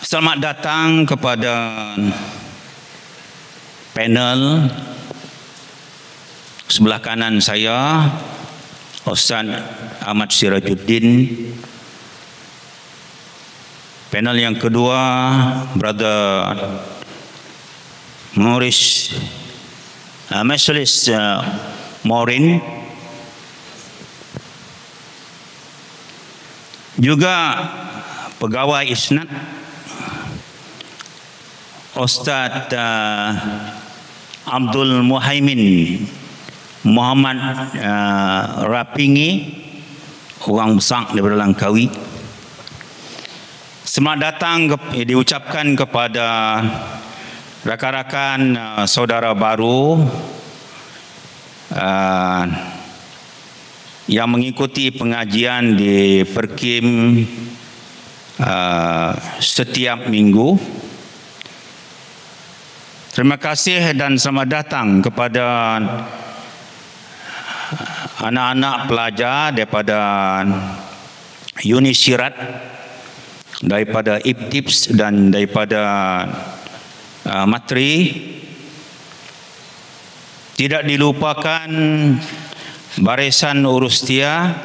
Selamat datang kepada panel. Sebelah kanan saya Ustaz Ahmad Sirajuddin. Panel yang kedua Brother Maurice Mesulis Morin. Juga pegawai Isnad Ustaz Abdul Muhaimin Muhammad Rapingi, orang besar daripada Langkawi. Selamat datang diucapkan kepada rakan-rakan saudara baru yang mengikuti pengajian di Perkim setiap minggu. Terima kasih dan selamat datang kepada anak-anak pelajar daripada Unisirat, daripada IPTIPS dan daripada Matri. Tidak dilupakan barisan urustia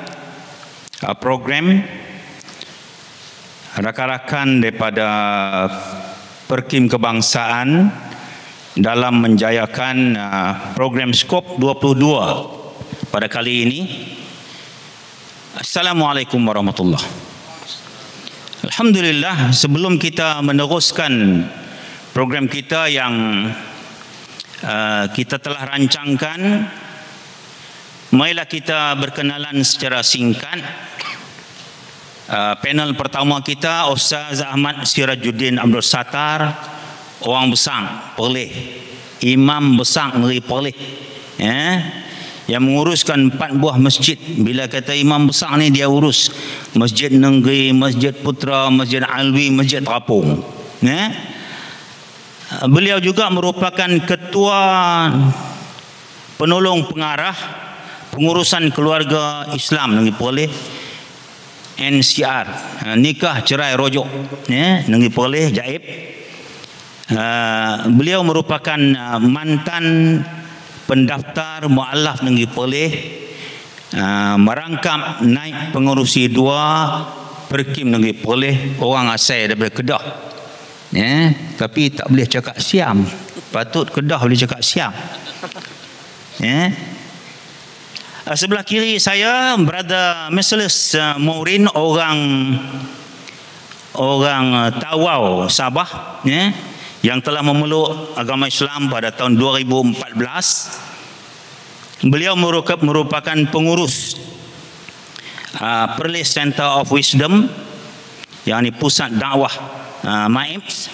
program, rakan-rakan daripada Perkim Kebangsaan dalam menjayakan program Skop 22 pada kali ini. Assalamualaikum warahmatullahi. Alhamdulillah, sebelum kita meneruskan program kita yang kita telah rancangkan, marilah kita berkenalan secara singkat. Panel pertama kita Ustaz Ahmad Sirajuddin Abdul Sattar, orang besar Perlis, imam besar negeri Perlis, yang menguruskan 4 buah masjid. Bila kata imam besar ni, dia urus Masjid Negeri, Masjid Putra, Masjid Alwi, Masjid Terapung. Beliau juga merupakan ketua penolong pengarah pengurusan keluarga Islam negeri Perlis, NCR, nikah cerai rojok, negeri Perlis, Jaib. Beliau merupakan mantan pendaftar mualaf negeri Perlis, merangkap naik pengerusi 2 Perkim negeri Perlis, orang asal daripada Kedah. Tapi tak boleh cakap Siam. Patut Kedah boleh cakap Siam. Sebelah kiri saya Brother Mesulis Morin, orang Tawau, Sabah, yang telah memeluk agama Islam pada tahun 2014. Beliau merupakan pengurus Perlis Center of Wisdom, yang ini pusat dakwah MAIPS,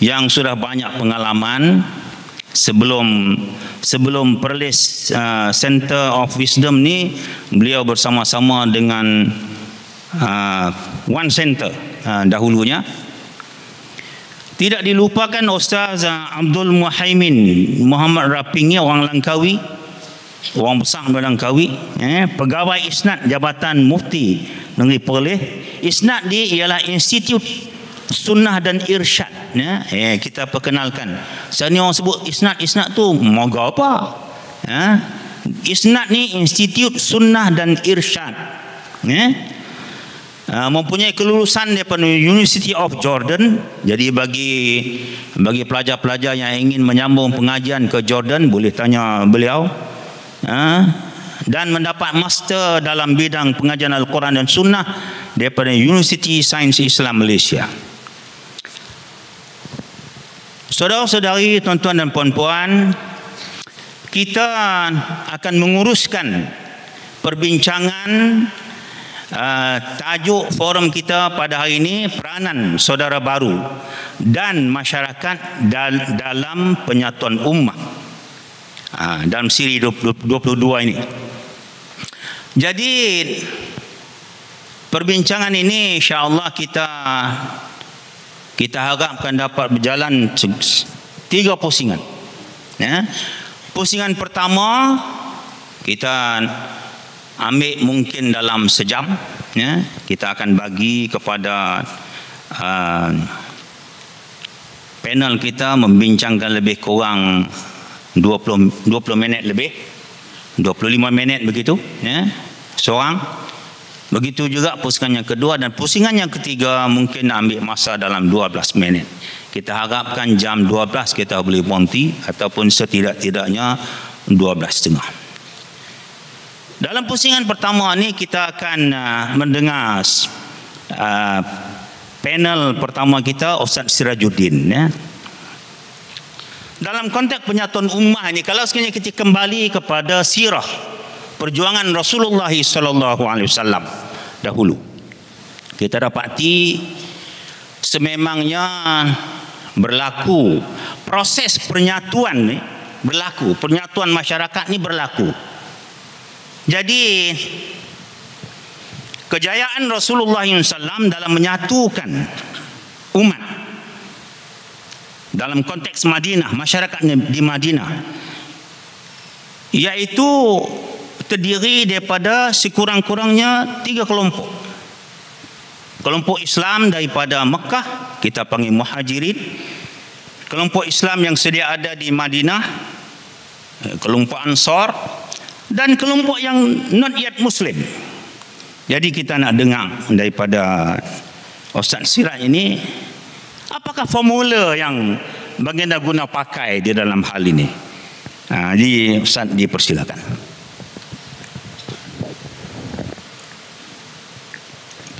yang sudah banyak pengalaman. Sebelum Perlis Center of Wisdom ni, beliau bersama-sama dengan One Center dahulunya. Tidak dilupakan Ustaz Abdul Muhaimin Muhammad Rapingi, orang Langkawi, orang besar dari Langkawi, pegawai Isnad Jabatan Mufti Negeri Perlis. Isnad ni ialah Institut Sunnah dan Irsyad. Kita perkenalkan. Sekarang ni orang sebut Isnad tu moga apa? Isnad ni Institut Sunnah dan Irsyad. Mempunyai kelulusan daripada University of Jordan. Jadi bagi pelajar-pelajar yang ingin menyambung pengajian ke Jordan, boleh tanya beliau. Dan mendapat master dalam bidang pengajian Al-Quran dan Sunnah daripada University Sains Islam Malaysia. Saudara-saudari, tuan-tuan dan puan-puan, kita akan menguruskan perbincangan tajuk forum kita pada hari ini, peranan saudara baru dan masyarakat dalam penyatuan ummah, dalam siri 22 ini. Jadi perbincangan ini insya-Allah kita harapkan dapat berjalan 3 pusingan. Pusingan pertama kita ambil mungkin dalam sejam, ya, kita akan bagi kepada panel kita membincangkan lebih kurang 20 minit lebih, 25 minit begitu, ya, seorang. Begitu juga pusingan yang kedua, dan pusingan yang ketiga mungkin ambil masa dalam 12 minit. Kita harapkan jam 12 kita boleh berhenti, ataupun setidak-tidaknya 12.30. Dalam pusingan pertama ni kita akan mendengar panel pertama kita, Ustaz Sirajuddin, ya. Dalam konteks penyatuan ummah ini, kalau sekiranya kita kembali kepada sirah perjuangan Rasulullah sallallahu alaihi wasallam dahulu, kita dapati sememangnya berlaku proses penyatuan ni, berlaku penyatuan masyarakat ni berlaku. Jadi kejayaan Rasulullah SAW dalam menyatukan umat dalam konteks Madinah, masyarakat di Madinah, iaitu terdiri daripada sekurang-kurangnya 3 kelompok. Kelompok Islam daripada Mekah, kita panggil Muhajirin. Kelompok Islam yang sedia ada di Madinah, kelompok Ansar, dan kelompok yang not yet Muslim. Jadi kita nak dengar daripada Ustaz Siraj ini, apakah formula yang baginda guna pakai di dalam hal ini. Jadi Ustaz dipersilakan.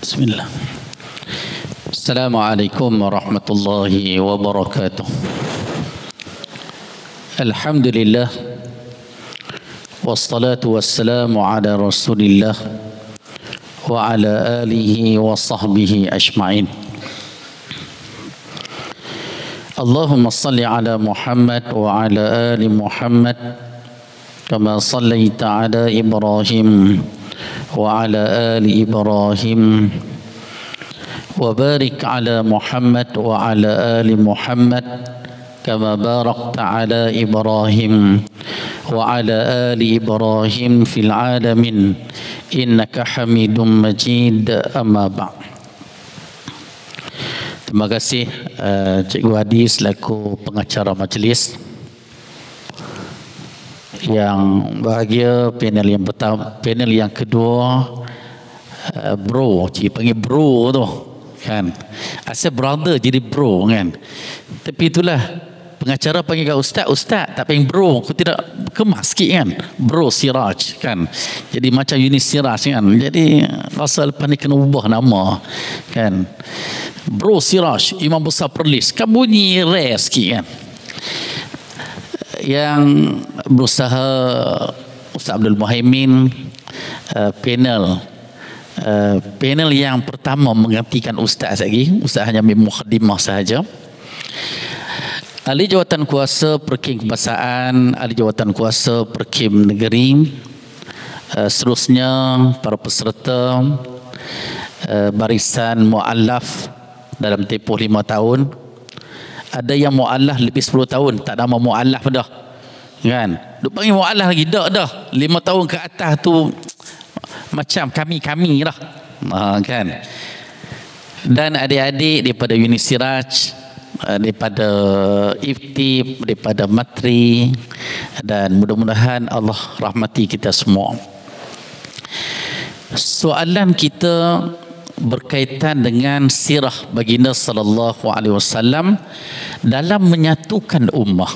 Bismillah. Assalamualaikum warahmatullahi wabarakatuh. Alhamdulillah, wassalatu wassalamu ala rasulillah wa ala alihi wa sahbihi ajma'in. Allahumma salli ala Muhammad wa ala ali Muhammad kama sallaita ala Ibrahim wa ala ali Ibrahim wa barik ala Muhammad wa ala ali Muhammad kama barakta ala Ibrahim wa ala ali Ibrahim fil alamin innaka Hamidum Majid. Amma ba'd. Terima kasih Cikgu Hadi selaku pengacara majlis. Yang bahagia panel yang pertama, panel yang kedua, bro, cik panggil bro tu kan, asal brother jadi bro kan, tapi itulah pengacara panggil kat ustaz, ustaz tak panggil bro, aku tidak kemas sikit kan, bro Siraj kan, jadi macam Yunis Siraj kan, jadi rasa lepas ni kena ubah nama kan, bro Siraj Imam Besar Perlis kan, bunyi rare sikit kan. Yang berusaha Ustaz Abdul Muhaimin, panel yang pertama menggantikan Ustaz lagi. Ustaz hanya mukaddimah sahaja. Ahli Jawatan Kuasa Perkim Kebahasaan, Ahli Jawatan Kuasa Perkim Negeri, seterusnya para peserta, barisan mu'allaf dalam tempoh 5 tahun. Ada yang mu'allaf lebih 10 tahun tak nama mu'allaf dah kan, duk panggil mu'allaf lagi dah 5 tahun ke atas tu macam kami lah kan. Dan adik-adik daripada Yunis Siraj, daripada Iftib, daripada Matri, dan mudah-mudahan Allah rahmati kita semua. Soalan kita berkaitan dengan sirah baginda sallallahu alaihi wasallam dalam menyatukan ummah.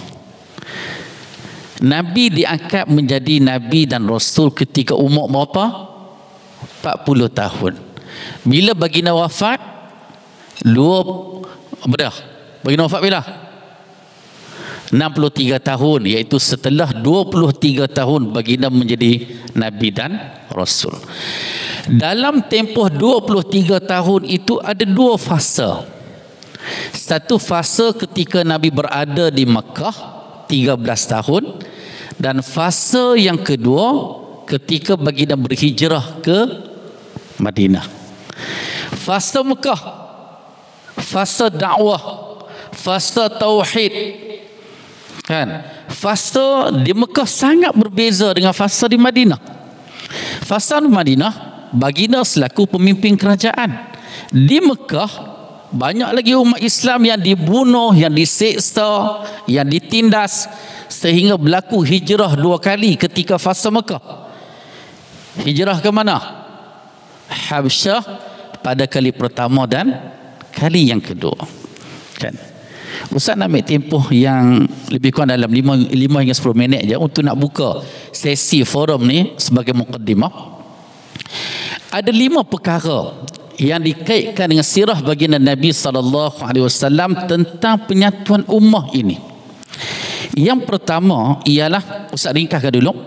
Nabi diangkat menjadi nabi dan rasul ketika umur berapa? 40 tahun. Bila baginda wafat? Baginda wafat bila? 63 tahun, iaitu setelah 23 tahun baginda menjadi nabi dan rasul. Dalam tempoh 23 tahun itu ada 2 fasa. Satu fasa ketika Nabi berada di Makkah 13 tahun, dan fasa yang kedua ketika baginda berhijrah ke Madinah. Fasa Makkah, fasa dakwah, fasa tauhid kan. Fasa di Makkah sangat berbeza dengan fasa di Madinah. Fasa di Madinah baginda selaku pemimpin kerajaan. Di Mekah banyak lagi umat Islam yang dibunuh, yang diseksa, yang ditindas, sehingga berlaku hijrah 2 kali ketika fasa Mekah. Hijrah ke mana? Habsyah pada kali pertama dan kali yang kedua. Kan? Ustaz nak ambil tempoh yang lebih kurang dalam 5 hingga 10 minit je untuk nak buka sesi forum ni sebagai mukaddimah. Ada 5 perkara yang dikaitkan dengan sirah baginda Nabi SAW tentang penyatuan ummah ini. Yang pertama ialah, Ustaz ringkaskan dulu.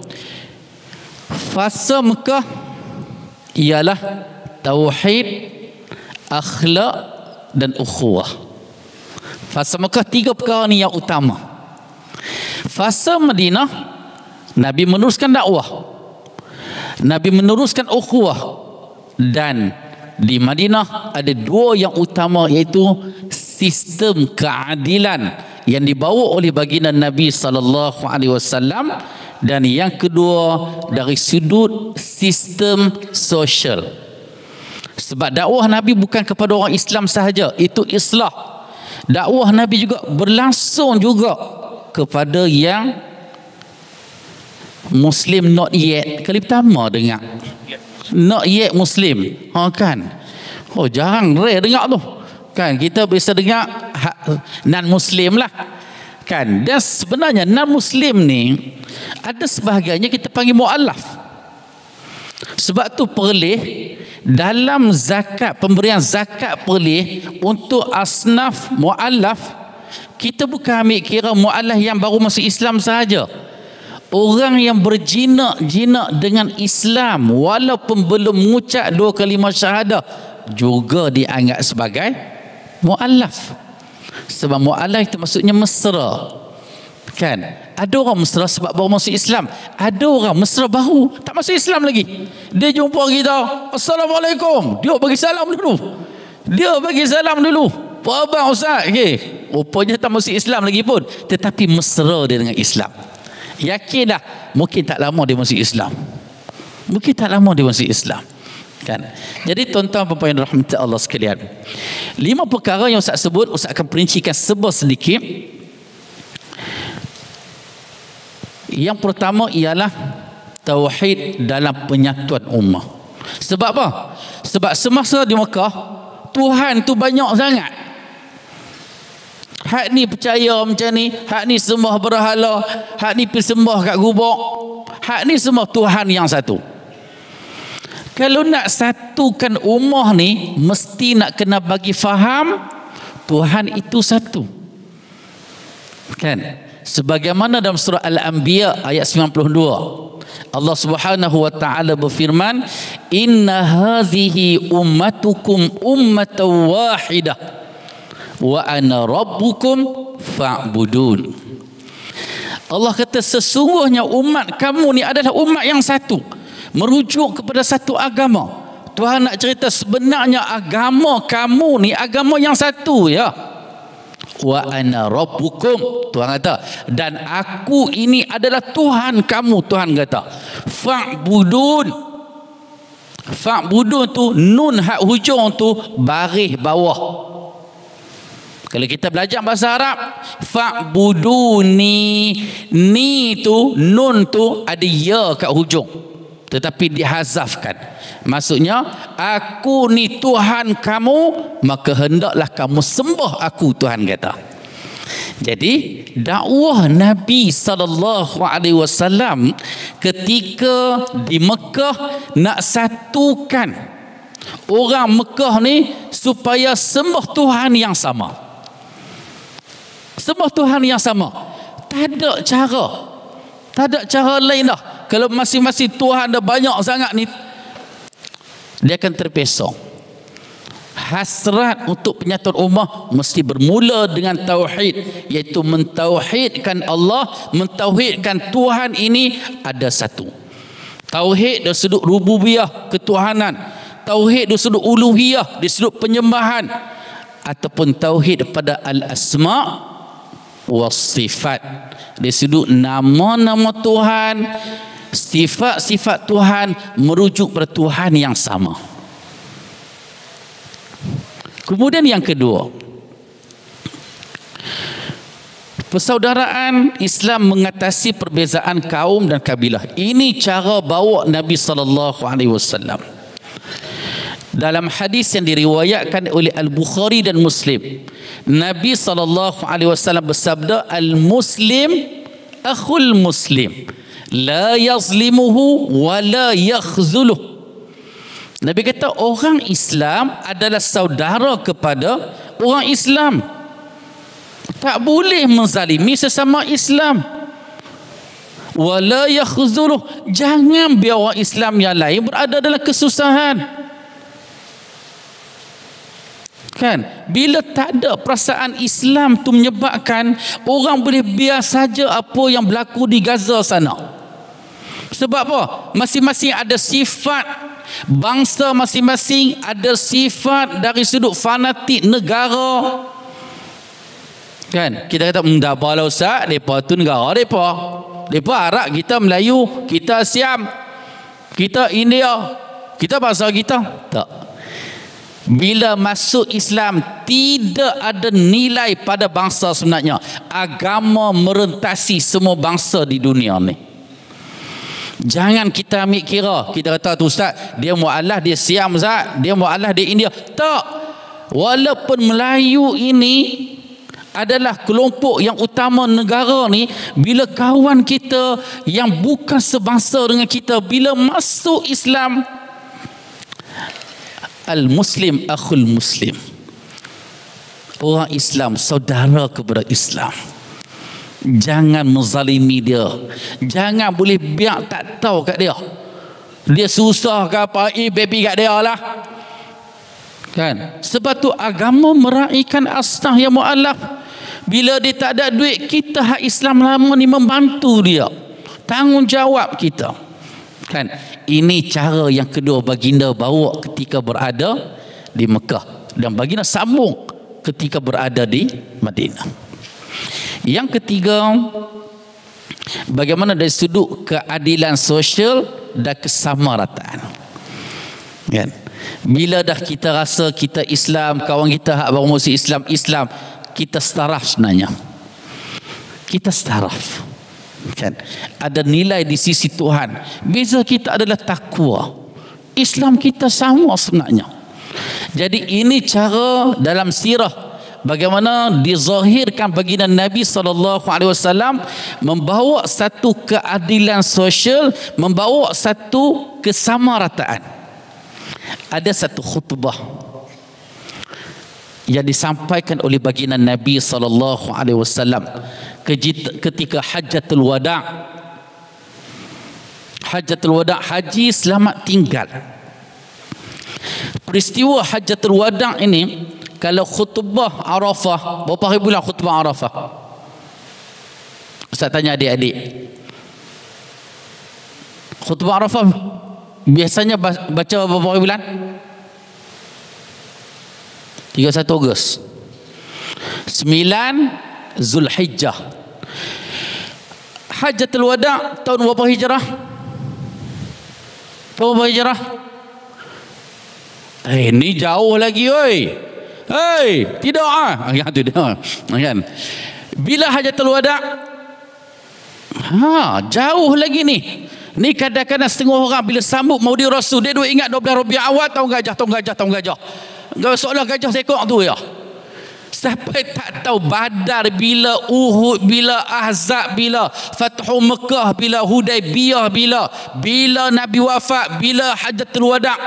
Fasa Mekah ialah tauhid, akhlak dan ukhuwah. Fasa Mekah 3 perkara ni yang utama. Fasa Madinah, Nabi meneruskan dakwah, Nabi meneruskan ukhuwah, dan di Madinah ada 2 yang utama, iaitu sistem keadilan yang dibawa oleh baginda Nabi SAW, dan yang kedua dari sudut sistem sosial. Sebab dakwah Nabi bukan kepada orang Islam sahaja, itu islah. Dakwah Nabi juga berlangsung juga kepada yang Muslim not yet. Kali pertama dengar not yet Muslim, kan? Oh, jarang, rare dengar tu, kan? Kita biasa dengar non Muslim lah, kan? Dan sebenarnya non Muslim ni ada sebahagiannya kita panggil mu'allaf. Sebab tu perleh dalam zakat, pemberian zakat perleh untuk asnaf mu'allaf. Kita bukan ambil kira mu'allaf yang baru masuk Islam sahaja. Orang yang berjinak-jinak dengan Islam walaupun belum mengucap 2 kalimah syahadah juga dianggap sebagai mu'allaf. Sebab mu'allaf itu maksudnya mesra, kan? Ada orang mesra sebab baru masuk Islam, ada orang mesra baru tak masuk Islam lagi. Dia jumpa kita, Assalamualaikum, dia bagi salam dulu. Apa abang Ustaz? Okay. Rupanya tak masuk Islam lagi pun, tetapi mesra dia dengan Islam. Yakinlah, mungkin tak lama dia masuk Islam. Kan? Jadi tuan-tuan dan puan-puan rahmat Allah sekalian, 5 perkara yang Ustaz sebut, Ustaz akan perincikan sedikit. Yang pertama ialah tauhid dalam penyatuan ummah. Sebab apa? Sebab semasa di Mekah, Tuhan tu banyak sangat. Hak ni percaya macam ni, hak ni sembah berhala, hak ni pergi sembah kat gubuk, hak ni semua Tuhan yang satu. Kalau nak satukan ummah ni, mesti nak kena bagi faham Tuhan itu satu, kan? Sebagaimana dalam surah Al-Anbiya ayat 92, Allah Subhanahu wa taala berfirman, "Inna hadhihi ummatukum ummatan wahidah wa ana rabbukum fa'budun." Allah kata sesungguhnya umat kamu ni adalah umat yang satu, merujuk kepada satu agama. Tuhan nak cerita sebenarnya agama kamu ni agama yang satu, ya. Wa ana rabbukum, Tuhan kata, dan aku ini adalah Tuhan kamu. Tuhan kata fa'budun. Fa'budun tu nun hak hujung tu baris bawah. Kalau kita belajar bahasa Arab, fa'buduni, ni tu nun tu ada ya kat hujung, tetapi dihazafkan. Maksudnya, aku ni Tuhan kamu, maka hendaklah kamu sembah aku, Tuhan kata. Jadi dakwah Nabi SAW ketika di Mekah nak satukan orang Mekah ni supaya sembah Tuhan yang sama. Sembah Tuhan yang sama. Tak ada cara lain dah. Kalau masing-masing Tuhan dah banyak sangat ni, dia akan terpesong. Hasrat untuk penyatuan ummah mesti bermula dengan tauhid, iaitu mentauhidkan Allah, mentauhidkan Tuhan ini ada satu. Tauhid dari sudut rububiyah, ketuhanan, tauhid dari sudut uluhiyah, dari sudut penyembahan, ataupun tauhid pada al-asma' was sifat, dari sudut nama-nama Tuhan sifat-sifat Tuhan merujuk pada Tuhan yang sama. Kemudian yang kedua, persaudaraan Islam mengatasi perbezaan kaum dan kabilah. Ini cara bawa Nabi SAW. Dalam hadis yang diriwayatkan oleh Al-Bukhari dan Muslim, Nabi SAW bersabda, Al-Muslim akhul Muslim, la yazlimuhu wa la yakhzuluh. Nabi kata orang Islam adalah saudara kepada orang Islam. Tak boleh menzalimi sesama Islam. Wala yakhzuluh, jangan biar orang Islam yang lain berada dalam kesusahan. Kan? Bila tak ada perasaan Islam tu menyebabkan orang boleh biar saja apa yang berlaku di Gaza sana. Sebab apa? Masing-masing ada sifat, bangsa masing-masing ada sifat dari sudut fanatik negara. Kan? Kita kata dah apalah Ustaz, depa tu negara depa. Depa Arab, kita Melayu, kita Siam, kita India, kita bangsa kita. Tak. Bila masuk Islam, tidak ada nilai pada bangsa sebenarnya. Agama merentasi semua bangsa di dunia ni. Jangan kita ambil kira, kita kata tu Ustaz, dia mu'alaf, dia Siam Ustaz, dia mu'alaf, dia India. Tak. Walaupun Melayu ini adalah kelompok yang utama negara ni, bila kawan kita yang bukan sebangsa dengan kita, bila masuk Islam, Al-Muslim akhul Muslim, orang Islam saudara kepada Islam. Jangan menzalimi dia, jangan boleh biar tak tahu kat dia, dia susah ke apa, baby kat dia lah. Kan? Sebab tu agama meraihkan asnah yang mu'alaf. Bila dia tak ada duit, kita hak Islam lama ni membantu dia, tanggungjawab kita. Kan? Ini cara yang kedua baginda bawa ketika berada di Mekah, dan baginda sambung ketika berada di Madinah. Yang ketiga, bagaimana dari sudut keadilan sosial dan kesamarataan. Kan? Bila dah kita rasa kita Islam, kawan kita hak baru masuk Islam, kita setaraf sebenarnya. Kita setaraf. Kan? Ada nilai di sisi Tuhan. Beza kita adalah takwa. Islam kita sama sebenarnya. Jadi ini cara dalam sirah bagaimana dizahirkan baginda Nabi SAW membawa satu keadilan sosial, membawa satu kesamarataan. Ada satu khutbah yang disampaikan oleh baginda Nabi SAW ketika Hajjatul Wada'. Hajjatul Wada', haji selamat tinggal. Peristiwa Hajjatul Wada' ini, kalau khutbah Arafah, berapa hari bulan khutbah Arafah? Ustaz tanya adik-adik. Khutbah Arafah biasanya baca berapa hari bulan? 31 Ogos. 9 Zulhijjah. Hajjatul Wada' tahun berapa hijrah? Tahun berapa hijrah? Ini jauh lagi oi. Hei, tidak ya tu dia. Kan? Bila Hajjatul Wada'? Jauh lagi ni. Ni kadang-kadang setengah orang bila sambut Maulid Rasul, dia duk ingat 12 Rabiul Awal, tahun gajah. Seolah gajah seekor tu ya. Sampai tak tahu Badar bila, Uhud bila, Ahzab bila, Fathu Mekah bila, Hudaibiyah bila Nabi wafat, bila Hajjatul Wada'.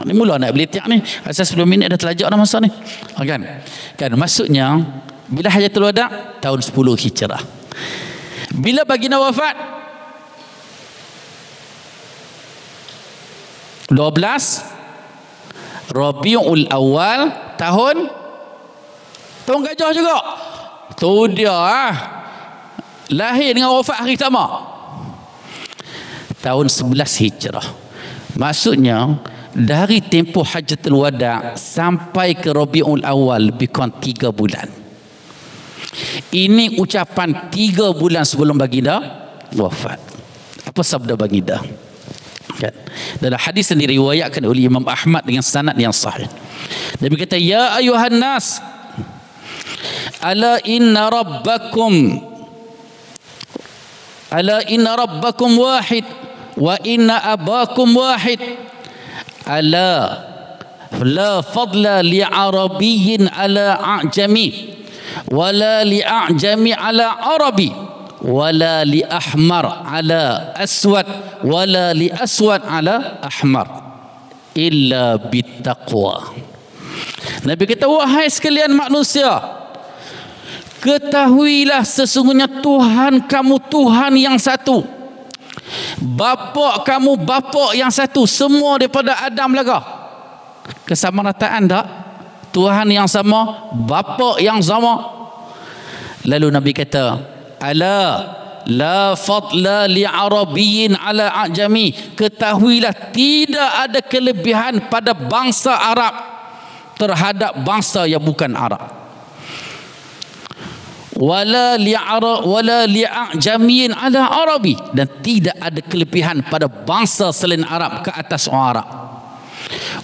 Ni mula nak beli tiap ni. Asal 10 minit dah terlajak dah masa ni. Kan maksudnya bila Hajjatul Wada' tahun 10 Hijrah. Bila baginda wafat 12 Rabiul Awal tahun gajah juga. Tu dia lahir dengan wafat hari sama. Tahun 11 Hijrah. Maksudnya dari tempoh Hajjatul Wada' sampai ke Rabiul Awal lebih kurang 3 bulan. Ini ucapan 3 bulan sebelum baginda wafat. Apa sabda baginda? Kan? Dalam hadis yang diriwayatkan oleh Imam Ahmad dengan sanad yang sahih. Nabi kata, ya ayuhan nas, ala inna rabbakum wahid wa inna abakum wahid, ala la fadla li arabiyyin ala a'jami wala li a'jami ala arabi wala li ahmar ala aswad wala li aswad ala ahmar illa bittaqwa. Nabi kata, wahai sekalian manusia, ketahuilah sesungguhnya Tuhan kamu Tuhan yang satu, bapa kamu bapa yang satu, semua daripada Adam laga. Kesamarataan tak? Tuhan yang sama, bapa yang sama. Lalu Nabi kata, ala la fadla li arabiyyin ala ajami, ketahuilah tidak ada kelebihan pada bangsa Arab terhadap bangsa yang bukan Arab. Wala li ajamiyin ala arabi, dan tidak ada kelebihan pada bangsa selain Arab ke atas orang Arab.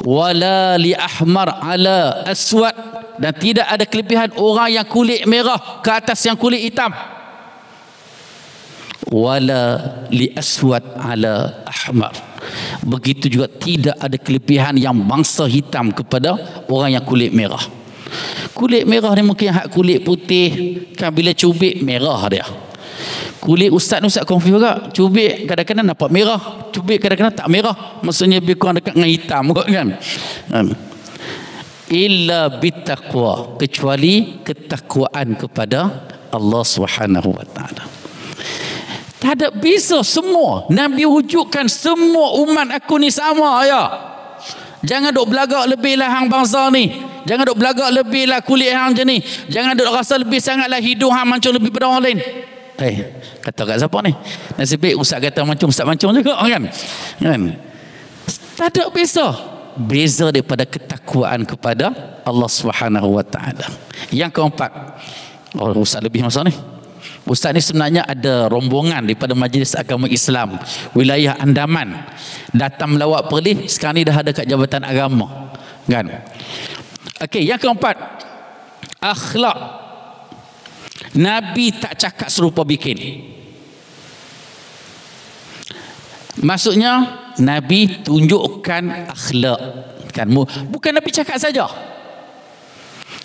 Wala li ahmar ala aswad, dan tidak ada kelebihan orang yang kulit merah ke atas yang kulit hitam. Wala li aswad ala ahmar, begitu juga tidak ada kelebihan yang bangsa hitam kepada orang yang kulit merah. Kulit merah ni mungkin hak kulit putih kan, bila cubit merah dia. Kulit ustaz confuse juga, cubit kadang-kadang nampak merah, cubit kadang-kadang tak merah, maksudnya lebih kurang dekat dengan hitam kan. Illa bittaqwa, kecuali ketakwaan kepada Allah Subhanahu wa taala. Tak ada beza semua. Nabi wujudkan semua umat aku ni sama ya. Jangan duk belagak lebih lah hang bangsa ni. Jangan duk belagak lebih lah kulit hang macam ni. Jangan duk rasa lebih sangatlah hidung hang mancung lebih pada orang lain. Kata kat siapa ni? Nasib baik ustaz kata mancung, ustaz mancung juga kan? Tak ada beza. Beza daripada ketakwaan kepada Allah Subhanahu wa taala. Yang keempat, ustaz lebih masa ni. Ustaz ni sebenarnya ada rombongan daripada Majlis Agama Islam wilayah Andaman, datang melawat Perlis, sekarang ni dah ada kat Jabatan Agama kan. Okey, yang keempat, akhlak. Nabi tak cakap serupa bikin. Maksudnya Nabi tunjukkan akhlak kan, bukan Nabi cakap saja.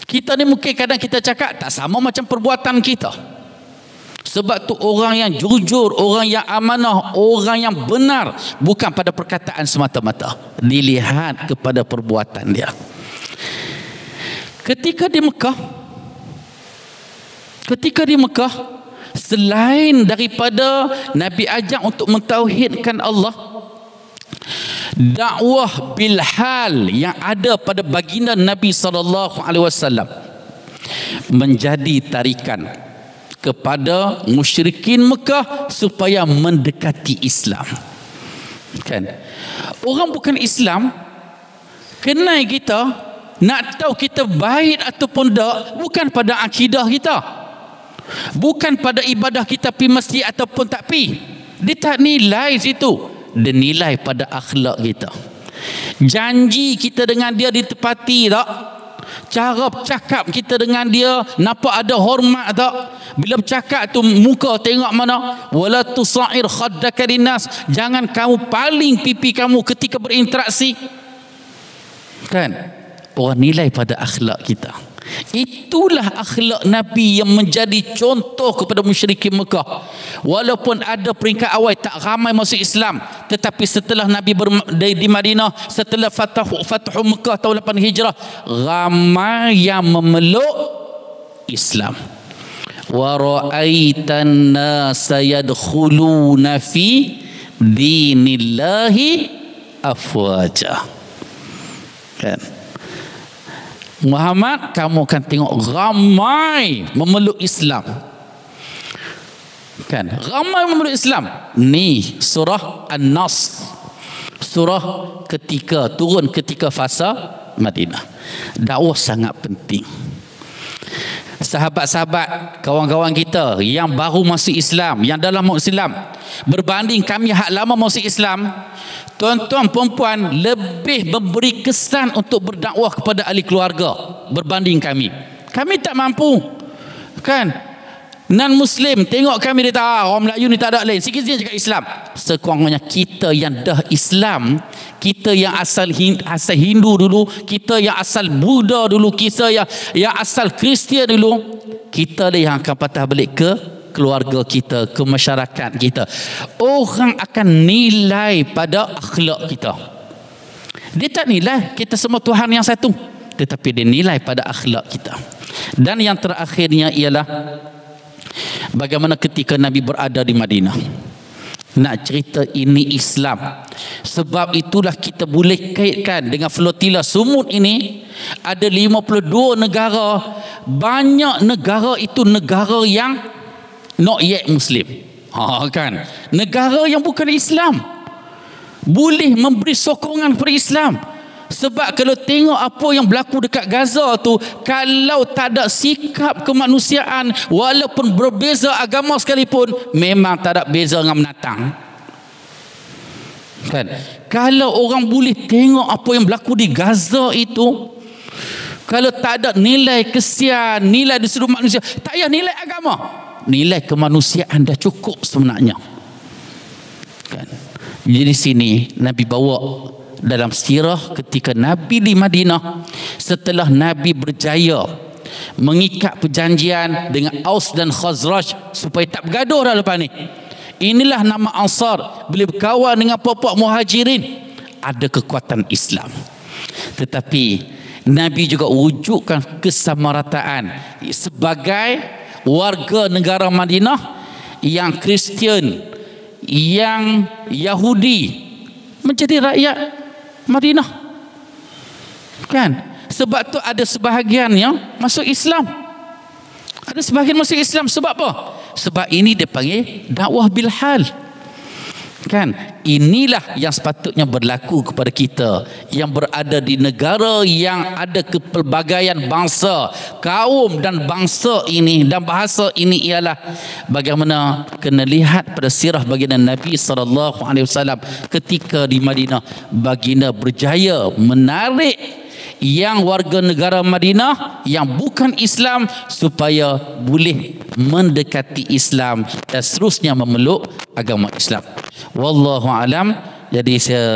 Kita ni mungkin kadang kita cakap tak sama macam perbuatan kita. Sebab tu orang yang jujur, orang yang amanah, orang yang benar bukan pada perkataan semata-mata, dilihat kepada perbuatan dia. Ketika di Mekah, selain daripada Nabi ajak untuk mentauhidkan Allah, dakwah bilhal yang ada pada baginda Nabi SAW menjadi tarikan kepada musyrikin Mekah supaya mendekati Islam kan. Orang bukan Islam kenal kita, nak tahu kita baik ataupun tak bukan pada akidah kita, bukan pada ibadah kita pi masjid ataupun tak pi. Dia tak nilai situ, dia nilai pada akhlak kita. Janji kita dengan dia ditepati tak? Cara bercakap kita dengan dia nampak ada hormat tak? Bila bercakap tu muka tengok mana? Wala tusair khaddaka linnas, jangan kamu paling pipi kamu ketika berinteraksi kan. Orang nilai pada akhlak kita. Itulah akhlak Nabi yang menjadi contoh kepada musyrikin Mekah. Walaupun ada peringkat awal tak ramai masuk Islam, tetapi setelah Nabi di Madinah, setelah Fathu Mekah tahun 8 Hijrah, ramai yang memeluk Islam. Wa ra'aitan nasa yadkhuluna fi dinillahi afwaja kan. Muhammad, kamu akan tengok ramai memeluk Islam kan, ramai memeluk Islam. Ni surah An-Nas, surah ketika turun ketika fasa Madinah. Dakwah sangat penting. Sahabat-sahabat, kawan-kawan kita yang baru masuk Islam, yang dalam Islam, berbanding kami hak lama masuk Islam, tuan-tuan perempuan lebih memberi kesan untuk berdakwah kepada ahli keluarga berbanding kami. Kami tak mampu, kan? Non-Muslim tengok kami, dia tahu orang Melayu ni tak ada lain, sikit dia cakap Islam. Sekurang-kurangnya kita yang dah Islam, kita yang asal Hindu dulu, kita yang asal Buddha dulu, kita yang asal Kristian dulu, kita lah yang akan patah balik ke keluarga kita, ke masyarakat kita. Orang akan nilai pada akhlak kita. Dia tak nilai kita semua Tuhan yang satu, tetapi dia nilai pada akhlak kita. Dan yang terakhirnya ialah bagaimana ketika Nabi berada di Madinah. Nak cerita ini Islam. Sebab itulah kita boleh kaitkan dengan flotilla Sumud ini. Ada 52 negara. Banyak negara itu negara yang not yet Muslim. Kan? Negara yang bukan Islam boleh memberi sokongan kepada Islam. Sebab kalau tengok apa yang berlaku dekat Gaza tu, kalau tak ada sikap kemanusiaan, walaupun berbeza agama sekalipun, memang tak ada beza dengan menatang. Kan? Kalau orang boleh tengok apa yang berlaku di Gaza itu, kalau tak ada nilai kesian, nilai di sudut manusia, tak payah nilai agama, nilai kemanusiaan dah cukup sebenarnya. Kan? Jadi sini Nabi bawa dalam sirah ketika Nabi di Madinah, setelah Nabi berjaya mengikat perjanjian dengan Aus dan Khazraj supaya tak bergaduh dah lepas ni. Inilah nama Ansar, bila berkawan dengan puak-puak Muhajirin, ada kekuatan Islam. Tetapi Nabi juga wujudkan kesamarataan sebagai warga negara Madinah, yang Kristian, yang Yahudi menjadi rakyat Madinah. Kan? Sebab tu ada sebahagian yang masuk Islam. Ada sebahagian masuk Islam sebab apa? Sebab ini dia panggil dakwah bil hal. Kan? Inilah yang sepatutnya berlaku kepada kita yang berada di negara yang ada kepelbagaian bangsa, kaum dan bangsa ini dan bahasa ini, ialah bagaimana kena lihat pada sirah baginda Nabi SAW ketika di Madinah. Baginda berjaya menarik yang warga negara Madinah yang bukan Islam supaya boleh mendekati Islam dan seterusnya memeluk agama Islam. Wallahu alam. Jadi saya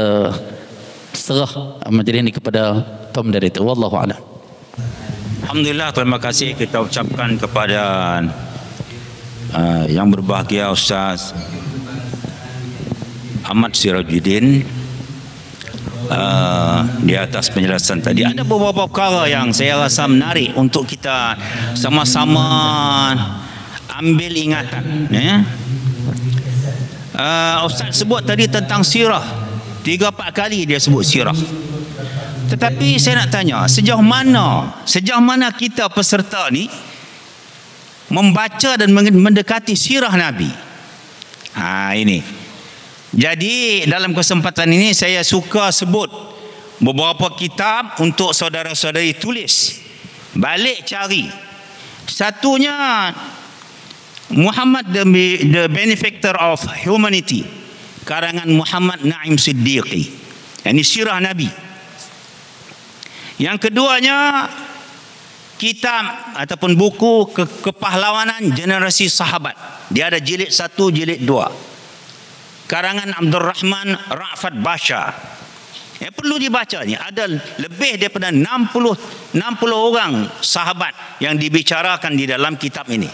serah majlis ini kepada Tom dari itu. Wallahu alam. Alhamdulillah, terima kasih kita ucapkan kepada yang berbahagia Ustaz Ahmad Sirajuddin di atas penjelasan tadi. Ada beberapa perkara yang saya rasa menarik untuk kita sama-sama ambil ingatan, ya. Ustaz sebut tadi tentang sirah, 3-4 kali dia sebut sirah. Tetapi saya nak tanya, sejauh mana kita peserta ni membaca dan mendekati sirah Nabi? Ini. Jadi dalam kesempatan ini saya suka sebut beberapa kitab untuk saudara-saudari tulis, balik cari. Satunya Muhammad the Benefactor of Humanity, karangan Muhammad Naim Siddiqi. Ini sirah Nabi. Yang keduanya kitab ataupun buku kepahlawanan generasi sahabat. Dia ada jilid 1, jilid 2. Karangan Abdul Rahman Ra'fat Basha. Perlu dibaca ni. Ada lebih daripada 60 orang sahabat yang dibicarakan di dalam kitab ini.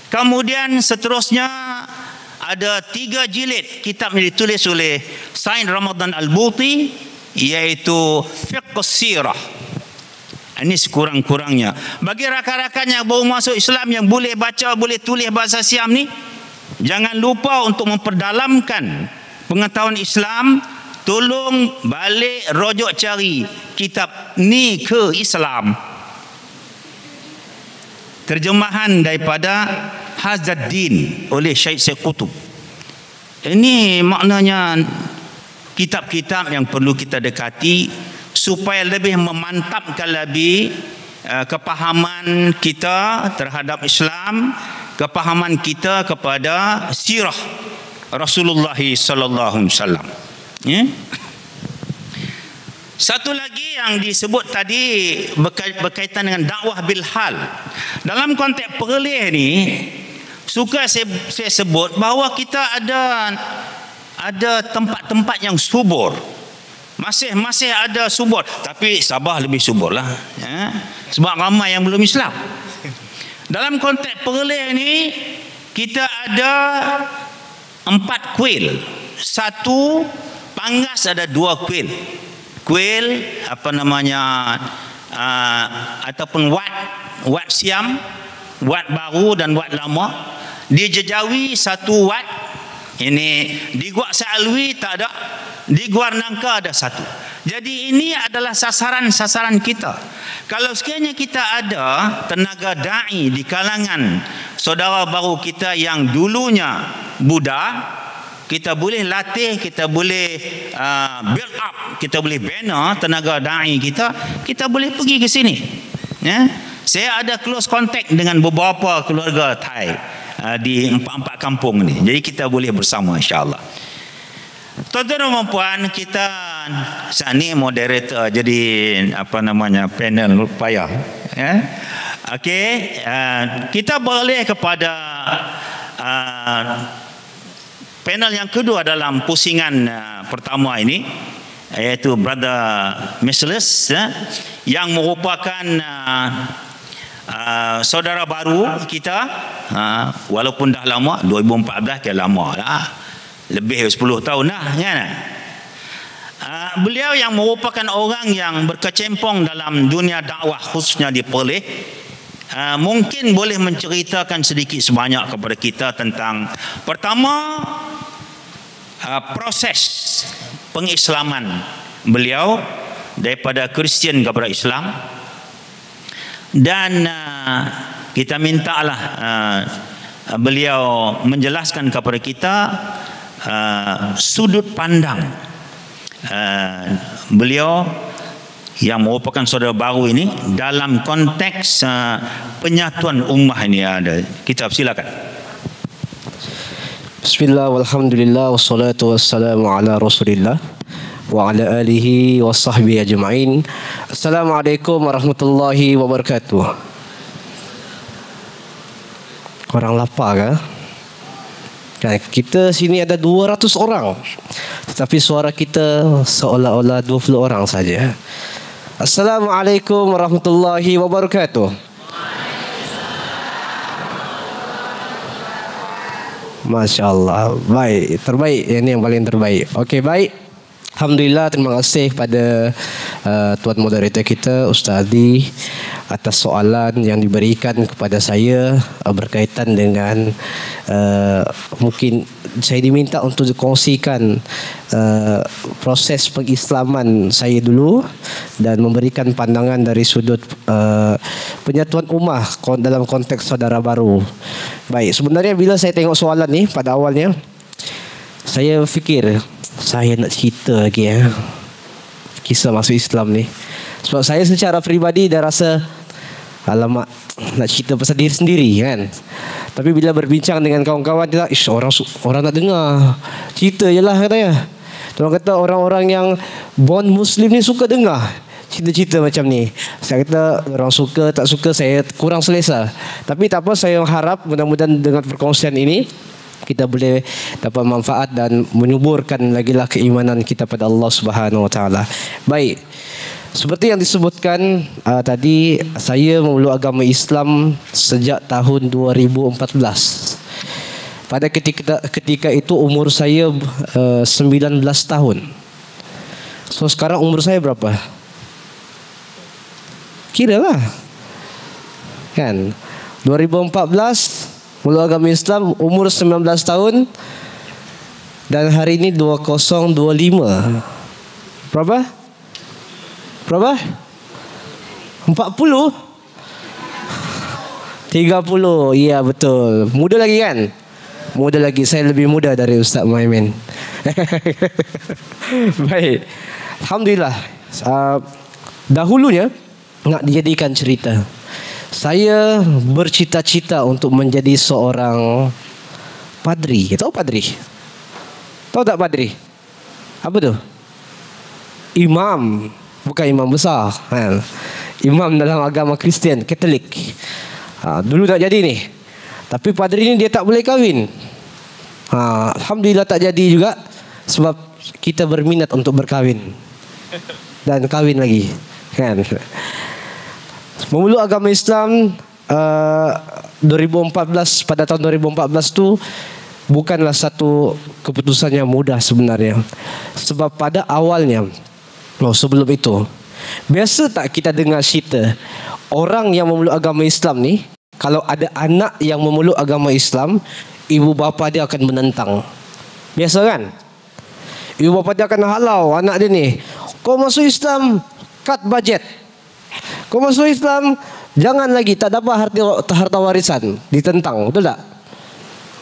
Kemudian seterusnya ada 3 jilid kitab yang ditulis oleh Said Ramadan Al-Buti, iaitu Fiqh Sirah. Ini sekurang-kurangnya. Bagi rakan-rakan yang baru masuk Islam yang boleh baca, boleh tulis bahasa Siam ni, jangan lupa untuk memperdalamkan pengetahuan Islam. Tolong balik rojok cari kitab ni ke Islam. Terjemahan daripada Hazaddin oleh Syed Syed Qutub. Ini maknanya kitab-kitab yang perlu kita dekati supaya lebih memantapkan lebih kepahaman kita terhadap Islam, kepahaman kita kepada sirah Rasulullah sallallahu alaihi wasallam. Ya. Satu lagi yang disebut tadi berkaitan dengan dakwah bil hal. Dalam konteks Perlis ni, suka saya sebut bahawa kita ada tempat-tempat yang subur. Masih ada subur, tapi Sabah lebih subur lah, ya? Sebab ramai yang belum Islam. Dalam konteks Perlis ni, kita ada 4 kuil. Satu Pangas ada 2 kuil. Kuil ataupun Wat Siam, Wat Baru dan Wat Lama. Di Jejawi 1 wat. Ini di Guak Sa'alwi tak ada. Di Gua Nangka ada 1. Jadi ini adalah sasaran-sasaran kita. Kalau sekiranya kita ada tenaga da'i di kalangan saudara baru kita yang dulunya Buddha, kita boleh latih, kita boleh build up, kita boleh bina tenaga da'i kita boleh pergi ke sini. Ya? Saya ada close contact dengan beberapa keluarga Thai di 4 kampung ni. Jadi kita boleh bersama, insya-Allah. Tuan-tuan dan puan, kita saat ni moderator, jadi panel payah, ya. Okey, kita beralih kepada panel yang kedua dalam pusingan pertama ini, iaitu Brother Merciless, ya, yang merupakan saudara baru kita, walaupun dah lama, 2014 ke lama lah, lebih 10 tahun dah, kan? Beliau yang merupakan orang yang berkecimpung dalam dunia dakwah, khususnya di Perlis, mungkin boleh menceritakan sedikit sebanyak kepada kita tentang, pertama, proses pengislaman beliau daripada Kristian kepada Islam. Dan kita mintalah beliau menjelaskan kepada kita sudut pandang beliau yang merupakan saudara baru ini dalam konteks penyatuan ummah ini. Ada kitab, silakan. Bismillah, walhamdulillah, wassalatu wassalamu ala rasulillah wa ala alihi wa sahbihi ajma'in. Assalamualaikum warahmatullahi wabarakatuh. Korang lapar ke? Kan, kita sini ada 200 orang, tetapi suara kita seolah-olah 20 orang saja. Assalamualaikum warahmatullahi wabarakatuh. Masya Allah. Baik, terbaik. Ini yang paling terbaik. Okey, baik. Alhamdulillah, terima kasih kepada tuan moderator kita, Ustaz Adi, atas soalan yang diberikan kepada saya berkaitan dengan mungkin saya diminta untuk dikongsikan proses pengislaman saya dulu dan memberikan pandangan dari sudut penyatuan ummah dalam konteks saudara baru. Baik, sebenarnya bila saya tengok soalan ni pada awalnya, saya fikir saya nak cerita lagi kisah masuk Islam ni. Sebab saya secara peribadi dah rasa alamak, nak cerita pasal diri sendiri, kan. Tapi bila berbincang dengan kawan-kawan dia, orang nak dengar cerita je lah, katanya. Orang kata orang-orang yang born Muslim ni suka dengar cerita-cerita macam ni. Saya kata orang suka tak suka, saya kurang selesa. Tapi tak apa, saya harap mudah-mudahan dengan perkongsian ini kita boleh dapat manfaat dan menyuburkan lagilah keimanan kita pada Allah Subhanahu Wa Taala. Baik, seperti yang disebutkan tadi, saya memeluk agama Islam sejak tahun 2014. Pada ketika itu umur saya 19 tahun. So sekarang umur saya berapa? Kiralah, kan, 2014 memeluk agama Islam, umur 19 tahun, dan hari ini 2025. Berapa? 40? 30. Ya, betul. Muda lagi, kan? Muda lagi. Saya lebih muda dari Ustaz Muhaimin. Baik, alhamdulillah. Dahulunya nak dijadikan cerita, saya bercita-cita untuk menjadi seorang padri. Tahu padri? Tahu tak padri? Apa tu? Imam. Bukan imam besar kan? Imam dalam agama Kristian, Katolik. Dulu tak jadi ni. Tapi padri ni dia tak boleh kahwin. Alhamdulillah tak jadi juga. Sebab kita berminat untuk berkahwin. Dan kahwin lagi kan? Memeluk agama Islam 2014, pada tahun 2014 tu bukanlah satu keputusan yang mudah sebenarnya. Sebab pada awalnya, sebelum itu, biasa tak kita dengar cerita orang yang memeluk agama Islam ni, kalau ada anak yang memeluk agama Islam, ibu bapa dia akan menentang. Biasa kan? Ibu bapa dia akan halau anak dia ni. Kau masuk Islam, cut budget. Kau masuk Islam, jangan lagi, tak dapat harta warisan. Ditentang, betul tak?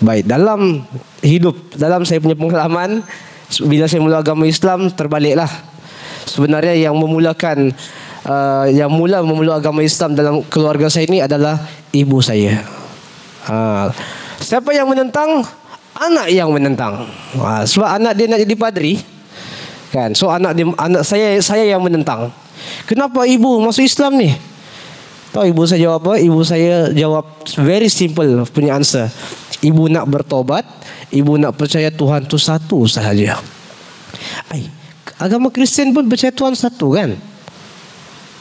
Baik, dalam hidup, dalam saya punya pengalaman, bila saya mula agama Islam, terbaliklah. Sebenarnya yang memulakan, yang mula memeluk agama Islam dalam keluarga saya ini adalah ibu saya. Siapa yang menentang? Anak yang menentang. Sebab anak dia nak jadi padri kan. So anak saya yang menentang. Kenapa ibu masuk Islam ni? Tahu ibu saya jawab apa? Ibu saya jawab very simple punya answer. Ibu nak bertobat, ibu nak percaya Tuhan tu satu sahaja. Agama Kristian pun percaya Tuhan satu kan?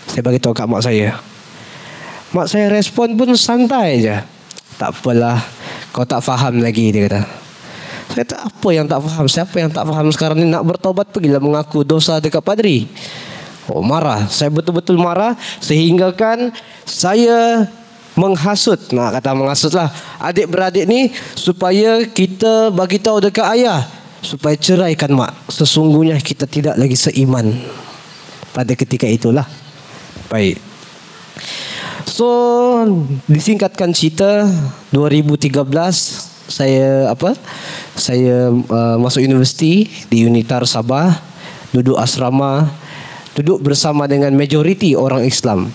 Saya bagi tahu kat mak saya. Mak saya respon pun santai je. Tak apalah, kau tak faham lagi, dia kata. Saya tak, apa yang tak faham? Siapa yang tak faham sekarang ni? Nak bertobat, pergilah mengaku dosa dekat padri. Marah. Saya betul-betul marah. Sehingga kan saya menghasut. Kata menghasut lah adik-beradik ni, supaya kita bagi tahu dekat ayah, supaya ceraikan mak. Sesungguhnya kita tidak lagi seiman pada ketika itulah. Baik. So, disingkatkan cerita, 2013 saya masuk universiti di Unitar Sabah, duduk asrama, duduk bersama dengan majoriti orang Islam.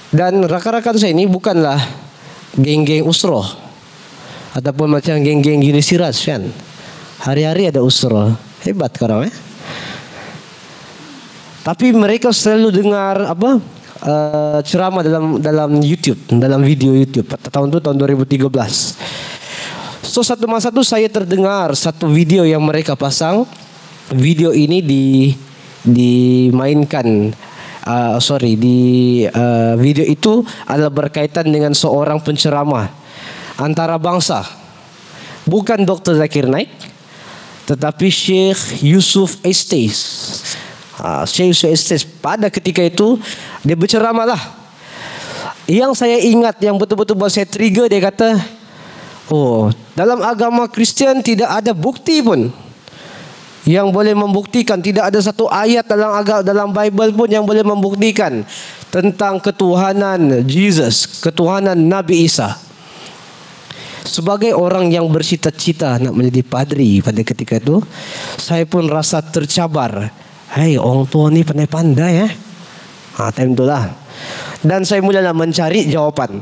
Dan rakan-rakan saya ini bukanlah geng-geng usroh ataupun macam geng-geng Unisiras kan. Hari-hari ada usroh. Hebat sekarang Tapi mereka selalu dengar ceramah dalam YouTube, dalam video YouTube. Tahun 2013. So satu masa tu saya terdengar satu video yang mereka pasang. Video ini dimainkan. Video itu adalah berkaitan dengan seorang penceramah antarabangsa. Bukan Dr. Zakir Naik, tetapi Syekh Yusuf Estes. Syekh Yusuf Estes pada ketika itu dia berceramah lah. Yang saya ingat, yang betul-betul buat saya trigger, dia kata, dalam agama Kristian tidak ada bukti pun yang boleh membuktikan, tidak ada satu ayat dalam Bible pun yang boleh membuktikan tentang ketuhanan Jesus, ketuhanan Nabi Isa. Sebagai orang yang bercita-cita nak menjadi padri pada ketika itu, saya pun rasa tercabar. Orang tua ni pandai-pandai time itulah. Dan saya mulalah mencari jawapan.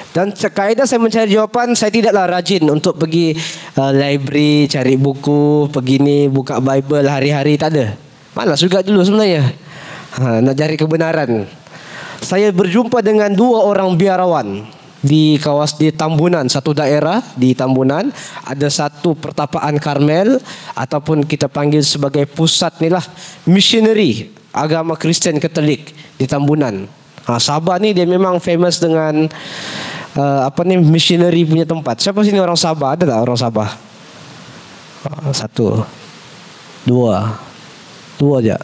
Dan kaedah saya mencari jawapan, saya tidaklah rajin untuk pergi library, cari buku, pergi ni buka Bible hari-hari, tak ada. Malas juga dulu sebenarnya nak cari kebenaran. Saya berjumpa dengan dua orang biarawan di Tambunan, satu daerah di Tambunan. Ada satu pertapaan Karmel, ataupun kita panggil sebagai pusat ni lah, missionary agama Kristian Katolik di Tambunan. Sabah ni dia memang famous dengan missionary punya tempat. Siapa sini orang Sabah? Ada tak orang Sabah? Satu, dua je.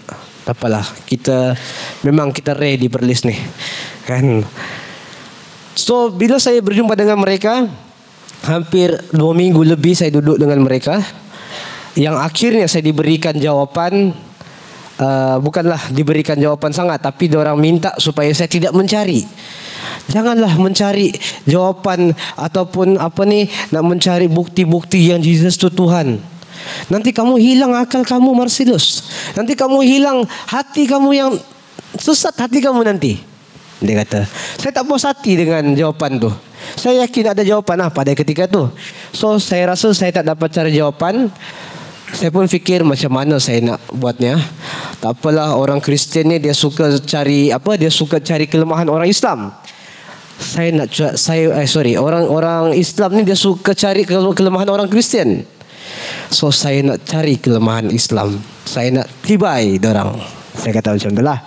Tak apalah, kita rare di Perlis ni kan. So bila saya berjumpa dengan mereka, hampir 2 minggu lebih saya duduk dengan mereka, yang akhirnya saya diberikan jawapan. Bukanlah diberikan jawapan sangat, tapi diorang minta supaya saya tidak mencari. Janganlah mencari jawapan ataupun nak mencari bukti-bukti yang Jesus itu Tuhan. Nanti kamu hilang akal kamu, Marcellus. Nanti kamu hilang hati kamu, yang sesat hati kamu nanti. Dia kata, saya tak puas hati dengan jawapan tu. Saya yakin ada jawapan pada ketika tu. So saya rasa saya tak dapat cari jawapan. Saya pun fikir macam mana saya nak buatnya. Tak apalah, orang Kristian ni dia suka cari dia suka cari kelemahan orang Islam. Orang Islam ni dia suka cari kelemahan orang Kristian. So saya nak cari kelemahan Islam. Saya nak tibai dorang. Saya kata macam itulah.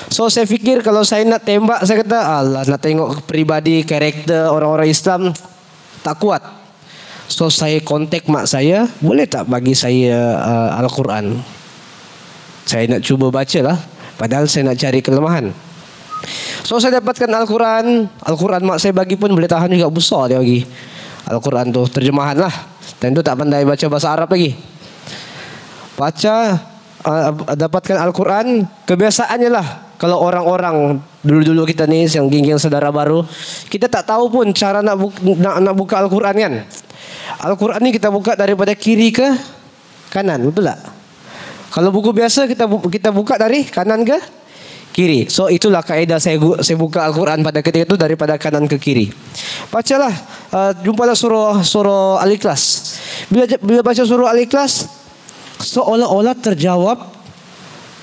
So saya fikir kalau saya nak tembak, saya kata Allah, nak tengok peribadi, karakter orang-orang Islam tak kuat. So saya kontak mak saya, boleh tak bagi saya Al-Quran? Saya nak cuba baca lah, padahal saya nak cari kelemahan. So saya dapatkan Al-Quran. Al-Quran mak saya bagi pun boleh tahan juga, besar dia bagi Al-Quran tu, terjemahan lah. Dan tu tak pandai baca bahasa Arab lagi. Baca, dapatkan Al-Quran. Kebiasaannya lah, kalau orang-orang dulu-dulu kita ni yang geng-geng saudara baru, kita tak tahu pun cara nak buka Al-Quran kan. Al-Quran ni kita buka daripada kiri ke kanan, betul tak? Kalau buku biasa kita buka dari kanan ke kiri. So itulah kaedah saya buka Al-Quran pada ketika itu, daripada kanan ke kiri. Bacalah, jumpalah surah Al-Ikhlas. Bila baca surah Al-Ikhlas, seolah-olah terjawab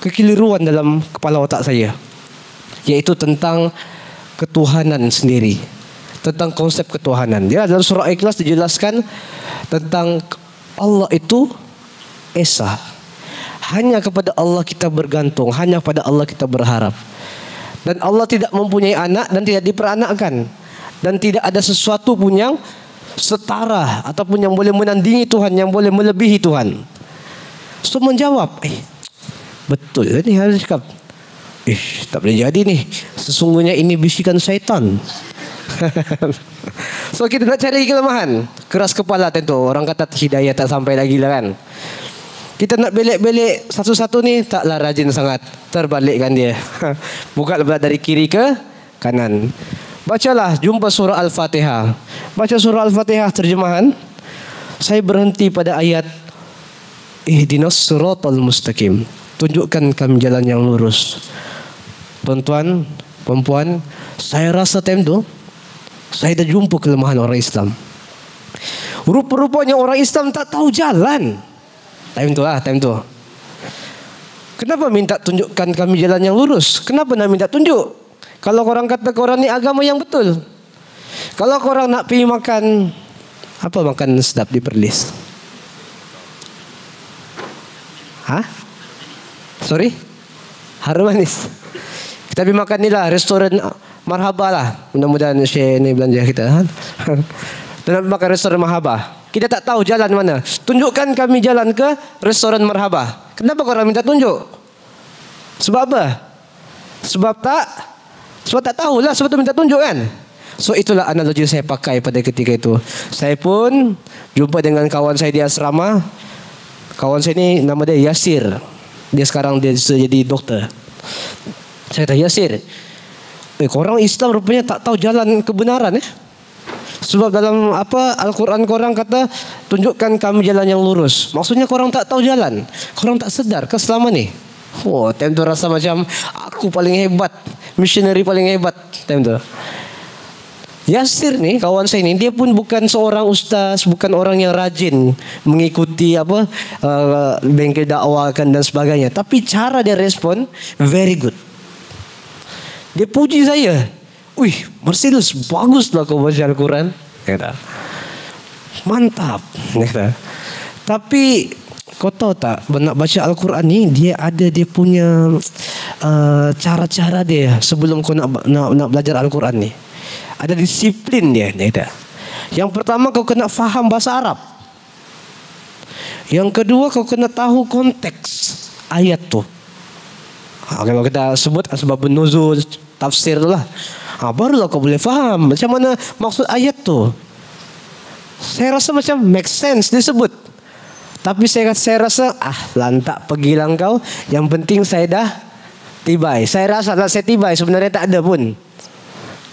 kekeliruan dalam kepala otak saya, yaitu tentang ketuhanan sendiri, tentang konsep ketuhanan. Ya, dalam surah Al-Ikhlas dijelaskan tentang Allah itu esa. Hanya kepada Allah kita bergantung, hanya pada Allah kita berharap. Dan Allah tidak mempunyai anak dan tidak diperanakkan, dan tidak ada sesuatu pun yang setara ataupun yang boleh menandingi Tuhan, yang boleh melebihi Tuhan. So menjawab, betul ni harus cakap. Tak boleh jadi ni, sesungguhnya ini bisikan syaitan. So kita nak cari kelemahan, keras kepala tentu. Orang kata hidayah tak sampai lagi lah kan. Kita nak belek-belek satu-satu ni, taklah rajin sangat, terbalikkan dia. Buka pula dari kiri ke kanan. Bacalah, jumpa surah Al-Fatihah. Baca surah Al-Fatihah terjemahan. Saya berhenti pada ayat Ihdinas siratal mustaqim. Tunjukkan kami jalan yang lurus. Tuan-tuan, perempuan, saya rasa time tu saya dah jumpa kelemahan orang Islam. Rupa-rupanya orang Islam tak tahu jalan. Time tu. Kenapa minta tunjukkan kami jalan yang lurus? Kenapa nak minta tunjuk? Kalau korang kata korang ni agama yang betul. Kalau korang nak pergi makan, apa makan sedap di Perlis? Sorry? Harum manis. Kita pergi makan ni lah, restoran Marhaba lah. Mudah-mudahan share ni belanja kita. Kita nak makan restoran Marhaba. Kita tak tahu jalan mana. Tunjukkan kami jalan ke restoran Marhaba. Kenapa korang minta tunjuk? Sebab apa? Sebab tak tahulah, sebab tu minta tunjuk kan. So itulah analogi saya pakai pada ketika itu. Saya pun jumpa dengan kawan saya di asrama. Kawan saya ni nama dia Yasir. Dia sekarang dia jadi doktor. Saya kata, Yasir, korang Islam rupanya tak tahu jalan kebenaran Sebab dalam Al-Quran korang kata tunjukkan kami jalan yang lurus. Maksudnya korang tak tahu jalan. Korang tak sedar ke selama ni? Time tu rasa macam aku paling hebat, missionary paling hebat time tu. Yasir ni, kawan saya ni, dia pun bukan seorang ustaz, bukan orang yang rajin mengikuti bengkel dakwakan dan sebagainya. Tapi cara dia respon very good. Dia puji saya. Wih, Marcellus, baguslah kau baca Al-Quran. Kata, mantap. Kata. Tapi kau tahu tak, nak baca Al-Quran ni dia ada dia punya cara-cara dia sebelum kau nak belajar Al-Quran ni. Ada disiplin dia. Kata. Yang pertama kau kena faham bahasa Arab. Yang kedua kau kena tahu konteks ayat tu. Kalau kita sebut sebab nuzul, tafsir tu lah. Barulah kau boleh faham macam mana maksud ayat tu. Saya rasa macam make sense disebut. Tapi saya rasa lantak pergilah kau. Yang penting saya dah tibai. Saya rasa lah saya tibai, sebenarnya tak ada pun.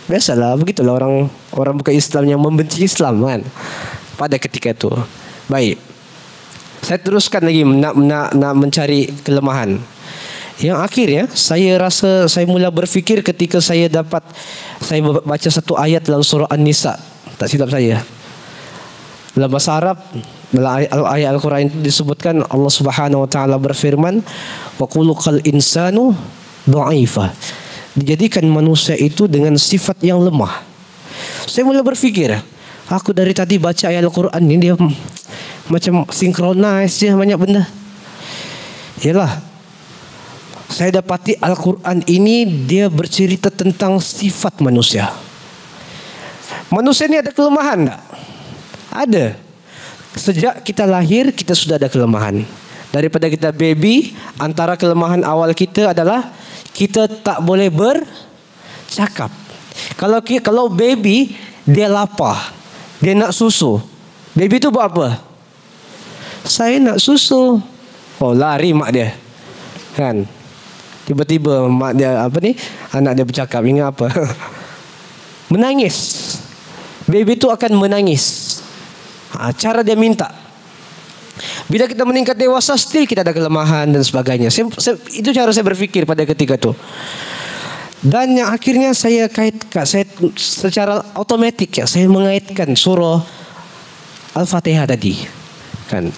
Biasalah, begitulah orang bukan Islam yang membenci Islam kan. Pada ketika itu. Baik. Saya teruskan lagi nak mencari kelemahan. Yang akhirnya saya rasa saya mula berfikir ketika saya baca satu ayat dalam surah An-Nisa. Tak silap saya. Dalam bahasa Arab, dalam ayat Al-Quran itu disebutkan Allah Subhanahu wa taala berfirman, wa khuluqal insanu dha'ifa. Dijadikan manusia itu dengan sifat yang lemah. Saya mulai berfikir, aku dari tadi baca ayat Al-Quran ini dia macam synchronize je banyak benda. Yalah, saya dapati Al-Quran ini dia bercerita tentang sifat manusia. Manusia ini ada kelemahan tak? Ada. Sejak kita lahir kita sudah ada kelemahan. Daripada kita baby, antara kelemahan awal kita adalah kita tak boleh bercakap. Kalau baby dia lapar, dia nak susu. Baby tu buat apa? Saya nak susu. Oh, lari mak dia. Kan? Tiba-tiba mak dia anak dia bercakap, ingat apa? Menangis. Baby tu akan menangis. Cara dia minta. Bila kita meningkat dewasa, still kita ada kelemahan dan sebagainya. Itu cara saya berfikir pada ketika itu. Dan yang akhirnya saya secara otomatik saya mengaitkan surah Al-Fatihah tadi. Kan?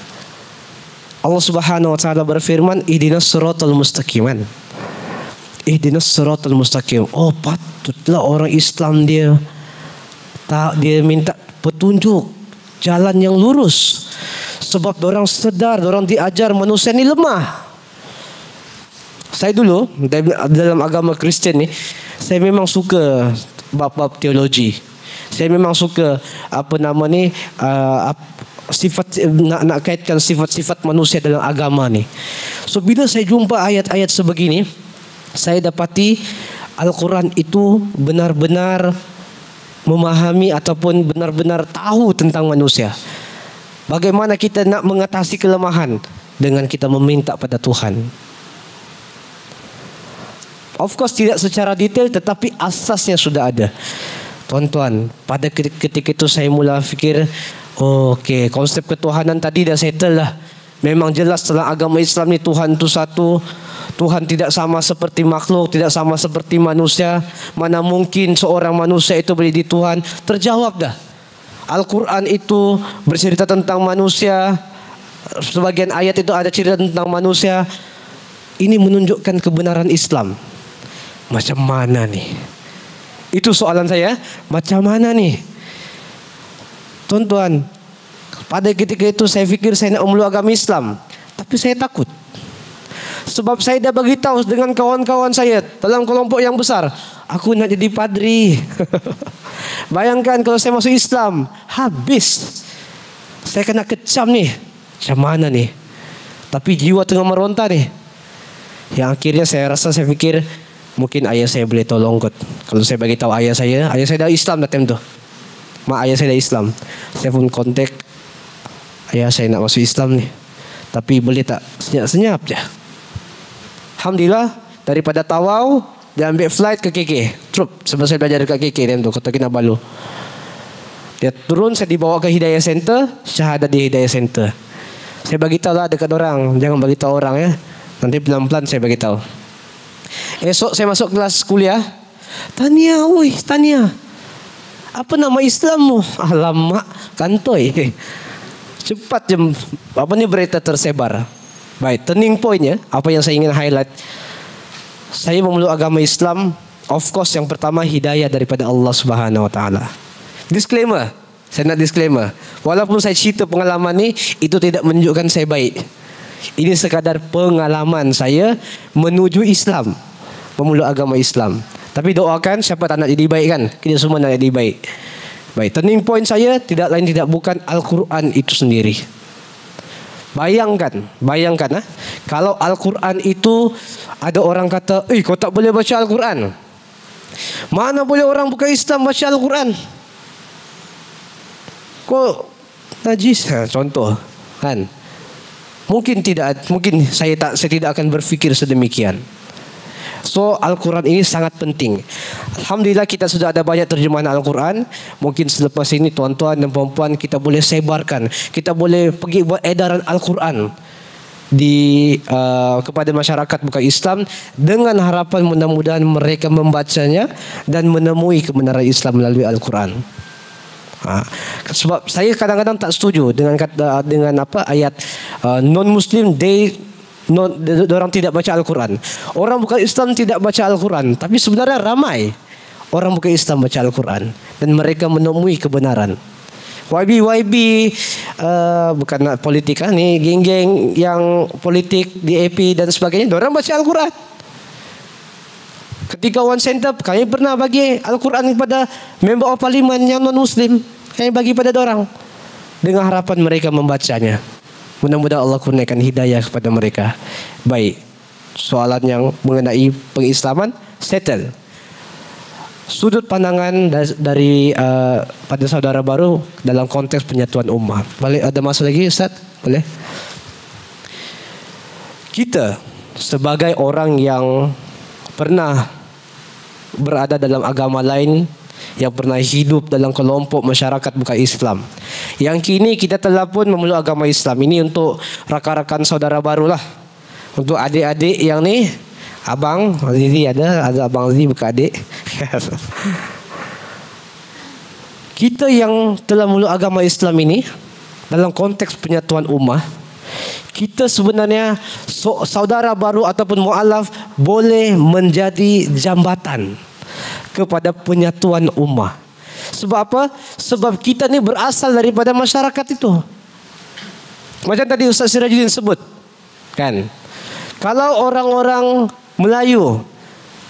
Allah Subhanahu wa taala berfirman, ihdinas siratal mustaqim. Ihdinas siratal mustaqim. Oh, patutlah orang Islam dia minta petunjuk jalan yang lurus. Sebab dorang sedar, dorang diajar manusia ni lemah. Saya dulu dalam agama Kristian ni, saya memang suka bab-bab teologi. Saya memang suka sifat nak kaitkan sifat-sifat manusia dalam agama ni. So bila saya jumpa ayat-ayat sebegini, saya dapati Al-Quran itu benar-benar memahami ataupun benar-benar tahu tentang manusia. Bagaimana kita nak mengatasi kelemahan dengan kita meminta pada Tuhan. Of course tidak secara detail, tetapi asasnya sudah ada. Tuan-tuan, pada ketika itu saya mula fikir, okey, konsep ketuhanan tadi dah settle lah. Memang jelas dalam agama Islam ni Tuhan itu satu. Tuhan tidak sama seperti makhluk, tidak sama seperti manusia. Mana mungkin seorang manusia itu boleh jadi Tuhan? Terjawab dah. Al-Quran itu bercerita tentang manusia. Sebagian ayat itu ada cerita tentang manusia. Ini menunjukkan kebenaran Islam. Macam mana nih? Itu soalan saya. Macam mana nih? Tuan-tuan, pada ketika itu saya fikir saya nak memeluk agama Islam. Tapi saya takut. Sebab saya dah beritahu dengan kawan-kawan saya dalam kelompok yang besar, aku nak jadi padri. Bayangkan kalau saya masuk Islam, habis. Saya kena kecam nih. Macam mana nih? Tapi jiwa tengah meronta nih. Yang akhirnya saya fikir, mungkin ayah saya boleh tolong kot. Kalau saya beritahu ayah saya dah Islam dah time tu. Mak ayah saya dah Islam. Saya pun kontak, ayah saya nak masuk Islam nih. Tapi boleh tak senyap-senyap je. Alhamdulillah, daripada Tawau dia ambil flight ke KK. Trup, sebab saya belajar dekat KK time tu, Kota Kinabalu. Dia turun, saya dibawa ke Hidayah Center, syahadah di Hidayah Center. Saya bagi tahu lah dekat orang, jangan bagi tahu orang ya. Nanti pelan-pelan saya bagi tahu. Esok saya masuk kelas kuliah. Tania, Tania. Apa nama Islammu? Alamak, kantoi. Cepat je berita tersebar. Baik, turning pointnya, apa yang saya ingin highlight. Saya memeluk agama Islam, of course yang pertama hidayah daripada Allah Subhanahu wa taala. Disclaimer, saya nak disclaimer. Walaupun saya cerita pengalaman ni, itu tidak menunjukkan saya baik. Ini sekadar pengalaman saya menuju Islam, memeluk agama Islam. Tapi doakan siapa tak nak jadi baik kan? Kita semua nak jadi baik. Baik, turning point saya tidak lain tidak bukan Al-Quran itu sendiri. Bayangkan kalau Al-Quran itu ada orang kata, kau tak boleh baca Al-Quran. Mana boleh orang bukan Islam baca Al-Quran? Kau najis, contoh kan? Mungkin saya tidak akan berfikir sedemikian. So Al-Quran ini sangat penting. Alhamdulillah kita sudah ada banyak terjemahan Al-Quran. Mungkin selepas ini tuan-tuan dan puan-puan kita boleh sebarkan, kita boleh pergi buat edaran Al-Quran kepada masyarakat bukan Islam, dengan harapan mudah-mudahan mereka membacanya dan menemui kebenaran Islam melalui Al-Quran. Sebab saya kadang-kadang tak setuju dengan ayat non-Muslim orang tidak baca Al-Quran. Orang bukan Islam tidak baca Al-Quran, tapi sebenarnya ramai orang bukan Islam baca Al-Quran dan mereka menemui kebenaran. YB bukan nak politik ni, geng-geng yang politik DAP dan sebagainya, orang baca Al-Quran. Ketika One Center, kami pernah bagi Al-Quran kepada member of parliament yang non-Muslim, kami bagi pada orang dengan harapan mereka membacanya. Mudah-mudahan Allah kurniakan hidayah kepada mereka. Baik, soalan yang mengenai pengislaman settle. Sudut pandangan dari pada saudara baru dalam konteks penyatuan ummah. Boleh ada masa lagi Ustaz? Boleh? Kita sebagai orang yang pernah berada dalam agama lain, yang pernah hidup dalam kelompok masyarakat bukan Islam, yang kini kita telah pun memeluk agama Islam. Ini untuk rakan-rakan saudara baru lah, untuk adik-adik yang ni, abang Zizi ada abang Zizi bukan adik. Kita yang telah memeluk agama Islam ini dalam konteks penyatuan ummah, kita sebenarnya saudara baru ataupun mu'alaf boleh menjadi jambatan kepada penyatuan ummah. Sebab apa? Sebab kita ni berasal daripada masyarakat itu. Macam tadi Ustaz Sirajuddin sebut, kan? Kalau orang-orang Melayu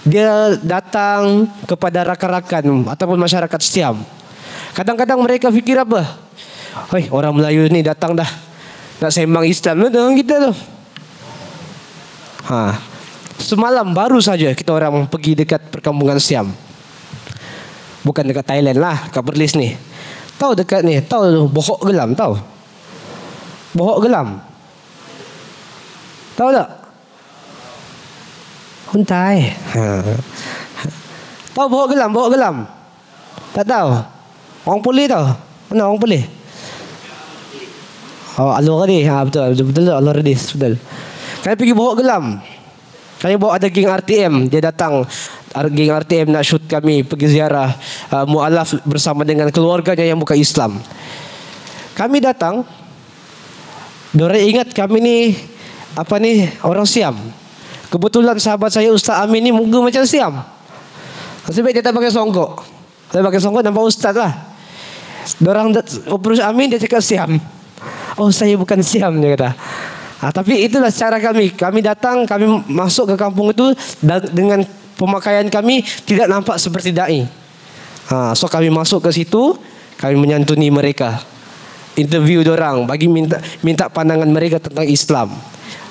dia datang kepada rakan-rakan ataupun masyarakat Siam, kadang-kadang mereka fikir apa? Hei, orang Melayu ni datang dah nak sembang Islam dengan kita tu. Semalam baru saja kita orang pergi dekat perkampungan Siam. Bukan dekat Thailand lah, kat Perlis ni. Tahu dekat ni, tahu Bohok Gelam, tahu? Bohok Gelam. Tahu tak? Huntai. Tahu Bohok Gelam, Bohok Gelam? Tak tahu? Orang Pulih tahu? Mana orang Pulih? Oh, Alor Radis. Betul Alor Radis, betul. Kami pergi Bohok Gelam. Kami bawa ada geng RTM, dia datang, geng RTM nak shoot kami pergi ziarah mu'alaf bersama dengan keluarganya yang bukan Islam. Kami datang, diorang ingat kami ni orang Siam. Kebetulan sahabat saya Ustaz Amin ni muka macam Siam. Sebab dia tak pakai songkok. Saya pakai songkok nampak Ustaz lah. Diorang approach Amin, dia cakap Siam. Oh, saya bukan Siam, dia kata. Tapi itulah cara kami. Kami datang, kami masuk ke kampung itu dengan pemakaian kami tidak nampak seperti dai. So kami masuk ke situ, kami menyantuni mereka, interview dorang, bagi minta pandangan mereka tentang Islam,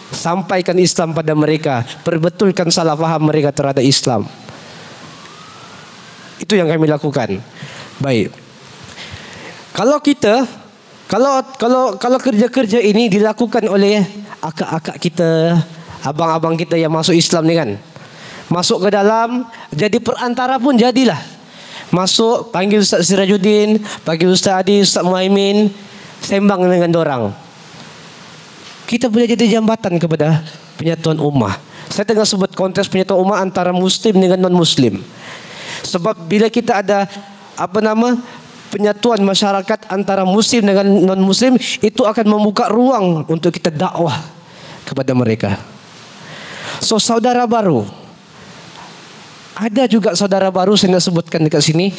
sampaikan Islam pada mereka, perbetulkan salah faham mereka terhadap Islam. Itu yang kami lakukan. Baik. Kalau kerja-kerja ini dilakukan oleh akak-akak kita, abang-abang kita yang masuk Islam ni kan, masuk ke dalam, jadi perantara pun jadilah. Masuk, panggil Ustaz Sirajuddin, panggil Ustaz Adi, Ustaz Muhaimin, sembang dengan dorang. Kita boleh jadi jambatan kepada penyatuan ummah. Saya tengah sebut konteks penyatuan ummah antara Muslim dengan non-Muslim. Sebab bila kita ada penyatuan masyarakat antara Muslim dengan non-Muslim, itu akan membuka ruang untuk kita dakwah kepada mereka. So saudara baru, ada juga saudara baru saya nak sebutkan dekat sini,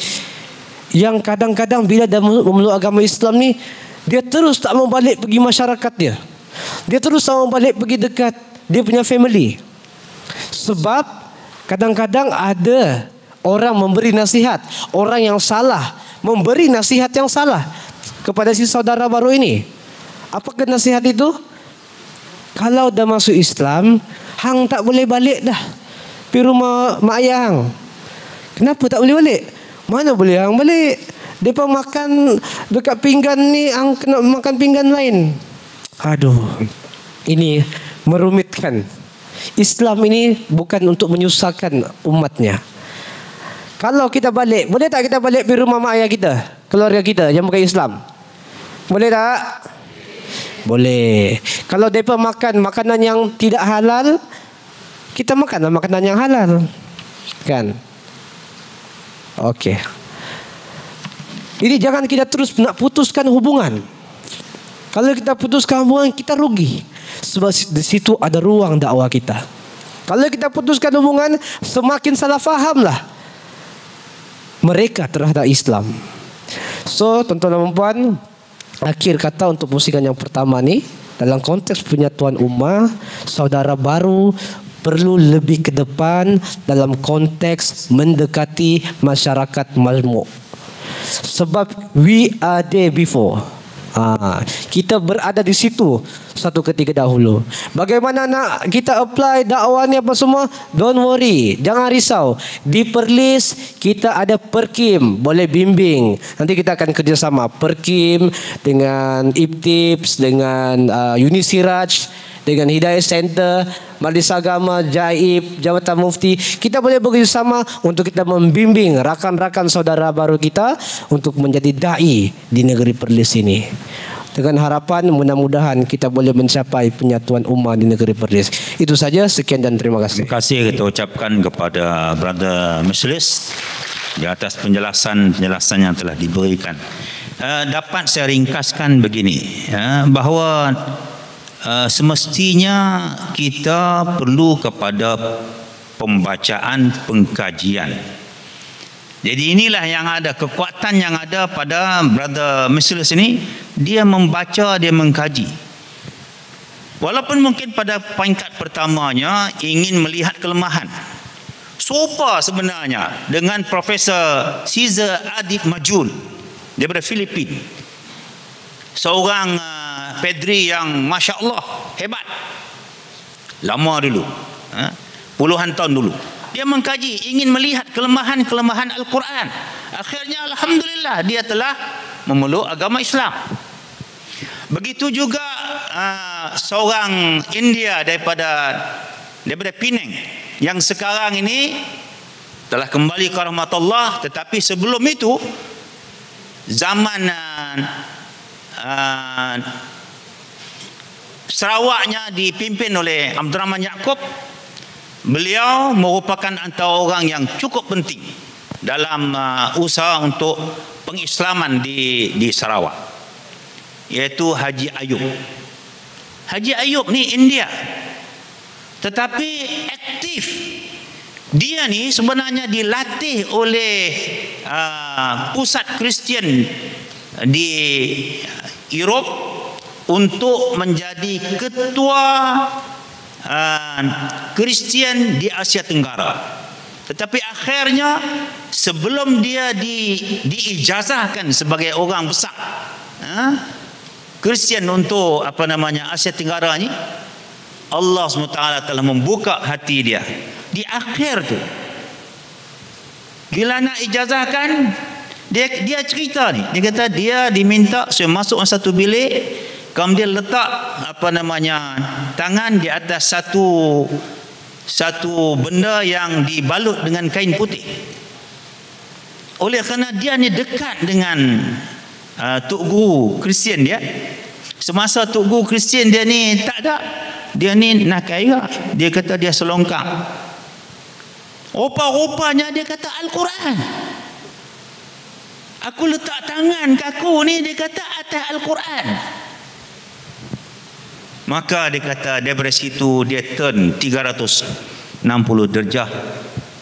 yang kadang-kadang bila dia memeluk agama Islam ni, dia terus tak mau balik pergi masyarakat dia. Dia terus tak mau balik pergi dekat dia punya family. Sebab kadang-kadang ada orang memberi nasihat, orang yang salah memberi nasihat yang salah kepada si saudara baru ini. Apakah nasihat itu? Kalau dah masuk Islam, hang tak boleh balik dah pergi rumah mak ayah hang. Kenapa tak boleh balik? Mana boleh hang balik? Depa makan dekat pinggan ni, hang kena makan pinggan lain. Aduh, ini merumitkan. Islam ini bukan untuk menyusahkan umatnya. Kalau kita balik, boleh tak kita balik pergi rumah mak ayah kita, keluarga kita yang bukan Islam? Boleh tak? Boleh. Kalau mereka makan makanan yang tidak halal, kita makan makanan yang halal. Kan? Okey. Jadi jangan kita terus nak putuskan hubungan. Kalau kita putuskan hubungan, kita rugi. Sebab di situ ada ruang dakwah kita. Kalau kita putuskan hubungan, semakin salah fahamlah mereka terhadap Islam. So, tuan-tuan dan puan, akhir kata untuk pusingan yang pertama ni, dalam konteks penyatuan ummah, saudara baru perlu lebih ke depan dalam konteks mendekati masyarakat majmuk. Sebab we are there before. Kita berada di situ satu ketika dahulu. Bagaimana nak kita apply dakwah ni apa semua? Don't worry, jangan risau. Di Perlis kita ada Perkim, boleh bimbing. Nanti kita akan kerjasama Perkim dengan IPTIPS, dengan Unisiraj, dengan Hidayah Center, Majlis Agama, Jaib, Jabatan Mufti. Kita boleh bekerjasama untuk kita membimbing rakan-rakan saudara baru kita untuk menjadi da'i di negeri Perlis ini. Dengan harapan mudah-mudahan kita boleh mencapai penyatuan ummah di negeri Perlis. Itu saja, sekian dan terima kasih. Terima kasih kita ucapkan kepada Brother Majlis di atas penjelasan yang telah diberikan. Dapat saya ringkaskan begini, bahawa semestinya kita perlu kepada pembacaan, pengkajian. Jadi inilah yang ada, kekuatan yang ada pada Brother Majlis ini. Dia membaca, dia mengkaji. Walaupun mungkin pada peringkat pertamanya ingin melihat kelemahan. Sopa sebenarnya dengan Profesor Caesar Adib Majul daripada Filipina. Seorang pedri yang Masya Allah hebat. Lama dulu, puluhan tahun dulu. Dia mengkaji, ingin melihat kelemahan-kelemahan Al-Quran. Akhirnya Alhamdulillah dia telah memeluk agama Islam. Begitu juga seorang India daripada Penang yang sekarang ini telah kembali ke rahmatullah, tetapi sebelum itu zaman Sarawaknya dipimpin oleh Abdul Rahman Yaakob. Beliau merupakan antara orang yang cukup penting dalam usaha untuk pengislaman di Sarawak, iaitu Haji Ayub. Haji Ayub ni India, tetapi aktif. Dia ni sebenarnya dilatih oleh pusat Kristian di Europe untuk menjadi ketua Kristian di Asia Tenggara. Tetapi akhirnya sebelum dia diijazahkan sebagai orang besar Kristian untuk Asia Tenggara ni, Allah SWT telah membuka hati dia. Di akhir tu, bila nak ijazahkan, dia cerita ni, dia kata dia diminta saya masuk satu bilik, kemudian letak tangan di atas satu benda yang dibalut dengan kain putih. Oleh kerana dia ni dekat dengan Tok Guru Kristian dia. Semasa Tok Guru Kristian dia ni tak ada, dia ni nak kaya, dia kata dia selongkang. Rupa-rupanya dia kata Al-Quran. Aku letak tangan kaku ni, dia kata atas Al-Quran. Maka dia kata daripada situ dia turn 360 darjah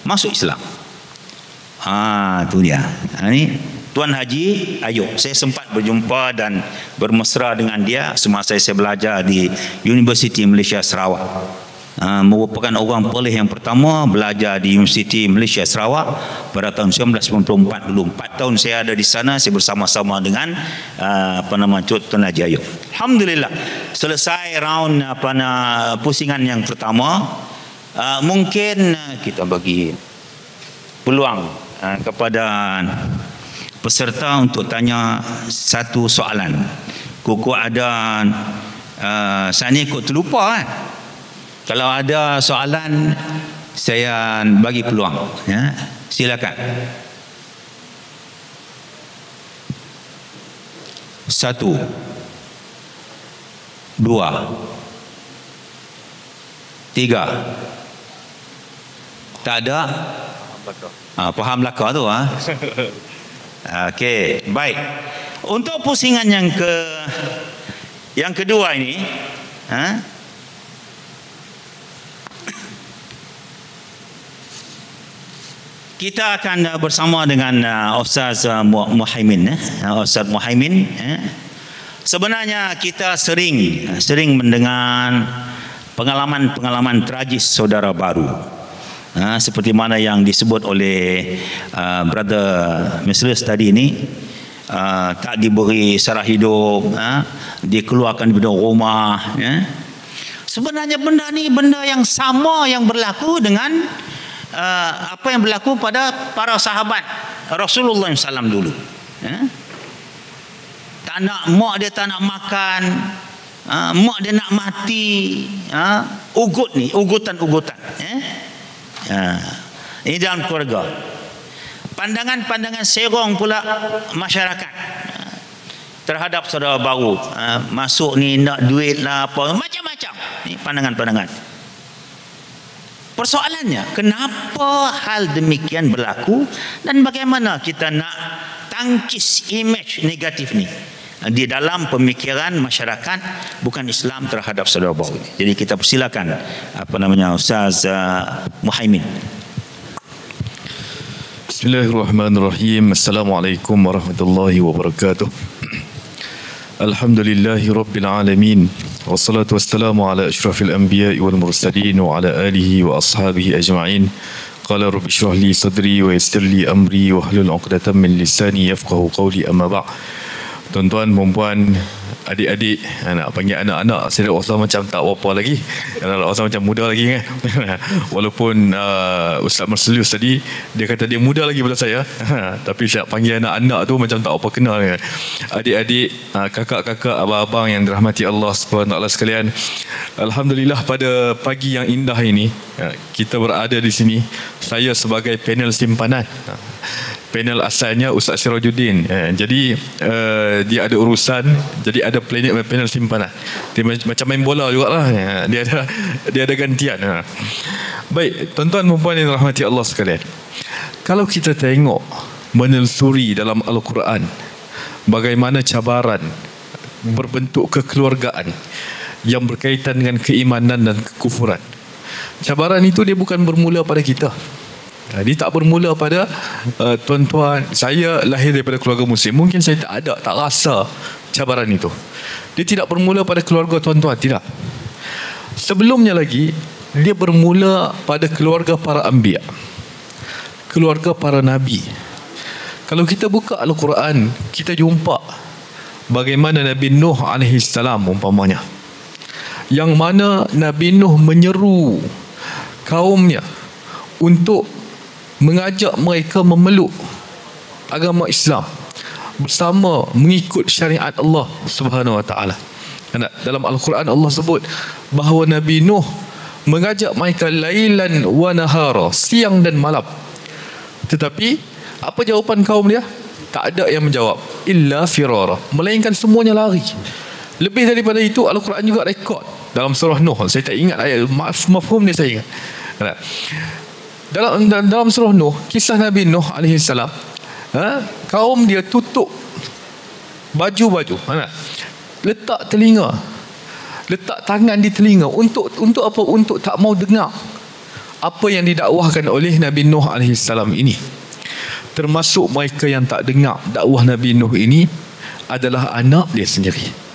masuk Islam. Tu dia. Ni Tuan Haji Ayub. Saya sempat berjumpa dan bermesra dengan dia semasa saya belajar di Universiti Malaysia Sarawak. Merupakan orang Perlis yang pertama belajar di Universiti Malaysia Sarawak pada tahun 1994 dulu. 4 tahun saya ada di sana, saya bersama-sama dengan Tuan Haji Ayub. Alhamdulillah selesai round pusingan yang pertama. Mungkin kita bagi peluang kepada peserta untuk tanya satu soalan. Kuku ada saya ni kok terlupa Kalau ada soalan saya bagi peluang, ya. Silakan. 1 2 3 Tak ada? Faham belaka tu Okey, baik. Untuk pusingan yang kedua ini, kita akan bersama dengan Ustaz Muhaimin. Ustaz Muhaimin. Sebenarnya kita sering mendengar pengalaman-pengalaman tragis saudara baru. Seperti mana yang disebut oleh Brother Mesres tadi ini. Tak diberi sara hidup, dikeluarkan dari rumah. Sebenarnya benda ni benda yang sama yang berlaku dengan apa yang berlaku pada para sahabat Rasulullah SAW dulu. Tak nak, mak dia tak nak makan, mak dia nak mati, ugutan-ugutan. Ini dalam keluarga. Pandangan-pandangan serong pula masyarakat terhadap saudara baru. Masuk ni nak duit lah apa, macam-macam. Ini pandangan-pandangan. Persoalannya, kenapa hal demikian berlaku dan bagaimana kita nak tangkis imej negatif ni di dalam pemikiran masyarakat bukan Islam terhadap saudara baru ini. Jadi kita persilakan Ustaz Muhaimin. Bismillahirrahmanirrahim. Assalamualaikum warahmatullahi wabarakatuh. Alhamdulillahi rabbil alamin. Wassalatu wassalamu ala asyrafil anbiya'i wal mursalin wa ala alihi wa ashabihi ajma'in. Qala rabbi shrah li sadri wa yassir li amri wa hlul 'uqdatam min lisani yafqahu qawli, amma ba'. Tuan-tuan, puan-puan, adik-adik, nak panggil anak-anak, saya rasa macam tak apa lagi, rasa macam muda lagi kan. Walaupun Ustaz Marselius tadi dia kata dia muda lagi pada saya, tapi saya panggil anak-anak tu macam tak apa kenal kan. Adik-adik, kakak-kakak, abang-abang yang dirahmati Allah SWT sekalian, alhamdulillah pada pagi yang indah ini kita berada di sini. Saya sebagai panel simpanan. Panel asalnya Ustaz Sirajuddin. Jadi dia ada urusan, jadi ada panel simpanan. Dia macam main bola jugalah. Dia ada gantian. Baik, tuan-tuan dan puan yang dirahmati Allah sekalian. Kalau kita tengok menelusuri dalam Al-Quran bagaimana cabaran berbentuk kekeluargaan yang berkaitan dengan keimanan dan kekufuran. Cabaran itu dia bukan bermula pada kita. Dia tak bermula pada tuan-tuan. Saya lahir daripada keluarga Muslim, mungkin saya tak rasa cabaran itu. Dia tidak bermula pada keluarga tuan-tuan, tidak. Sebelumnya lagi, dia bermula pada keluarga para anbiya, keluarga para nabi. Kalau kita buka Al-Quran, kita jumpa bagaimana Nabi Nuh AS umpamanya, yang mana Nabi Nuh menyeru kaumnya untuk mengajak mereka memeluk agama Islam bersama mengikut syariat Allah Subhanahu wa taala. Dalam Al-Quran Allah sebut bahawa Nabi Nuh mengajak mereka lailan wa nahara, siang dan malam. Tetapi apa jawapan kaum dia? Tak ada yang menjawab, illa firara, melainkan semuanya lari. Lebih daripada itu, Al-Quran juga rekod dalam surah Nuh. Saya tak ingat ayat mafhum dia, saya ingat. Dalam surah Nuh, kisah Nabi Nuh AS, kaum dia tutup baju-baju, letak tangan di telinga untuk apa? Untuk tak mau dengar apa yang didakwahkan oleh Nabi Nuh AS ini. Termasuk mereka yang tak dengar dakwah Nabi Nuh ini adalah anak dia sendiri.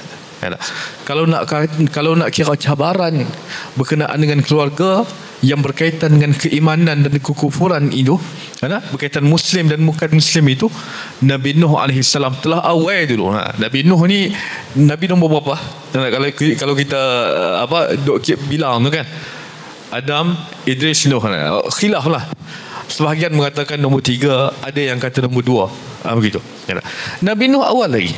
Kalau nak kira cabaran berkenaan dengan keluarga yang berkaitan dengan keimanan dan kekufuran itu, berkaitan Muslim dan bukan Muslim itu, Nabi Nuh AS telah awal dulu. Nabi Nuh ni Nabi nombor berapa? Kalau kita bilang tu kan, Adam, Idris, Nuh, khilaf lah. Sebahagian mengatakan nombor 3, ada yang kata nombor 2, begitu. Nabi Nuh awal lagi.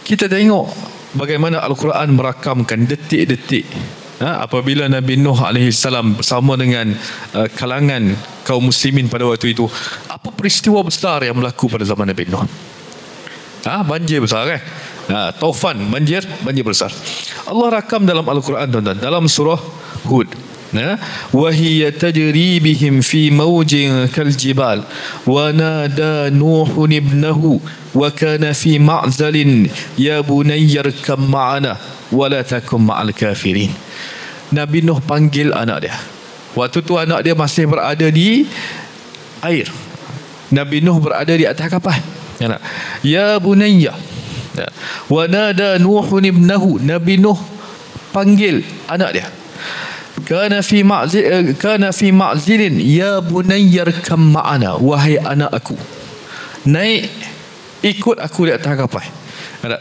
Kita tengok bagaimana Al-Quran merakamkan detik-detik apabila Nabi Nuh AS bersama dengan kalangan kaum muslimin pada waktu itu. Apa peristiwa besar yang berlaku pada zaman Nabi Nuh? Banjir besar kan? Taufan, banjir besar. Allah rakam dalam Al-Quran, tuan-tuan, dalam surah Hud وهي تجري بهم في موج كالجبال ونادى نوح ابنه وكان في معزل يا بني اركب معنا ولا تكن مع الكافرين. Nabi Nuh panggil anak dia. Waktu tu anak dia masih berada di air. Nabi Nuh berada di atas kapal. Ya bunayya. Wa nada Nuh ibnahu. Nabi Nuh panggil anak dia. Kana fi ma'zilin ya bunayya arkam ma'ana. Wahai anak aku, naik ikut aku di atas kapal.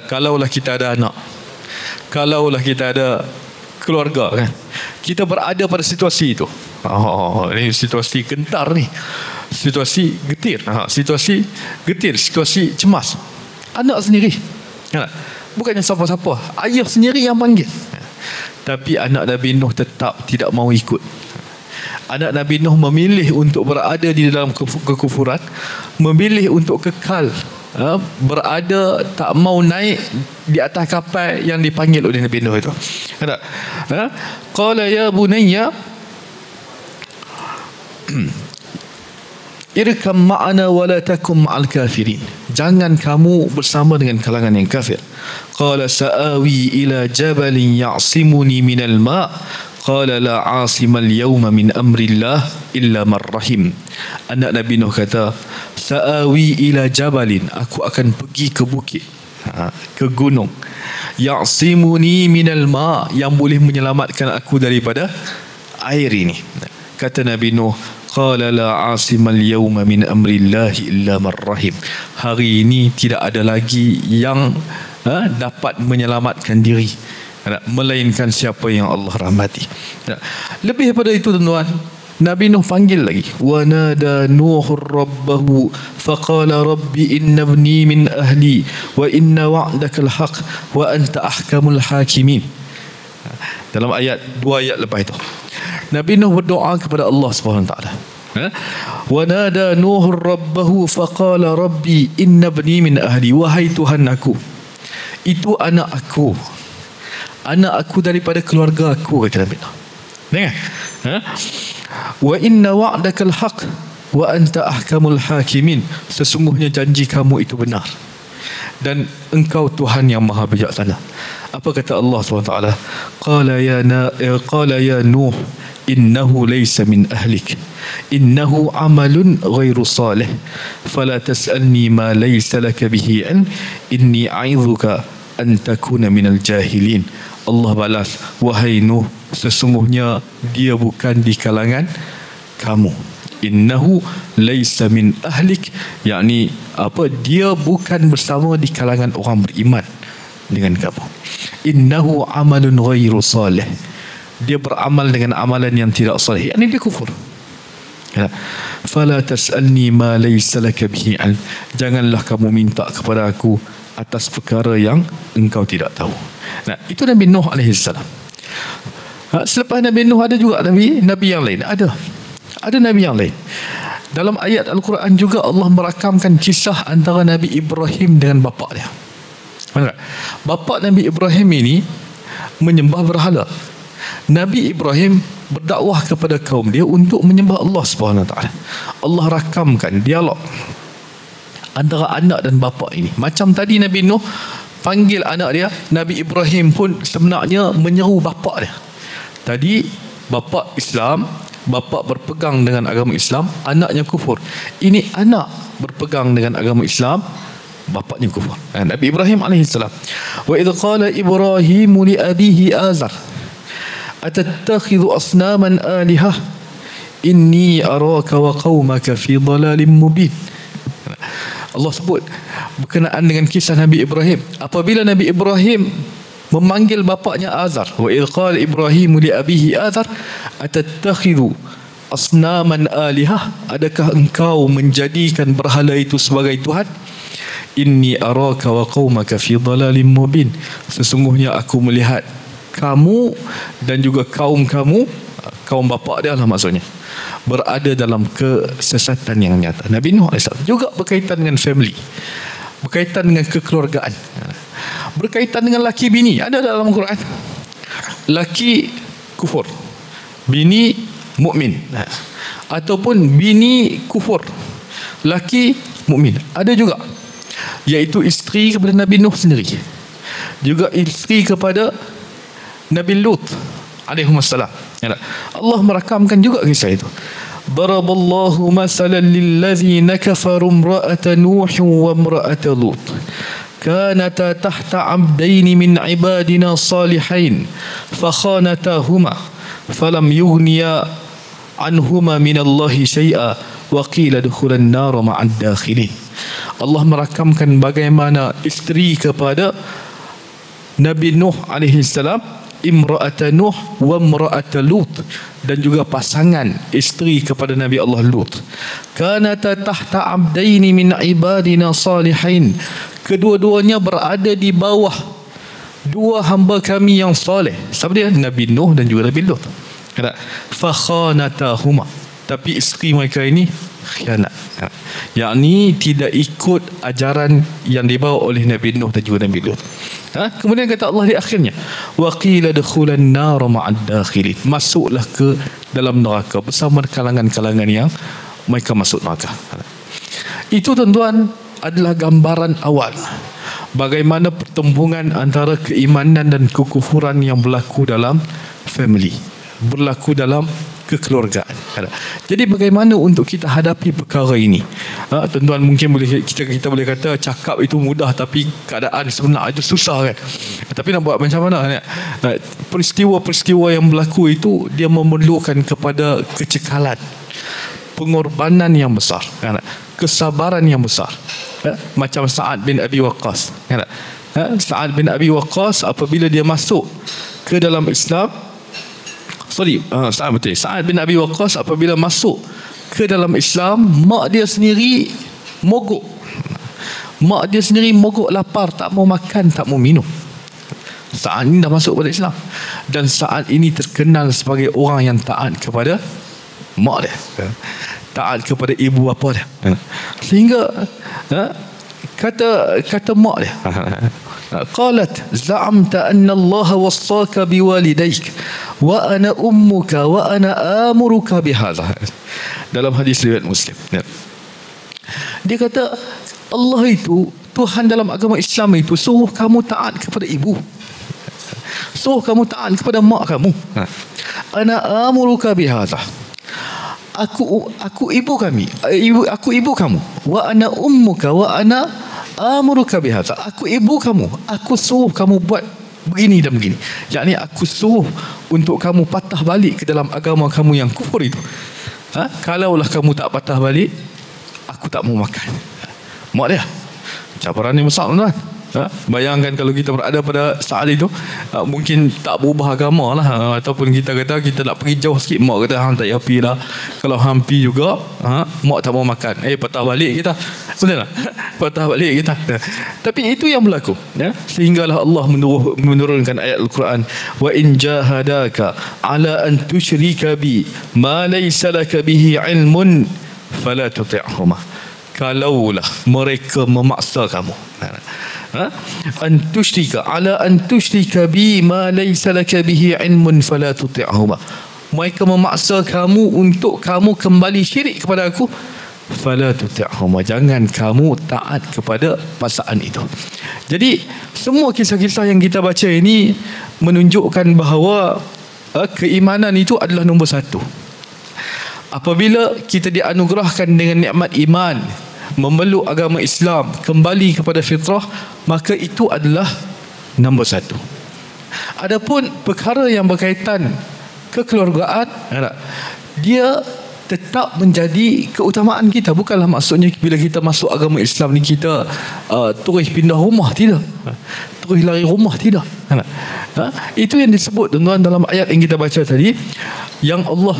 Kalaulah kita ada anak, kalaulah kita ada keluarga kan, kita berada pada situasi itu. Ini situasi gentar ni, situasi getir, situasi getir, situasi cemas. Anak sendiri, bukannya siapa-siapa, ayah sendiri yang panggil. Tapi anak Nabi Nuh tetap tidak mau ikut. Anak Nabi Nuh memilih untuk berada di dalam kekufuran, memilih untuk kekal berada, tak mau naik di atas kapal yang dipanggil oleh Nabi Nuh itu. Qala ya bunayya irkam ma'ana wa la takum ma'al kafirin. Jangan kamu bersama dengan kalangan yang kafir. Qala sa'awi ila jabalin ya'simuni minal ma'. Qala la 'asimal yawma min amrillah illa man rahim. Anak Nabi Nuh kata, sa'awi ila jabalin, aku akan pergi ke bukit, ke gunung, ya'simuni minal ma', yang boleh menyelamatkan aku daripada air ini. Kata Nabi Nuh, qala la 'asimal yawma min amrillahi illa man rahim. Hari ini tidak ada lagi yang dapat menyelamatkan diri melainkan siapa yang Allah rahmati. Lebih daripada itu tuan-tuan, Nabi Nuh panggil lagi. Wa nada Nuhur rabbahu faqala rabbi inna ibni min ahli wa inna wa'dakal haq wa anta ahkamul hakimin. Dalam dua ayat lepas itu, Nabi Nuh berdoa kepada Allah Subhanahu wa taala. Wa nada Nuhur rabbahu faqala rabbi inna ibni min ahli. Wahai Tuhan aku, itu anak aku daripada keluarga aku, kata Nabi Nuh. Dengar? Wa inna wa'dakal haq wa anta ahkamul hakimin. Sesungguhnya janji kamu itu benar dan engkau Tuhan yang maha bijaksana. Apa kata Allah SWT? Qala ya Nuh innahu laysa min ahlik innahu amalun ghairu salih fala tas'alni ma laysa laka bihi ilm inni a'idhuka an takuna minal jahilin. Allah balas, wahai Nuh, sesungguhnya dia bukan di kalangan kamu. Innahu laysa min ahlik, yakni apa, dia bukan bersama di kalangan orang beriman dengan kamu. Innahu amalun ghairu salih, dia beramal dengan amalan yang tidak salih, yakni dia kufur. Fala tas'alni ma laysa laka bihi ilm, janganlah kamu minta kepada aku atas perkara yang engkau tidak tahu. Nah, itu Nabi Nuh alaihissalam. Selepas Nabi Nuh ada juga Nabi yang lain. Ada Nabi yang lain. Dalam ayat Al-Quran juga Allah merakamkan kisah antara Nabi Ibrahim dengan bapa dia. Bapa Nabi Ibrahim ini menyembah berhala. Nabi Ibrahim berdakwah kepada kaum dia untuk menyembah Allah Subhanahu wa taala. Allah rakamkan dialog antara anak dan bapa ini. Macam tadi Nabi Nuh panggil anak dia, Nabi Ibrahim pun sebenarnya menyeru bapa dia. Tadi bapa Islam, bapa berpegang dengan agama Islam, anaknya kufur. Ini anak berpegang dengan agama Islam, bapaknya kufur. Nabi Ibrahim alaihissalam. Wa idh qala Ibrahim li abihi Azar atattakhidhu asnaman alihah inni araka wa qaumaka fi dhalalin mubin. Allah sebut berkenaan dengan kisah Nabi Ibrahim. Apabila Nabi Ibrahim memanggil bapaknya Azar, wa idh qala Ibrahim li abihi Azar atattakhidhu asnaman alihah, adakah engkau menjadikan berhala itu sebagai Tuhan? Inni araka wa qaumaka fi dhalalin mubin, sesungguhnya aku melihat kamu dan juga kaum bapak dia lah maksudnya, berada dalam kesesatan yang nyata. Nabi Nuh AS juga berkaitan dengan family, berkaitan dengan kekeluargaan, berkaitan dengan laki bini. Ada dalam Quran, laki kufur, bini mukmin, ataupun bini kufur, laki mukmin. Ada juga, iaitu isteri kepada Nabi Nuh sendiri, juga isteri kepada Nabi Lut alaihissalam. Allah merakamkan juga kisah itu. Daraballahu masalan lillazina kafaru imra'ata Nuh wa imra'ata Lut kanata tahta 'abdaini min 'ibadina salihain fakhanatahuma falam yughniya anhuma minallahi syai'a wa qila dukhulan nar ma'ad dakhilin. Allah merakamkan bagaimana isteri kepada Nabi Nuh alaihissalam, imra'ata Nuh wa imra'ata Lut, dan juga pasangan isteri kepada Nabi Allah Lut. Kanata tahta 'abdaini min ibadina salihin, kedua-duanya berada di bawah dua hamba kami yang soleh. Siapa dia? Nabi Nuh dan juga Nabi Lut. Fa khanatahuma, tapi isteri mereka ini khianat, yakni tidak ikut ajaran yang dibawa oleh Nabi Nuh dan juga Nabi Lut. Kemudian kata Allah di akhirnya, wa qila dukhulan nar ma'ad dakhilin, masuklah ke dalam neraka bersama kalangan-kalangan yang mereka masuk neraka. Itu tuan-tuan adalah gambaran awal bagaimana pertembungan antara keimanan dan kekufuran yang berlaku dalam family, berlaku dalam kekeluargaan. Jadi bagaimana untuk kita hadapi perkara ini? Tuan-tuan, mungkin kita boleh kata cakap itu mudah, tapi keadaan sebenar itu susah kan. Tapi nak buat macam mana? Peristiwa-peristiwa yang berlaku itu dia memerlukan kepada kecekalan, pengorbanan yang besar, kesabaran yang besar. Macam Sa'ad bin Abi Waqqas. Sa'ad bin Abi Waqqas apabila dia masuk ke dalam Islam, Sa'ad bin Abi Waqqas apabila masuk ke dalam Islam, mak dia sendiri mogok. Mak dia sendiri mogok lapar, tak mau makan, tak mau minum. Sa'ad ini dah masuk pada Islam, dan Sa'ad ini terkenal sebagai orang yang taat kepada mak dia, taat kepada ibu bapa dia. Sehingga kata mak dia, qalat za'amta anna Allah wassaka biwalidayk wa ana ummuka wa ana amuruka bihadha. Dalam hadis riwayat Muslim, dia kata Allah itu, Tuhan dalam agama Islam itu suruh kamu taat kepada ibu, suruh kamu taat kepada mak kamu. Ana amuruka bihadha, aku ibu kami, aku ibu kamu. Wa ana ummuka wa ana amuruka bihadza, aku ibu kamu, aku suruh kamu buat begini dan begini. Yakni aku suruh untuk kamu patah balik ke dalam agama kamu yang kufur itu. Kalaulah kamu tak patah balik, aku tak mau makan. Mak dia cabaran yang besar, tuan. Bayangkan kalau kita berada pada saat itu, mungkin tak berubah agama lah, ataupun kita kata kita nak pergi jauh sikit, mak kata hang tak payah pergi lah. Kalau hang pergi juga, mak tak mau makan, patah balik kita, betul tak? Patah balik kita. Tapi itu yang berlaku, sehinggalah Allah menurunkan ayat Al-Quran, wa in jahadaka ala an tusyrika bi ma laysa laka bihi ilmun fala tuti'huma. Kalaulah mereka memaksa kamu an tusyrika ala an tusyrika bi ma laysa laka bihi ilmun fala tuti'huma, mereka memaksa kamu untuk kamu kembali syirik kepada aku, fala tuti'huma, jangan kamu taat kepada pasangan itu. Jadi semua kisah-kisah yang kita baca ini menunjukkan bahawa keimanan itu adalah nombor satu. Apabila kita dianugerahkan dengan nikmat iman, memeluk agama Islam, kembali kepada fitrah, maka itu adalah nombor satu. Adapun perkara yang berkaitan kekeluargaan, dia tetap menjadi keutamaan kita. Bukanlah maksudnya bila kita masuk agama Islam ni kita terus pindah rumah, tidak, terus lari rumah, tidak. Itu yang disebut, tuan-tuan, dalam ayat yang kita baca tadi, yang Allah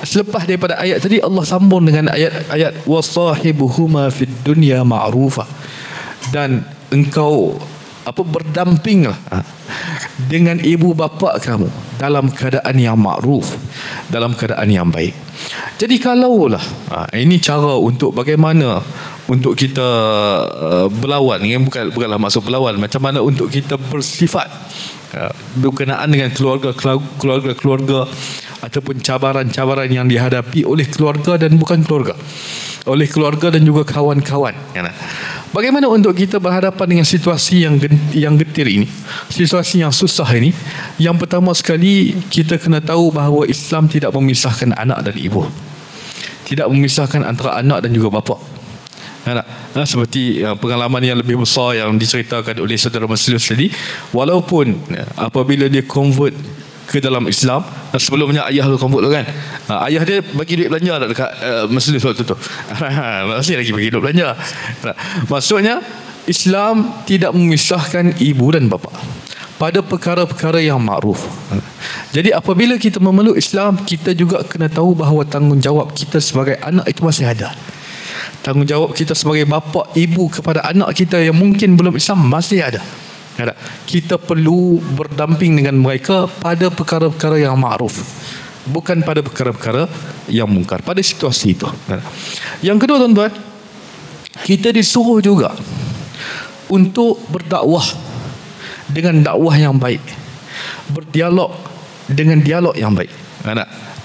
selepas daripada ayat tadi Allah sambung dengan ayat wasahibuhuma fid dunya ma'rufa, dan engkau berdampinglah dengan ibu bapa kamu dalam keadaan yang makruf, dalam keadaan yang baik. Jadi kalaulah ini cara untuk bagaimana untuk kita berlawan, bukanlah maksud berlawan, macam mana untuk kita bersifat berkenaan dengan keluarga ataupun cabaran-cabaran yang dihadapi oleh keluarga dan bukan keluarga, oleh keluarga dan juga kawan-kawan. Bagaimana untuk kita berhadapan dengan situasi yang getir ini, situasi yang susah ini? Yang pertama sekali, kita kena tahu bahawa Islam tidak memisahkan anak dan ibu, tidak memisahkan antara anak dan juga bapa. Seperti pengalaman yang lebih besar yang diceritakan oleh saudara Muslim tadi, walaupun apabila dia convert ke dalam Islam, sebelumnya ayah tu convert tu kan, ayah dia bagi duit belanja tak dekat Muslim waktu tu, masih lagi bagi duit belanja. Maksudnya Islam tidak memisahkan ibu dan bapa pada perkara-perkara yang makruf. Jadi apabila kita memeluk Islam, kita juga kena tahu bahawa tanggungjawab kita sebagai anak itu masih ada. Tanggungjawab kita sebagai bapa ibu kepada anak kita yang mungkin belum Islam masih ada. Kita perlu berdamping dengan mereka pada perkara-perkara yang makruf, bukan pada perkara-perkara yang mungkar pada situasi itu. Yang kedua tuan-tuan, kita disuruh juga untuk berdakwah dengan dakwah yang baik, berdialog dengan dialog yang baik.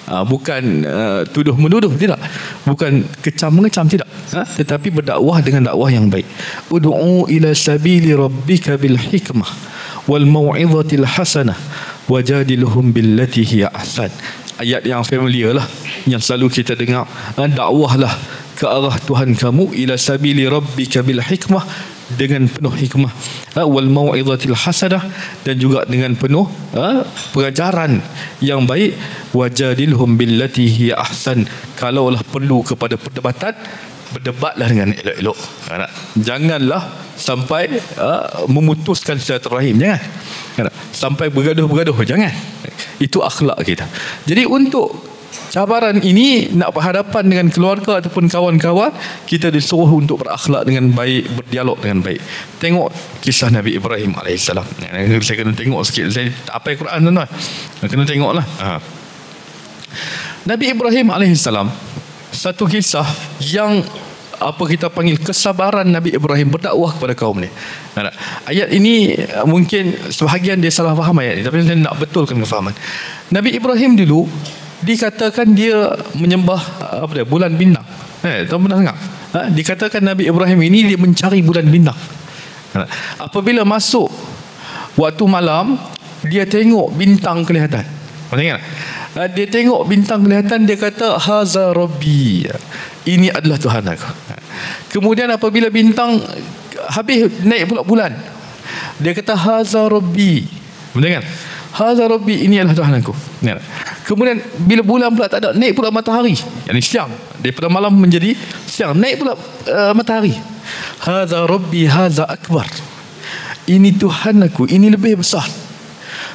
Bukan tuduh menuduh, tidak, bukan kecam mengecam, tidak, tetapi berdakwah dengan dakwah yang baik. Ud'u ila sabili rabbika bil hikmah wal mau'izatil hasanah wajadilhum billati hiya ahsan. Ayat yang familiar lah, yang selalu kita dengar. Dakwahlah ke arah Tuhan kamu, ila sabili rabbika bil hikmah, dengan penuh hikmah, wal mau'izatil hasanah, dan juga dengan penuh pengajaran yang baik. Wajadilhum billati hiya ahsan. Kalaulah perlu kepada perdebatan, berdebatlah dengan elok-elok. Janganlah sampai memutuskan silaturahim, jangan. Sampai bergaduh-bergaduh, jangan. Itu akhlak kita. Jadi untuk cabaran ini, nak berhadapan dengan keluarga ataupun kawan-kawan, kita disuruh untuk berakhlak dengan baik, berdialog dengan baik. Tengok kisah Nabi Ibrahim AS. Saya kena tengok sikit, saya apa Quran tuan-tuan, kena tengoklah. Nabi Ibrahim AS, satu kisah yang kita panggil kesabaran Nabi Ibrahim berdakwah kepada kaum ni. Ayat ini mungkin sebahagian dia salah faham ayat ini, tapi saya nak betulkan kefahaman. Nabi Ibrahim dulu dikatakan dia menyembah bulan bintang. Tahu pernah dengar? Dikatakan Nabi Ibrahim ini dia mencari bulan bintang. Apabila masuk waktu malam, dia tengok bintang kelihatan. Tengok. Dia tengok bintang kelihatan, dia kata haza rabbi, ini adalah Tuhan aku. Kemudian apabila bintang habis, naik pula bulan, dia kata haza rabbi, betul kan? Haza rabbi, ini adalah Tuhan aku. Kemudian bila bulan pula tak ada, naik pula matahari, yakni siang, daripada malam menjadi siang, naik pula matahari. Haza rabbi haza akbar, ini Tuhan aku, ini lebih besar.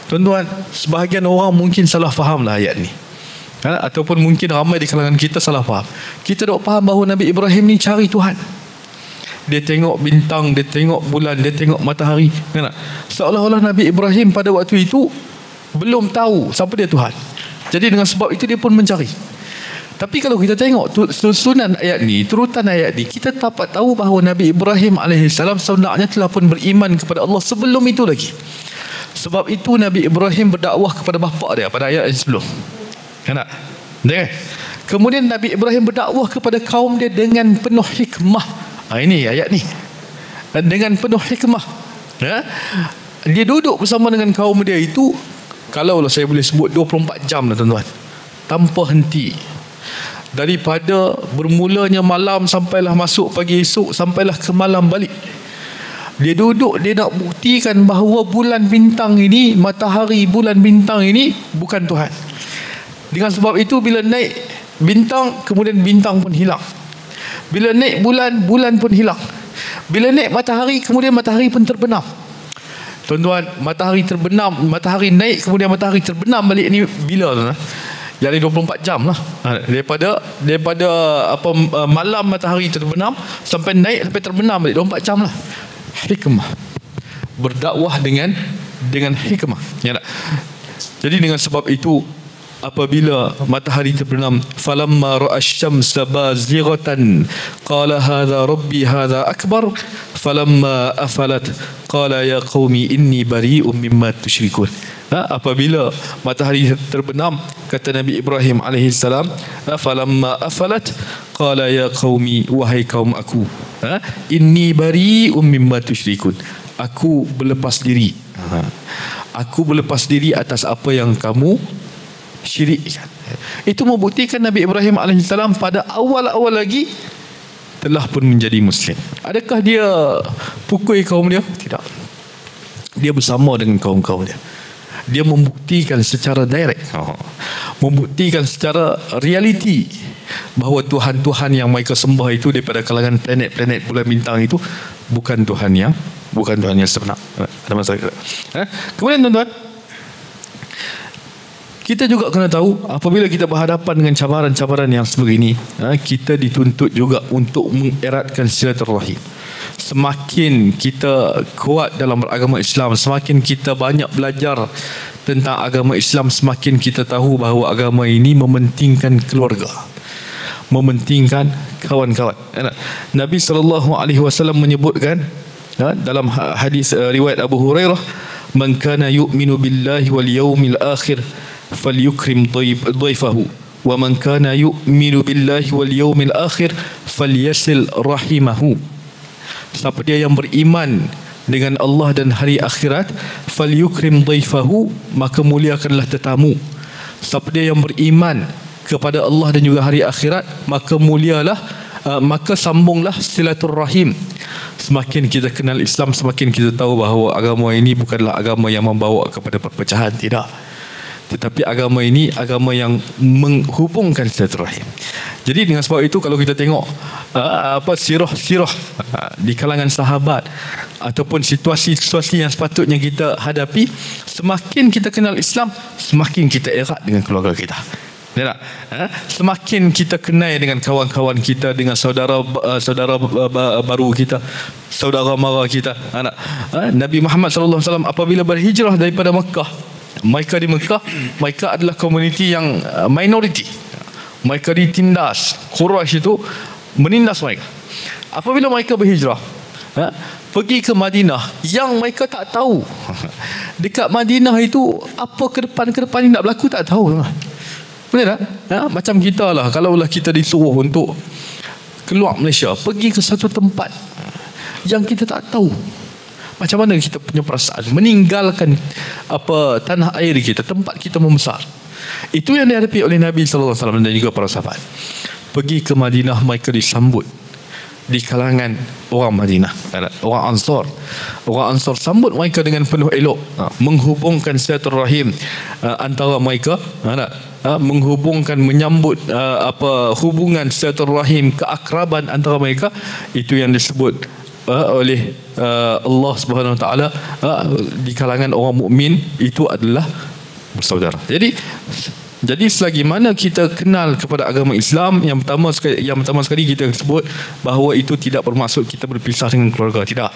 Tuan-tuan, sebahagian orang mungkin salah fahamlah ayat ni, ataupun mungkin ramai di kalangan kita salah faham. Kita tak faham bahawa Nabi Ibrahim ni cari Tuhan. Dia tengok bintang, dia tengok bulan, dia tengok matahari, seolah-olah Nabi Ibrahim pada waktu itu belum tahu siapa dia Tuhan. Jadi dengan sebab itu dia pun mencari. Tapi kalau kita tengok susunan ayat ni, turutan ayat ni, kita dapat tahu bahawa Nabi Ibrahim AS sebenarnya telah pun beriman kepada Allah sebelum itu lagi. Sebab itu Nabi Ibrahim berdakwah kepada bapa dia pada ayat yang sebelum. Kemudian Nabi Ibrahim berdakwah kepada kaum dia dengan penuh hikmah. Ini ayat ni, dengan penuh hikmah. Dia duduk bersama dengan kaum dia itu, kalaulah saya boleh sebut 24 jam lah tuan-tuan, tanpa henti. Daripada bermulanya malam sampailah masuk pagi esok, sampailah ke malam balik. Dia duduk, dia nak buktikan bahawa bulan bintang ini, matahari bulan bintang ini bukan Tuhan. Dengan sebab itu bila naik bintang, kemudian bintang pun hilang. Bila naik bulan, bulan pun hilang. Bila naik matahari, kemudian matahari pun terbenam. Tuan-tuan, matahari terbenam, matahari naik, kemudian matahari terbenam balik ni bila tuan-tuan? Jadi 24 jam lah. Daripada malam matahari terbenam sampai naik sampai terbenam balik 24 jam lah. Hikmah. Berdakwah dengan hikmah. Ya tak? Jadi dengan sebab itu apabila matahari terbenam, falamma ra'a asy-syamsa bazighatan qala hadza rabbi hadza akbar falamma afalat qala ya qaumi inni bari'um mimma tusyrikun. Apabila matahari terbenam, kata Nabi Ibrahim alaihissalam, falamma afalat qala ya qaumi, wahai kaum aku, inni bari'um mimma tusyrikun, aku berlepas diri, aku berlepas diri atas apa yang kamu syirikkan. Itu membuktikan Nabi Ibrahim alaihissalam pada awal-awal lagi telah pun menjadi Muslim. Adakah dia pukul kaum dia? Tidak. Dia bersama dengan kaum-kaum dia. Dia membuktikan secara direct, membuktikan secara realiti bahawa Tuhan-Tuhan yang mereka sembah itu daripada kalangan planet-planet bulan bintang itu bukan Tuhan yang sebenar. Ada masalah? Kemudian tuan-tuan, kita juga kena tahu apabila kita berhadapan dengan cabaran-cabaran yang sebegini, kita dituntut juga untuk mengeratkan silaturahim. Semakin kita kuat dalam beragama Islam, semakin kita banyak belajar tentang agama Islam, semakin kita tahu bahawa agama ini mementingkan keluarga, mementingkan kawan-kawan. Nabi SAW menyebutkan dalam hadis riwayat Abu Hurairah, man kana yu'minu billahi wal yawmil akhir falyukrim dhaifahu wa man kana yu'minu billahi wal yawmil akhir falyasil rahimahu. Siapa dia yang beriman dengan Allah dan hari akhirat, falyukrim dhaifahu, maka muliakanlah tetamu. Siapa dia yang beriman kepada Allah dan juga hari akhirat, maka mulialah, maka sambunglah silaturrahim. Semakin kita kenal Islam, semakin kita tahu bahawa agama ini bukanlah agama yang membawa kepada perpecahan, tidak. Tetapi agama ini agama yang menghubungkan silaturahim. Jadi dengan sebab itu, kalau kita tengok sirah-sirah di kalangan sahabat ataupun situasi-situasi yang sepatutnya kita hadapi, semakin kita kenal Islam, semakin kita erat dengan keluarga kita. Tak? Semakin kita kenal dengan kawan-kawan kita, dengan saudara baru kita, saudara mara kita. Nabi Muhammad SAW apabila berhijrah daripada Mekah, mereka di Mekah, mereka adalah komuniti yang minoriti. Mereka ditindas. Quraisy itu menindas mereka. Apabila mereka berhijrah, pergi ke Madinah, yang mereka tak tahu dekat Madinah itu apa ke depan ni nak berlaku, tak tahu. Benar tak? Macam kita lah, kalaulah kita disuruh untuk keluar Malaysia, pergi ke satu tempat yang kita tak tahu, macam mana kita punya perasaan meninggalkan tanah air kita, tempat kita membesar. Itu yang dihadapi oleh Nabi SAW dan juga para sahabat. Pergi ke Madinah, mereka disambut di kalangan orang Madinah, orang Ansar. Orang Ansar sambut mereka dengan penuh elok, menghubungkan silaturahim antara mereka, menghubungkan, menyambut hubungan silaturahim, keakraban antara mereka. Itu yang disebut oleh Allah Subhanahu Wa Taala di kalangan orang mukmin itu adalah bersaudara. Jadi selagi mana kita kenal kepada agama Islam, yang pertama sekali kita sebut bahawa itu tidak bermaksud kita berpisah dengan keluarga, tidak.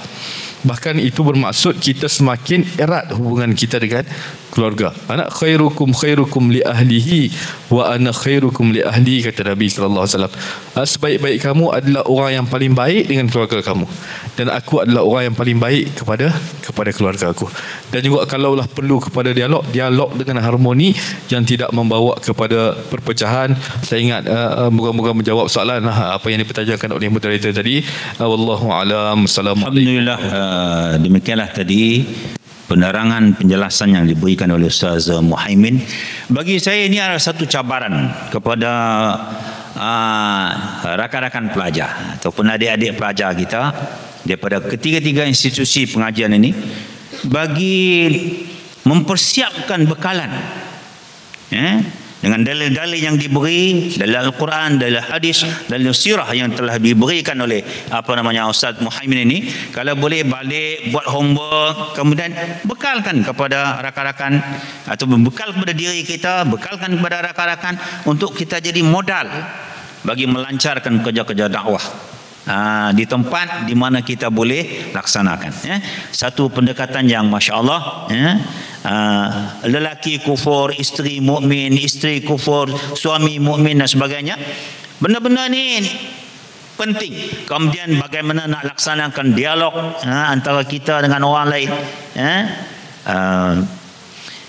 Bahkan itu bermaksud kita semakin erat hubungan kita dengan keluarga. Ana khairukum li ahlihi wa ana khairukum li ahli, kata Nabi sallallahu alaihi wasallam. Sebaik-baik kamu adalah orang yang paling baik dengan keluarga kamu, dan aku adalah orang yang paling baik kepada keluarga aku. Dan juga kalaulah perlu kepada dialog dengan harmoni yang tidak membawa kepada perpecahan. Saya ingat moga-moga menjawab soalan apa yang dipertanyakan oleh moderator tadi. Wallahu alam. Alhamdulillah. Demikianlah tadi penerangan penjelasan yang diberikan oleh Ustaz Muhaimin. Bagi saya ini adalah satu cabaran kepada rakan-rakan pelajar ataupun adik-adik pelajar kita daripada ketiga-tiga institusi pengajian ini, bagi mempersiapkan bekalan dengan dalil-dalil yang diberi, dalil Al-Quran, dalil hadis, dalil sirah yang telah diberikan oleh Ustaz Muhaimin ini. Kalau boleh balik buat homework, kemudian bekalkan kepada rakan-rakan atau bekal kepada diri kita, bekalkan kepada rakan-rakan untuk kita jadi modal bagi melancarkan kerja-kerja dakwah di tempat di mana kita boleh laksanakan. Satu pendekatan yang masya-Allah lelaki kufur, isteri mukmin, isteri kufur, suami mukmin dan sebagainya. Benda-benda ni penting. Kemudian bagaimana nak laksanakan dialog antara kita dengan orang lain.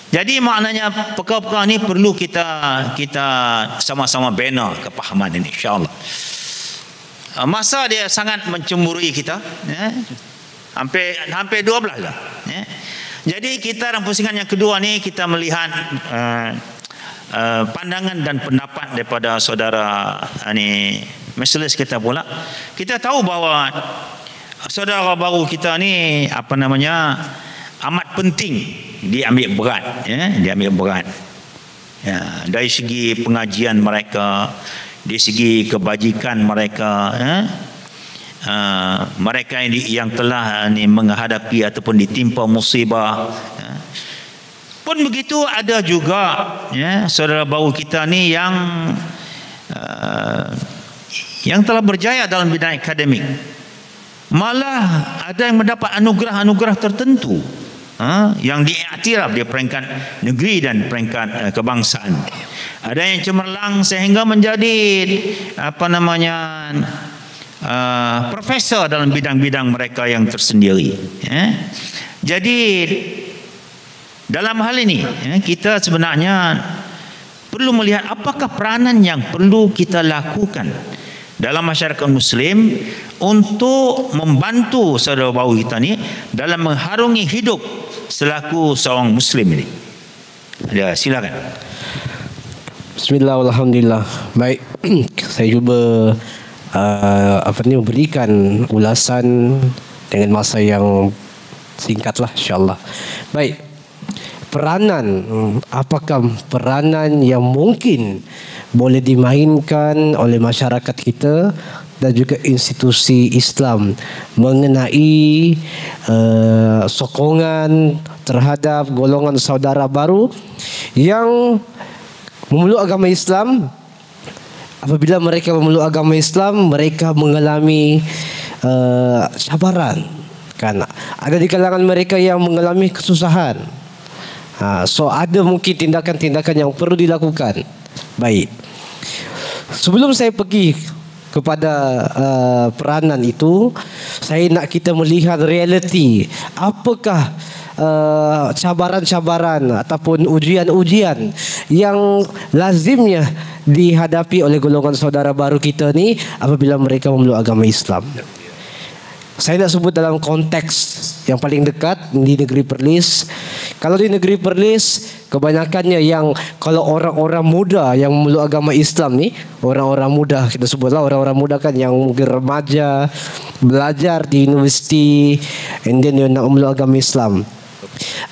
Jadi maknanya perkara-perkara ni perlu kita sama-sama bina kepahaman ini, insya-Allah. Masa dia sangat mencemburui kita, hampir 12 dah. Jadi kita dalam pusingan yang kedua ni kita melihat pandangan dan pendapat daripada saudara ni majlis kita pula. Kita tahu bahawa saudara baru kita ni amat penting diambil berat, diambil berat. Dari segi pengajian mereka, dari segi kebajikan mereka, mereka yang telah menghadapi ataupun ditimpa musibah. Pun begitu ada juga saudara baru kita ni yang telah berjaya dalam bidang akademik. Malah ada yang mendapat anugerah-anugerah tertentu yang diiktiraf di peringkat negeri dan peringkat kebangsaan. Ada yang cemerlang sehingga menjadi profesor dalam bidang-bidang mereka yang tersendiri. Jadi dalam hal ini kita sebenarnya perlu melihat apakah peranan yang perlu kita lakukan dalam masyarakat Muslim untuk membantu saudara baru kita ni dalam mengharungi hidup selaku seorang Muslim ini. Ya, silakan. Bismillah, alhamdulillah. Baik, saya cuba memberikan ulasan dengan masa yang singkatlah, insya-Allah. Baik. Peranan, apakah peranan yang mungkin boleh dimainkan oleh masyarakat kita dan juga institusi Islam mengenai sokongan terhadap golongan saudara baru yang memeluk agama Islam? Apabila mereka memeluk agama Islam, mereka mengalami cabaran, kan? Ada di kalangan mereka yang mengalami kesusahan. So ada mungkin tindakan-tindakan yang perlu dilakukan. Baik. Sebelum saya pergi kepada peranan itu, saya nak kita melihat realiti. Apakah cabaran-cabaran ataupun ujian-ujian yang lazimnya dihadapi oleh golongan saudara baru kita ni apabila mereka memeluk agama Islam. Saya nak sebut dalam konteks yang paling dekat di negeri Perlis. Kalau di negeri Perlis, kebanyakannya yang kalau orang-orang muda yang memeluk agama Islam ni, orang-orang muda, kita sebutlah orang-orang muda kan yang mungkin remaja, belajar di universiti, and then nak memeluk agama Islam.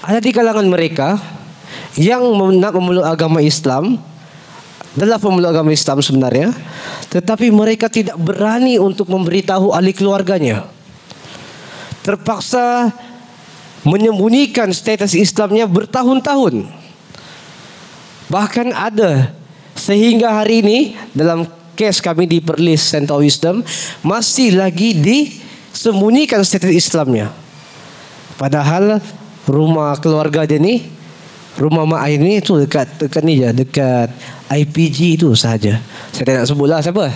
Ada di kalangan mereka yang nak memeluk agama Islam, adalah pemeluk agama Islam sebenarnya, tetapi mereka tidak berani untuk memberitahu ahli keluarganya. Terpaksa menyembunyikan status Islamnya bertahun-tahun. Bahkan ada sehingga hari ini dalam kes kami di Perlis Center of Wisdom masih lagi disembunyikan status Islamnya. Padahal rumah keluarga dia ni, rumah mak air ni tu dekat ni je, dekat IPG tu sahaja. Saya tak nak sebutlah siapa.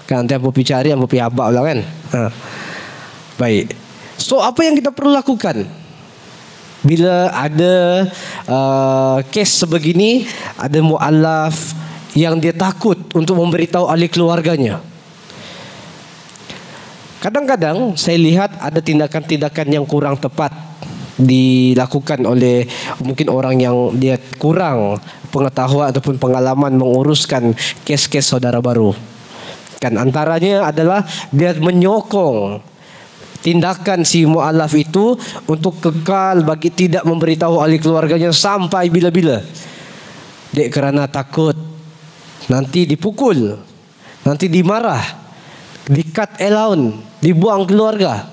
Kan nanti apa pergi cari, apa pergi abak pula kan. Baik. So apa yang kita perlu lakukan bila ada kes sebegini, ada mu'alaf yang dia takut untuk memberitahu ahli keluarganya? Kadang-kadang saya lihat ada tindakan-tindakan yang kurang tepat dilakukan oleh mungkin orang yang dia kurang pengetahuan ataupun pengalaman menguruskan kes-kes saudara baru. Kan antaranya adalah dia menyokong tindakan si mu'alaf itu untuk kekal bagi tidak memberitahu ahli keluarganya sampai bila-bila. Dek kerana takut nanti dipukul, nanti dimarah, di-cut allowance, dibuang keluarga.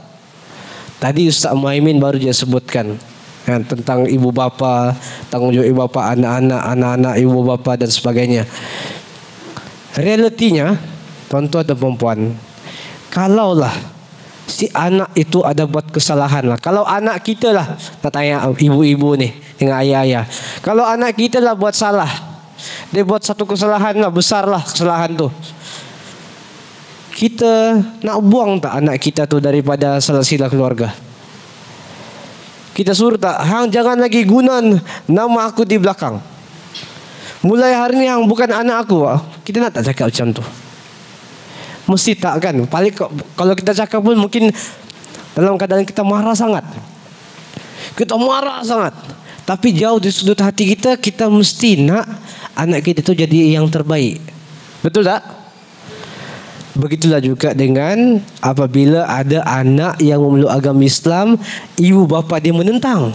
Tadi Ustaz Muhaimin baru dia sebutkan kan, tentang ibu bapa, tanggungjawab ibu bapa, anak-anak ibu bapa dan sebagainya. Realitinya, tuan-tuan dan puan-puan, kalaulah si anak itu ada buat kesalahan lah. Kalau anak kita lah, nak tanya ibu-ibu ni, dengan ayah-ayah. Kalau anak kita lah buat salah, dia buat satu kesalahan lah, besar lah kesalahan tu, kita nak buang tak anak kita tu daripada silsilah keluarga? Kita suruh tak, hang jangan lagi guna nama aku di belakang. Mulai hari ni hang bukan anak aku. Kita nak tak cakap macam tu? Mesti tak kan? Paling kalau kita cakap pun mungkin dalam keadaan kita marah sangat. Kita marah sangat. Tapi jauh di sudut hati kita, kita mesti nak anak kita tu jadi yang terbaik. Betul tak? Begitulah juga dengan apabila ada anak yang memeluk agama Islam, ibu bapa dia menentang.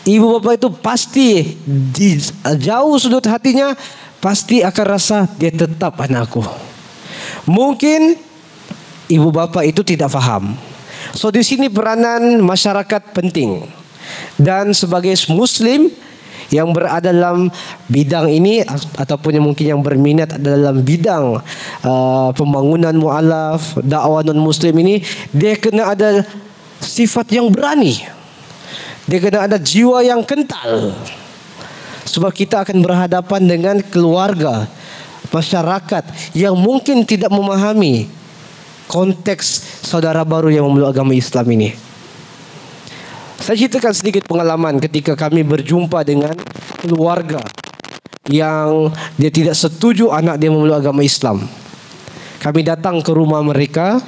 Ibu bapa itu pasti di jauh sudut hatinya pasti akan rasa dia tetap anakku. Mungkin ibu bapa itu tidak faham. So di sini peranan masyarakat penting. Dan sebagai Muslim yang berada dalam bidang ini ataupun yang mungkin yang berminat dalam bidang pembangunan mu'alaf, dakwah non-Muslim ini, dia kena ada sifat yang berani. Dia kena ada jiwa yang kental. Sebab kita akan berhadapan dengan keluarga, masyarakat yang mungkin tidak memahami konteks saudara baru yang memeluk agama Islam ini. Saya ceritakan sedikit pengalaman ketika kami berjumpa dengan keluarga yang dia tidak setuju anak dia memeluk agama Islam. Kami datang ke rumah mereka.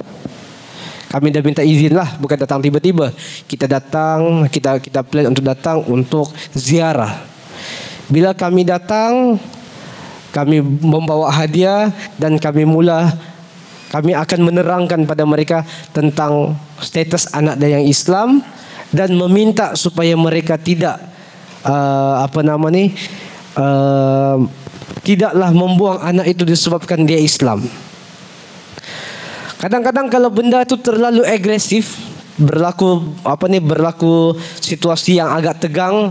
Kami dah minta izin lah, bukan datang tiba-tiba. Kita datang, kita plan untuk datang untuk ziarah. Bila kami datang, kami membawa hadiah dan kami akan menerangkan pada mereka tentang status anak dia yang Islam dan meminta supaya mereka tidak tidaklah membuang anak itu disebabkan dia Islam. Kadang-kadang kalau benda itu terlalu agresif, berlaku situasi yang agak tegang,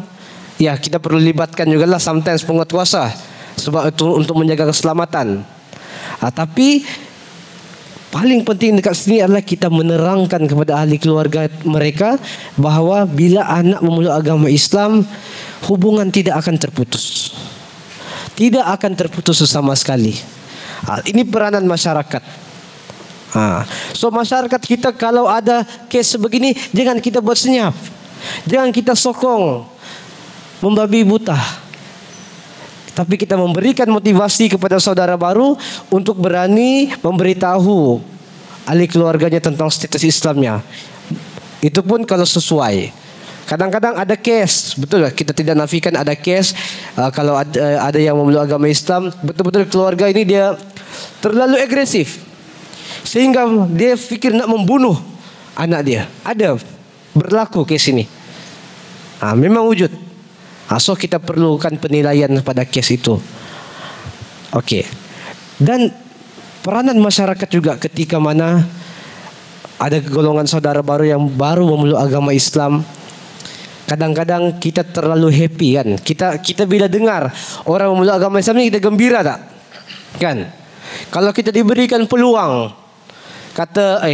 ya kita perlu libatkan juga lah sometimes penguatkuasa sebab itu untuk menjaga keselamatan. Tapi paling penting dekat sini adalah kita menerangkan kepada ahli keluarga mereka bahawa bila anak memeluk agama Islam, hubungan tidak akan terputus. Tidak akan terputus sama sekali. Ini peranan masyarakat. So masyarakat kita kalau ada kes sebegini, jangan kita buat senyap. Jangan kita sokong membabi buta. Tapi kita memberikan motivasi kepada saudara baru untuk berani memberitahu ahli keluarganya tentang status Islamnya. Itu pun kalau sesuai. Kadang-kadang ada kes, betul lah, kita tidak nafikan ada kes. Kalau ada yang memeluk agama Islam, betul-betul keluarga ini dia terlalu agresif sehingga dia fikir nak membunuh anak dia. Ada berlaku kes ini. Memang wujud. So kita perlukan penilaian pada kes itu. Okey. Dan peranan masyarakat juga ketika mana ada golongan saudara baru yang baru memeluk agama Islam. Kadang-kadang kita terlalu happy kan. Kita bila dengar orang memeluk agama Islam ni, kita gembira tak? Kan? Kalau kita diberikan peluang, kata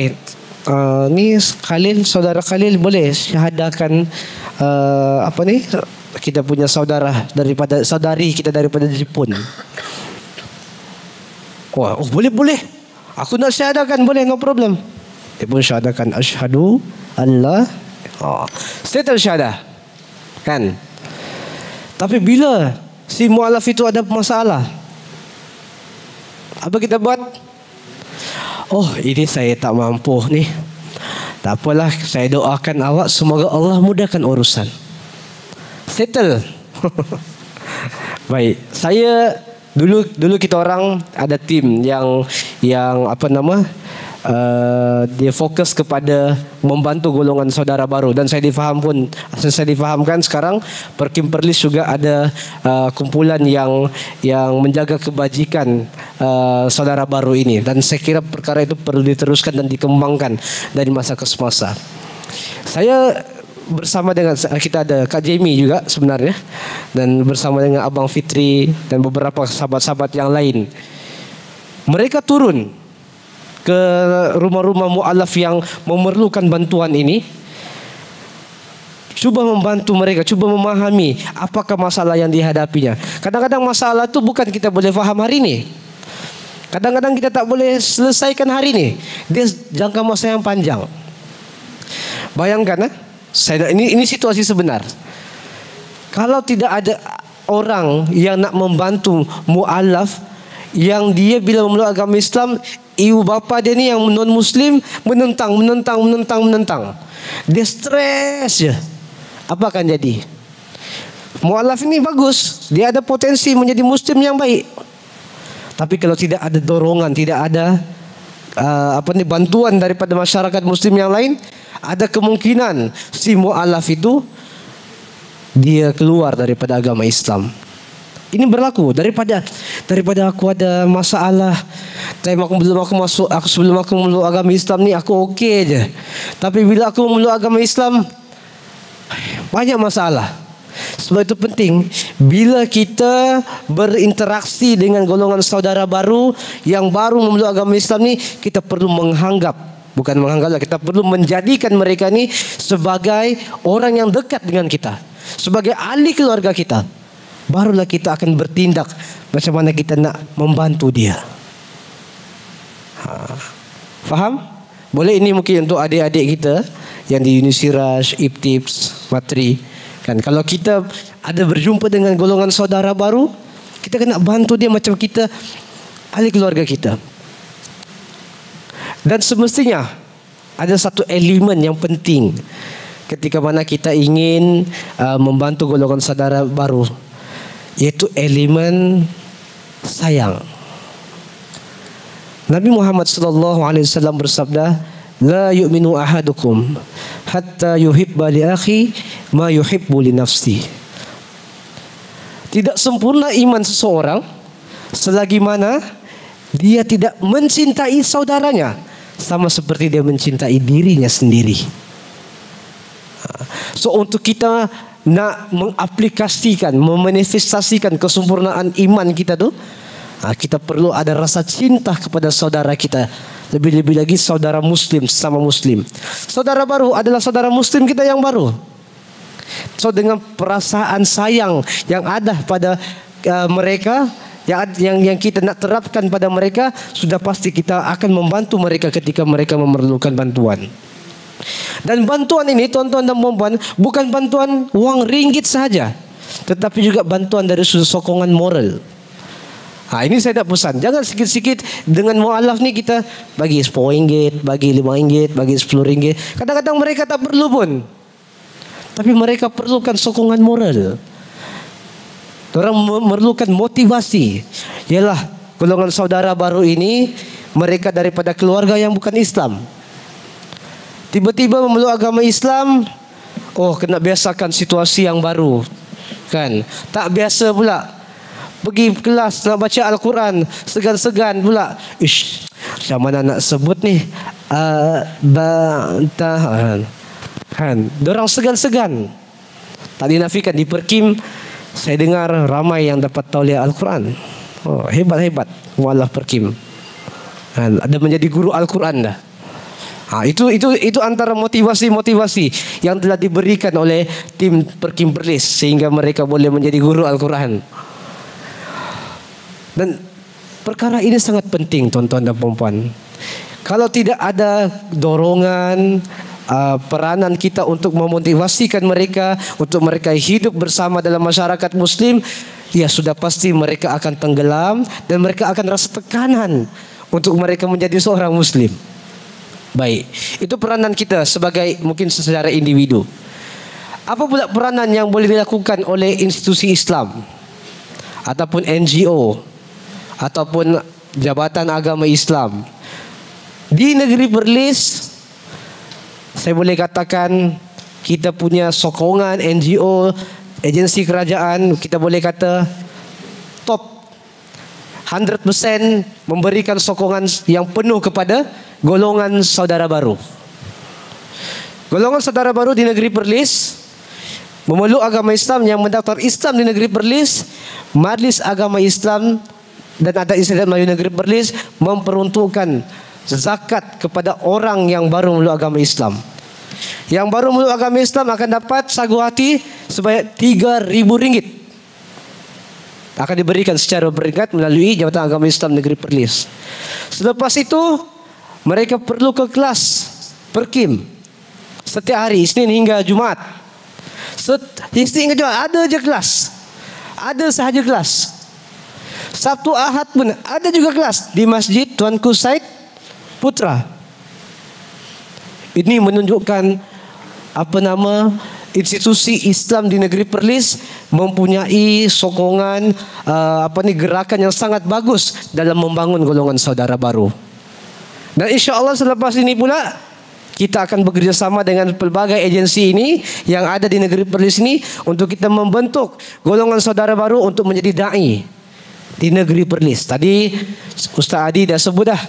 ni Khalil, saudara Khalil boleh syahadakan kita punya saudari kita daripada Jepun. Boleh. Aku nak syahadakan, boleh, no problem. Dia pun syahadakan asyhadu Allah. Settle syahadah. Kan? Tapi bila si mualaf itu ada masalah, apa kita buat? Ini saya tak mampu ni. Tak apalah, saya doakan awak semoga Allah mudahkan urusan. Settle. Baik, saya dulu kita orang ada tim yang dia fokus kepada membantu golongan saudara baru, dan saya difahamkan sekarang Perkim Perlis juga ada kumpulan yang menjaga kebajikan saudara baru ini, dan saya kira perkara itu perlu diteruskan dan dikembangkan dari masa ke masa. Saya bersama dengan kita ada Kak Jamie juga sebenarnya, dan bersama dengan Abang Fitri dan beberapa sahabat-sahabat yang lain. Mereka turun ke rumah-rumah mu'alaf yang memerlukan bantuan ini. Cuba membantu mereka, cuba memahami apakah masalah yang dihadapinya. Kadang-kadang masalah itu bukan kita boleh faham hari ini. Kadang-kadang kita tak boleh selesaikan hari ini. Dia jangka masa yang panjang. Bayangkan, ini situasi sebenar. Kalau tidak ada orang yang nak membantu mu'alaf, yang dia bila memeluk agama Islam, ibu bapa dia ni yang non Muslim menentang. Dia stres je. Apa akan jadi? Mu'alaf ini bagus, dia ada potensi menjadi Muslim yang baik. Tapi kalau tidak ada dorongan, tidak ada bantuan daripada masyarakat Muslim yang lain, ada kemungkinan si mu'alaf itu dia keluar daripada agama Islam. Ini berlaku daripada aku ada masalah. Sebelum aku memeluk agama Islam ni aku okey je. Tapi bila aku memeluk agama Islam, banyak masalah. Sebab itu penting bila kita berinteraksi dengan golongan saudara baru yang baru memeluk agama Islam ni, kita perlu kita perlu menjadikan mereka ni sebagai orang yang dekat dengan kita, sebagai ahli keluarga kita. Barulah kita akan bertindak macam mana kita nak membantu dia. Faham? Boleh ini mungkin untuk adik-adik kita yang di Unisiraj, Iptips, Matri. Kan, kalau kita ada berjumpa dengan golongan saudara baru, kita kena bantu dia macam kita ahli keluarga kita. Dan semestinya ada satu elemen yang penting ketika mana kita ingin membantu golongan saudara baru, yaitu elemen sayang. Nabi Muhammad SAW bersabda, la yu'minu ahadukum hatta yuhibba li akhi ma yuhibbu li nafsi. Tidak sempurna iman seseorang selagi mana dia tidak mencintai saudaranya sama seperti dia mencintai dirinya sendiri. So untuk kita nak mengaplikasikan, memanifestasikan kesempurnaan iman kita tu, kita perlu ada rasa cinta kepada saudara kita. Lebih-lebih lagi saudara Muslim, sesama Muslim. Saudara baru adalah saudara Muslim kita yang baru. So dengan perasaan sayang yang ada pada mereka, yang kita nak terapkan pada mereka, sudah pasti kita akan membantu mereka ketika mereka memerlukan bantuan. Dan bantuan ini, tuan-tuan dan puan-puan, bukan bantuan wang ringgit sahaja, tetapi juga bantuan dari sudut sokongan moral. Ini saya nak pesan, jangan sikit-sikit dengan mu'alaf ni kita bagi RM10, bagi RM5, bagi RM10. Kadang-kadang mereka tak perlu pun, tapi mereka perlukan sokongan moral. Orang memerlukan motivasi. Yalah, golongan saudara baru ini, mereka daripada keluarga yang bukan Islam. Tiba-tiba memeluk agama Islam, kena biasakan situasi yang baru. Kan? Tak biasa pula. Pergi kelas nak baca Al-Quran, segan-segan pula. Macam mana nak sebut ni? Kan? Diorang segan-segan. Tak dinafikan di Perkim, saya dengar ramai yang dapat tauliah Al-Quran. Hebat-hebat mu'alaf Perkim. Kan? Ada menjadi guru Al-Quran dah. Itu antara motivasi-motivasi yang telah diberikan oleh tim Perkim Perlis sehingga mereka boleh menjadi guru Al-Quran. Dan perkara ini sangat penting, tuan-tuan dan puan-puan. Kalau tidak ada dorongan, peranan kita untuk memotivasikan mereka, untuk mereka hidup bersama dalam masyarakat Muslim, ya sudah pasti mereka akan tenggelam dan mereka akan rasa tekanan untuk mereka menjadi seorang Muslim. Baik, itu peranan kita sebagai mungkin secara individu. Apa pula peranan yang boleh dilakukan oleh institusi Islam ataupun NGO ataupun Jabatan Agama Islam di negeri Perlis? Saya boleh katakan kita punya sokongan NGO, agensi kerajaan, kita boleh kata top 100% memberikan sokongan yang penuh kepada golongan saudara baru. Golongan saudara baru di negeri Perlis memeluk agama Islam yang mendaftar Islam di negeri Perlis, Majlis Agama Islam dan Adat Istiadat Melayu Negeri Perlis memperuntukkan zakat kepada orang yang baru memeluk agama Islam. Yang baru meluk agama Islam akan dapat sagu hati sebanyak RM3,000. Akan diberikan secara beringkat melalui Jabatan Agama Islam Negeri Perlis. Selepas itu, mereka perlu ke kelas perkim setiap hari, Isnin hingga Jumaat. Isnin hingga Jumaat ada je kelas. Ada sahaja kelas. Sabtu Ahad pun ada juga kelas di Masjid Tuanku Said Putra. Ini menunjukkan institusi Islam di negeri Perlis mempunyai sokongan gerakan yang sangat bagus dalam membangun golongan saudara baru. Dan insya-Allah selepas ini pula kita akan bekerjasama dengan pelbagai agensi ini yang ada di negeri Perlis ini untuk kita membentuk golongan saudara baru untuk menjadi dai di negeri Perlis. Tadi Ustaz Adi dah sebut dah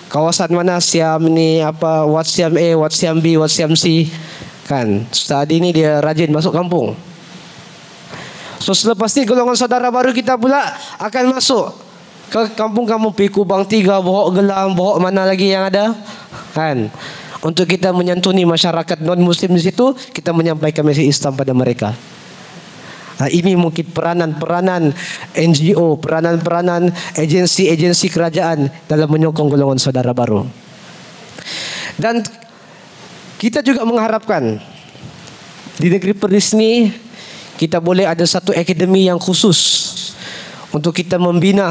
kawasan mana Siam ni, Wat Siam A, Wat Siam B, Wat Siam C. Kan, Ustaz Adi ni dia rajin masuk kampung. So selepas ni golongan saudara baru kita pula akan masuk ke kampung-kampung Piku Bang 3, Bohok Gelam, Bohok mana lagi yang ada. Kan, untuk kita menyantuni masyarakat non-muslim di situ, kita menyampaikan mesej Islam pada mereka. Ini mungkin peranan-peranan NGO, peranan-peranan agensi-agensi kerajaan dalam menyokong golongan saudara baru. Dan kita juga mengharapkan di negeri Perlis ni kita boleh ada satu akademi yang khusus untuk kita membina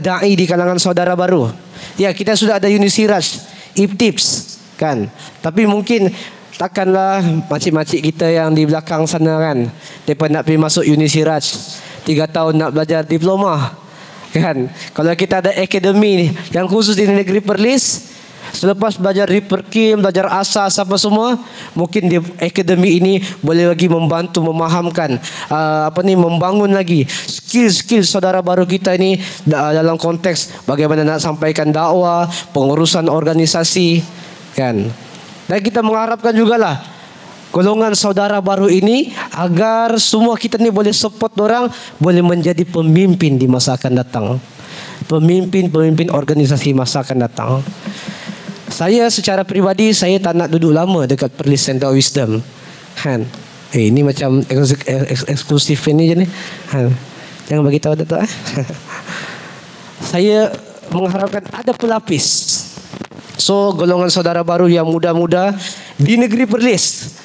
dai di kalangan saudara baru. Ya, kita sudah ada Unisiraj, IPTIPS kan. Tapi mungkin takkanlah makcik-makcik kita yang di belakang sana kan, mereka nak pergi masuk Unisiraj 3 tahun nak belajar diploma kan. Kalau kita ada akademi yang khusus di negeri Perlis, selepas belajar di Perkim, belajar asas apa semua, mungkin di akademi ini boleh lagi membantu memahamkan membangun lagi skill-skill saudara baru kita ini dalam konteks bagaimana nak sampaikan dakwah, pengurusan organisasi kan. Dan kita mengharapkan jugalah golongan saudara baru ini agar semua kita ni boleh support orang, boleh menjadi pemimpin di masa akan datang. Pemimpin organisasi masa akan datang. Saya secara peribadi, saya tak nak duduk lama dekat Perlis Center of Wisdom. Kan? Ini macam eksklusif ini je ni. Han. Jangan bagi tahu Datuk. Saya mengharapkan ada pelapis. So golongan saudara baru yang muda-muda di negeri Perlis,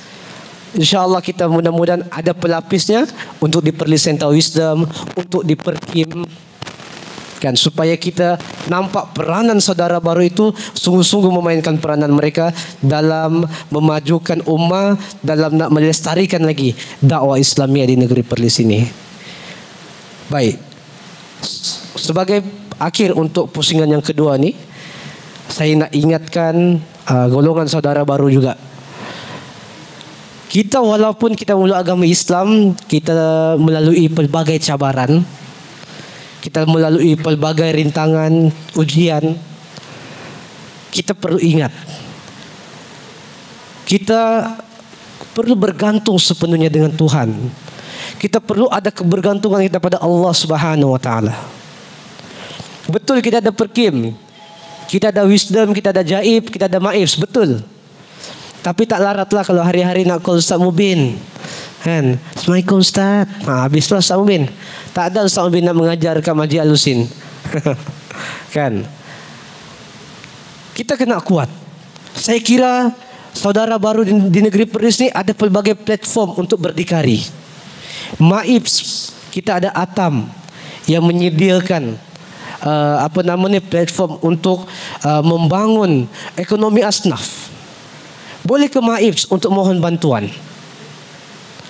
InsyaAllah kita mudah-mudahan ada pelapisnya untuk di Perlis Center Wisdom, untuk di Perkim kan, supaya kita nampak peranan saudara baru itu sungguh-sungguh memainkan peranan mereka dalam memajukan ummah, dalam nak melestarikan lagi dakwah Islamiah di negeri Perlis ini. Baik, sebagai akhir untuk pusingan yang kedua ni, saya nak ingatkan golongan saudara baru juga. Kita walaupun kita meluk agama Islam, kita melalui pelbagai cabaran, kita melalui pelbagai rintangan, ujian. Kita perlu ingat, kita perlu bergantung sepenuhnya dengan Tuhan. Kita perlu ada kebergantungan kita pada Allah Subhanahu Wa Taala. Betul kita ada Perkim, kita ada Wisdom, kita ada Jaib, kita ada Maif, betul. Tapi tak laratlah kalau hari-hari nak call Ustaz Mubin. Kan? Assalamualaikum Ustaz. Habislah Ustaz Mubin. Tak ada Ustaz Mubin nak mengajar kat Masjid Al-Husin. Kan? Kita kena kuat. Saya kira saudara baru di negeri Perlis ni ada pelbagai platform untuk berdikari. Maif, kita ada Atam yang menyediakan platform untuk membangun ekonomi asnaf. Boleh ke Maif untuk mohon bantuan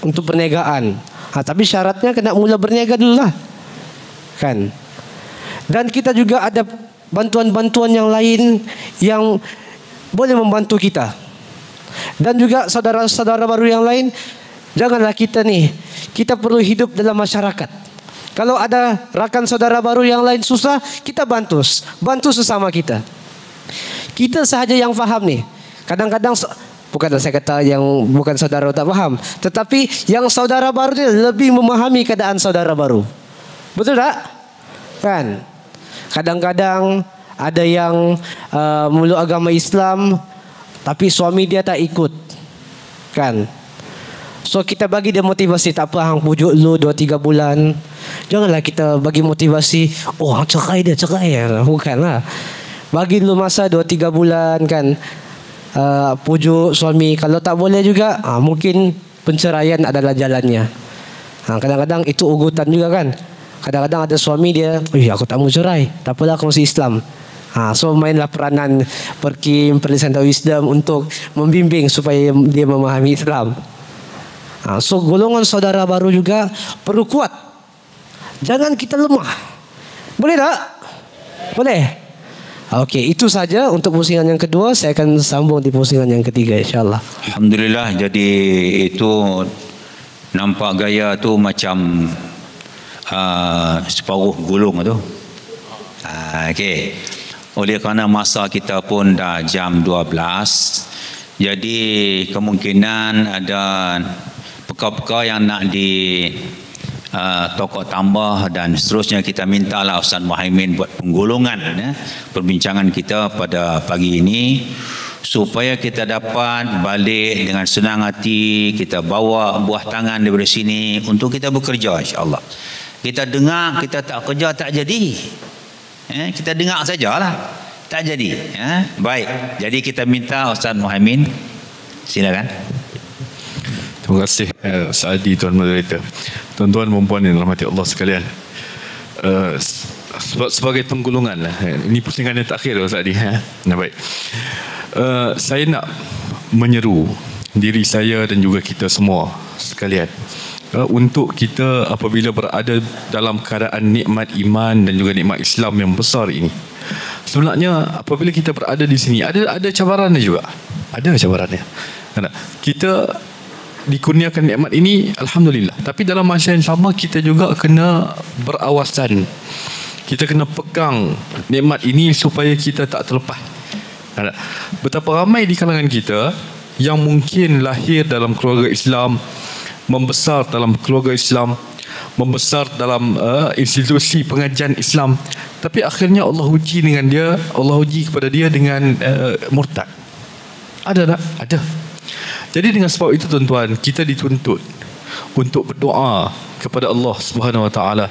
untuk perniagaan. Tapi syaratnya kena mula berniaga dulu lah. Kan? Dan kita juga ada bantuan-bantuan yang lain yang boleh membantu kita. Dan juga saudara-saudara baru yang lain, janganlah kita ni, kita perlu hidup dalam masyarakat. Kalau ada rakan saudara baru yang lain susah, kita bantu sesama kita. Kita sahaja yang faham ni. Kadang-kadang bukanlah saya kata yang bukan saudara tak faham, tetapi yang saudara baru ni lebih memahami keadaan saudara baru. Betul tak? Kan? Kadang-kadang ada yang meluk agama Islam, tapi suami dia tak ikut, kan? So kita bagi dia motivasi, tak apa hang pujuk lu 2-3 bulan. Janganlah kita bagi motivasi, oh hang cerai dia, bukanlah. Bagi dulu masa 2-3 bulan, kan? Pujuk suami. Kalau tak boleh juga, mungkin penceraian adalah jalannya. Kadang-kadang itu ugutan juga, kan? Kadang-kadang ada suami dia, aku tak mau cerai, tak apalah aku masih Islam. So mainlah peranan Perkim, Perlisan Wisdom untuk membimbing supaya dia memahami Islam. So golongan saudara baru juga perlu kuat. Jangan kita lemah. Boleh tak? Boleh? Okey, itu saja untuk pusingan yang kedua. Saya akan sambung di pusingan yang ketiga, insyaAllah. Alhamdulillah. Jadi itu nampak gaya tu macam separuh gulung tu. Okey. Oleh kerana masa kita pun dah jam 12, jadi kemungkinan ada perkara-perkara yang nak tokok tambah dan seterusnya. Kita mintalah Ustaz Muhaimin buat penggolongan perbincangan kita pada pagi ini, supaya kita dapat balik dengan senang hati. Kita bawa buah tangan daripada sini untuk kita bekerja, insya-Allah. Kita dengar, kita tak kerja tak jadi. Kita dengar sajalah, tak jadi. Baik, jadi kita minta Ustaz Muhaimin, silakan. Terima kasih Saadi, Tuan Moderator. Tuan-tuan dan puan yang dirahmati Allah sekalian, sebagai penggolongan lah. Ini pusingan yang terakhir Saadi. Baik. Saya nak menyeru diri saya dan juga kita semua sekalian, untuk kita apabila berada dalam keadaan nikmat iman dan juga nikmat Islam yang besar ini. Sebenarnya apabila kita berada di sini, ada cabarannya juga. Ada cabarannya. Kita dikurniakan nikmat ini, alhamdulillah. Tapi dalam masa yang sama kita juga kena berawasan. Kita kena pegang nikmat ini supaya kita tak terlepas. Betapa ramai di kalangan kita yang mungkin lahir dalam keluarga Islam, membesar dalam keluarga Islam, membesar dalam institusi pengajian Islam, tapi akhirnya Allah uji dengan dia, Allah uji kepada dia dengan murtad. Ada tak? Ada. Jadi dengan sebab itu tuan-tuan, kita dituntut untuk berdoa kepada Allah Subhanahu wa taala,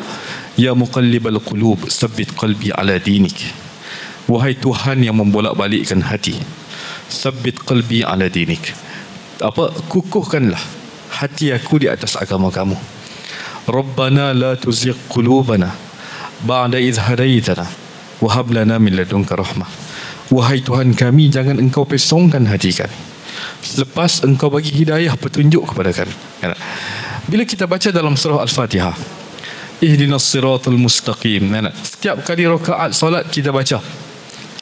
ya muqallibal qulub, tsabbit qalbi ala dinik. Wahai Tuhan yang membolak-balikkan hati, tsabbit qalbi ala dinik. Kukuhkanlah hati aku di atas agama kamu. Rabbana la tuzigh qulubana ba'da idh hadaitana wa hab lana min ladunka rahmah. Wahai Tuhan kami, jangan engkau pesongkan hati kami selepas engkau bagi hidayah, petunjuk kepada kami. Bila kita baca dalam surah Al-Fatihah, ihdinas siratal mustaqim, setiap kali rakaat solat kita baca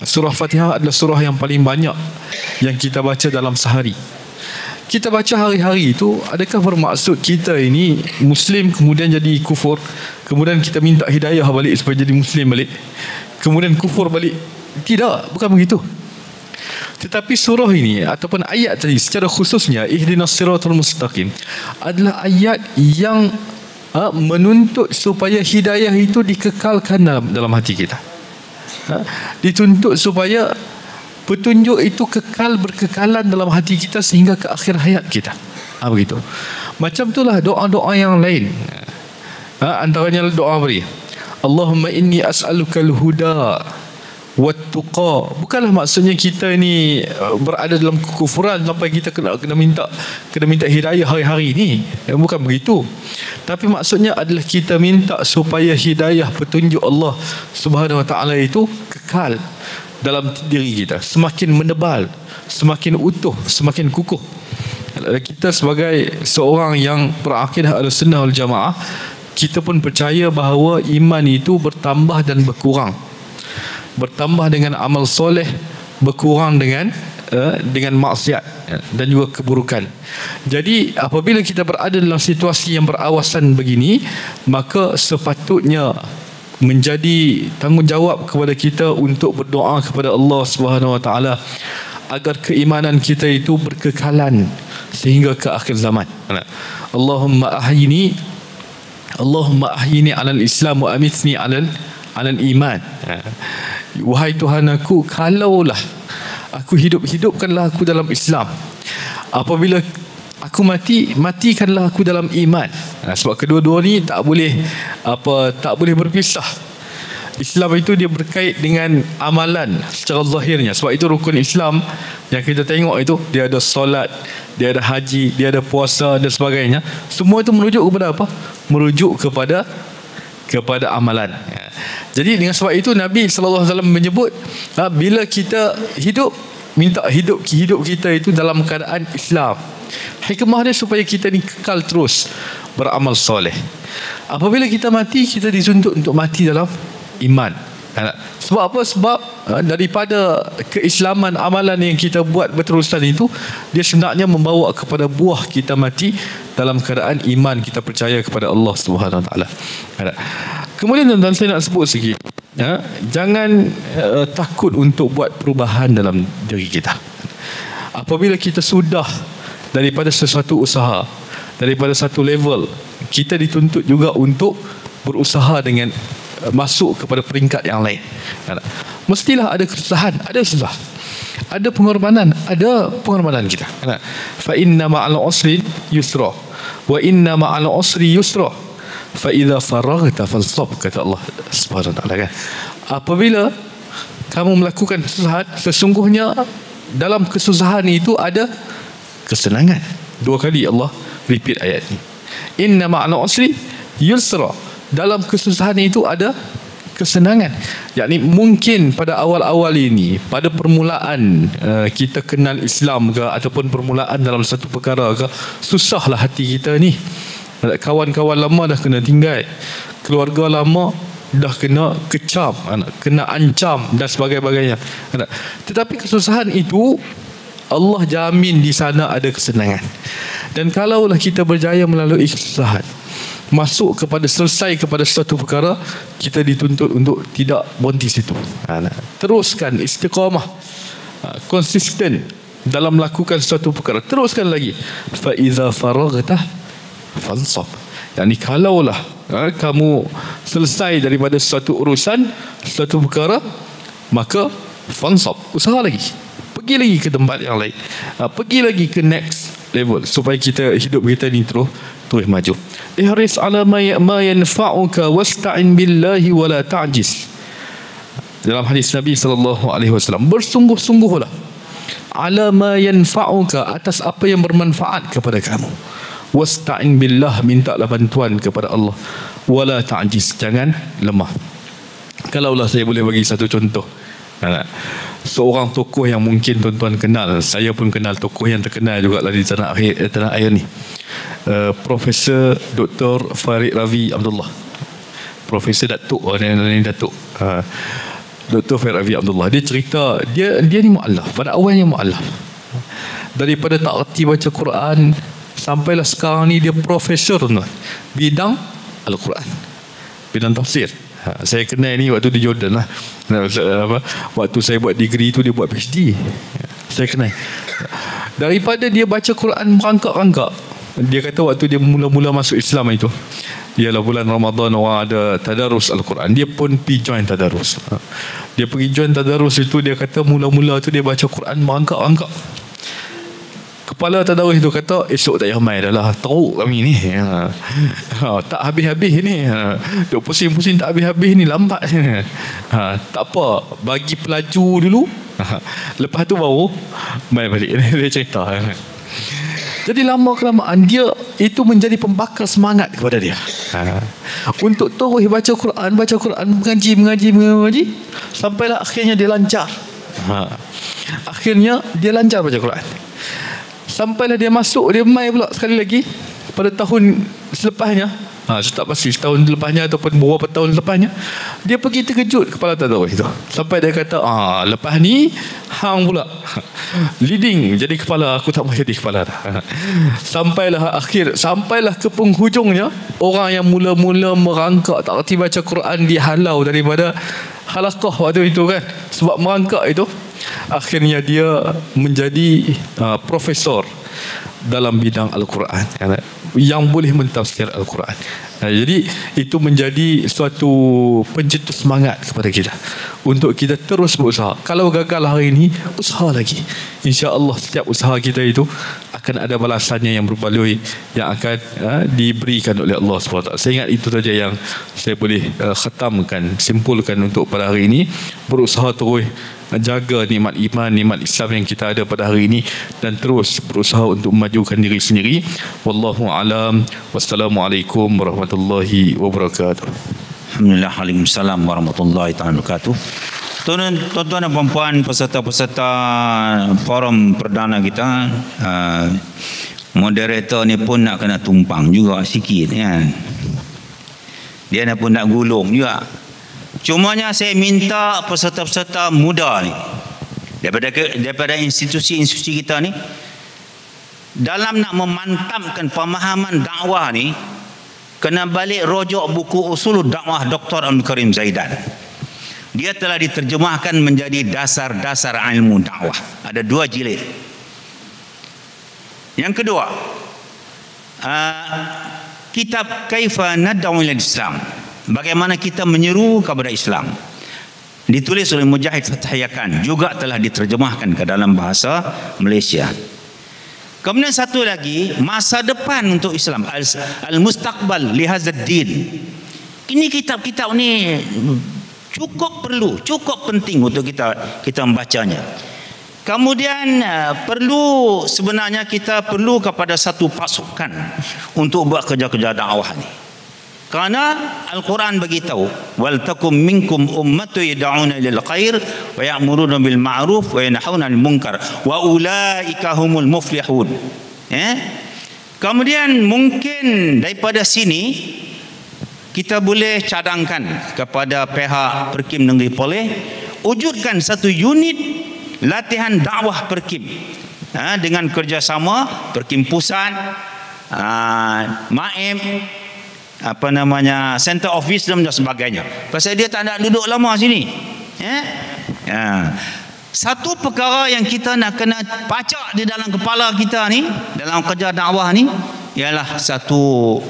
surah Fatihah. Adalah surah yang paling banyak yang kita baca dalam sehari. Kita baca hari-hari itu, adakah bermaksud kita ini Muslim kemudian jadi kufur, kemudian kita minta hidayah balik supaya jadi Muslim balik, kemudian kufur balik? Tidak, bukan begitu. Tetapi surah ini ataupun ayat tadi secara khususnya, ihdinas siratal mustaqim, adalah ayat yang menuntut supaya hidayah itu dikekalkan dalam hati kita. Dituntut supaya petunjuk itu berkekalan dalam hati kita sehingga ke akhir hayat kita. Begitu. Macam itulah doa-doa yang lain. Antaranya doa beri, Allahumma inni as'alukal huda wat-tuqa. Bukanlah maksudnya kita ni berada dalam kekufuran sampai kita kena minta hidayah hari-hari ni. Bukan begitu. Tapi maksudnya adalah kita minta supaya hidayah petunjuk Allah Subhanahu wa taala itu kekal dalam diri kita, semakin menebal, semakin utuh, semakin kukuh. Kita sebagai seorang yang berakidah Ahlussunnah wal Jamaah, kita pun percaya bahawa iman itu bertambah dan berkurang. Bertambah dengan amal soleh, berkurang dengan maksiat dan juga keburukan. Jadi apabila kita berada dalam situasi yang berawasan begini, maka sepatutnya menjadi tanggungjawab kepada kita untuk berdoa kepada Allah Subhanahu wa taala agar keimanan kita itu berkekalan sehingga ke akhir zaman. Allahumma ahyini 'alal Islam wa amitni 'alal iman. Wahai Tuhan aku, kalaulah aku hidupkanlah aku dalam Islam. Apabila aku matikanlah aku dalam iman. Sebab kedua-dua ni tak boleh berpisah. Islam itu dia berkait dengan amalan secara zahirnya. Sebab itu rukun Islam yang kita tengok itu, dia ada solat, dia ada haji, dia ada puasa dan sebagainya. Semua itu merujuk kepada apa? Merujuk kepada amalan. Jadi dengan sebab itu Nabi SAW menyebut, bila kita hidup, minta hidup kita itu dalam keadaan Islam. Hikmah dia supaya kita ni kekal terus beramal soleh. Apabila kita mati, kita dituntut untuk mati dalam iman. Sebab apa? Sebab daripada keislaman, amalan yang kita buat berterusan itu, dia sebenarnya membawa kepada buah kita mati dalam keadaan iman, kita percaya kepada Allah Subhanahu Wa Taala. Kemudian tuan-tuan, saya nak sebut sikit, jangan takut untuk buat perubahan dalam diri kita. Apabila kita sudah daripada sesuatu usaha, daripada satu level, kita dituntut juga untuk berusaha dengan masuk kepada peringkat yang lain. Mestilah ada kesusahan, ada susah, ada pengorbanan kita. Fa inna ma'al usri yusra wa inna ma'al usri yusra fa idza faraghta fansab, kata Allah Subhanahu Wa Taala kan. Apabila kamu melakukan kesusahan, sesungguhnya dalam kesusahan itu ada kesenangan. 2 kali Allah repeat ayat ini. Inna ma'al usri yusra, dalam kesusahan itu ada kesenangan. Yakni mungkin pada awal-awal ini, pada permulaan kita kenal Islam ke, ataupun permulaan dalam satu perkara ke, susahlah hati kita ni. Kawan-kawan lama dah kena tinggal, keluarga lama dah kena kecam, kena ancam dan sebagainya. Tetapi kesusahan itu Allah jamin di sana ada kesenangan. Dan kalaulah kita berjaya melalui kesusahan, masuk kepada selesai kepada suatu perkara, kita dituntut untuk tidak berhenti situ. Teruskan istiqamah, konsisten dalam melakukan suatu perkara. Teruskan lagi. Fa iza faraghta fansab. Yani kalaulah kamu selesai daripada suatu urusan, suatu perkara, maka fansab, usaha lagi, pergi lagi ke tempat yang lain, pergi lagi ke next level, supaya hidup kita ni terus maju. Ihris ala ma yanfa'uka wasta'in billahi wa la ta'jiz. Dalam hadis Nabi SAW, bersungguh-sungguhlah ala ma yanfa'uka, atas apa yang bermanfaat kepada kamu. Wasta'in billah, mintalah bantuan kepada Allah. Wa la ta'jiz, jangan lemah. Kalaulah saya boleh bagi satu contoh, seorang tokoh yang mungkin tuan-tuan kenal, saya pun kenal tokoh yang terkenal juga di tanah air ni, Profesor Dr. Farid Ravi Abdullah, Profesor Datuk, Dr. Farid Ravi Abdullah. Dia cerita, dia ni mu'allaf, pada awalnya mu'allaf, daripada tak erti baca Quran sampailah sekarang ni dia profesor bidang Al-Quran, bidang tafsir. Saya kenal ni waktu di Jordan lah. Waktu saya buat degree tu, dia buat PhD. Saya kenal. Daripada dia baca Quran merangkak-rangkak, dia kata waktu dia mula-mula masuk Islam itu, ialah bulan Ramadan, orang ada tadarus Al-Quran, dia pun pergi join tadarus. Dia pergi join tadarus itu, dia kata mula-mula tu dia baca Quran merangkak-rangkak. Kepala tadarus itu kata, esok tak payah mai dah lah, teruk kami ni, tak habis-habis ni, duk pusing-pusing tak habis-habis ni, lambat. Tak apa, bagi pelaju dulu, lepas tu baru mai balik. Dia cerita. Jadi lama-kelamaan dia itu menjadi pembakar semangat kepada dia, untuk terus baca Quran, mengaji, sampailah akhirnya dia lancar. Akhirnya dia lancar baca Quran. Sampailah dia masuk, dia mai pula sekali lagi pada tahun selepasnya. Saya tak pasti setahun lepasnya ataupun beberapa tahun lepasnya, dia pergi terkejut kepala tadarus itu. Sampai dia kata, lepas ni hang pula leading jadi kepala, aku tak mau jadi kepala dah. Sampailah ke penghujungnya, orang yang mula-mula merangkak tak erti baca Quran dihalau daripada halaqah waktu itu kan, sebab merangkak itu. Akhirnya dia menjadi profesor dalam bidang Al-Quran, yang boleh mentafsir Al-Quran. Jadi itu menjadi suatu pencetus semangat kepada kita untuk kita terus berusaha. Kalau gagal hari ini, usaha lagi. InsyaAllah setiap usaha kita itu akan ada balasannya yang berbaloi, yang akan diberikan oleh Allah SWT. Saya ingat itu saja yang saya boleh khatamkan, simpulkan untuk pada hari ini. Berusaha terus jaga nikmat iman, nikmat Islam yang kita ada pada hari ini, dan terus berusaha untuk memajukan diri sendiri. Wallahu alam. Wassalamualaikum warahmatullahi wabarakatuh. Alhamdulillah. Waalaikumsalam warahmatullahi wabarakatuh. Tuan-tuan dan puan-puan, peserta-peserta forum perdana kita, moderator ni pun nak kena tumpang juga sikit kan. Dia pun nak gulung juga. Cumanya saya minta peserta-peserta muda ni daripada institusi-institusi kita ni, dalam nak memantapkan pemahaman dakwah ni, kena balik rojok buku Usul Dakwah Dr. Abdul Karim Zaidan. Dia telah diterjemahkan menjadi dasar-dasar ilmu dakwah. Ada 2 jilid. Yang kedua, kitab Kaifa Nad'u ila Islam, bagaimana kita menyeru kepada Islam, ditulis oleh Mujahid Fathayakan, juga telah diterjemahkan ke dalam bahasa Malaysia. Kemudian satu lagi, masa depan untuk Islam, Al-Mustaqbal li hadzal din. Ini kitab-kitab ni cukup perlu, cukup penting untuk kita membacanya. Kemudian sebenarnya kita perlu kepada satu pasukan untuk buat kerja-kerja dakwah ni. Kerana Al-Quran beritahu, wal takum minkum ummatu yad'una ilal khair wa ya'muruna bil ma'ruf wa yanhauna 'anil munkar wa ulaika humul muflihun. Kemudian mungkin daripada sini kita boleh cadangkan kepada pihak Perkim Negeri Perlis, wujudkan satu unit latihan dakwah Perkim dengan kerjasama Perkim Pusat, MAEM, Center of Wisdom dan sebagainya. Pasal dia tak nak duduk lama sini. Satu perkara yang kita nak kena pacak di dalam kepala kita ni, dalam kerja dakwah ni, ialah satu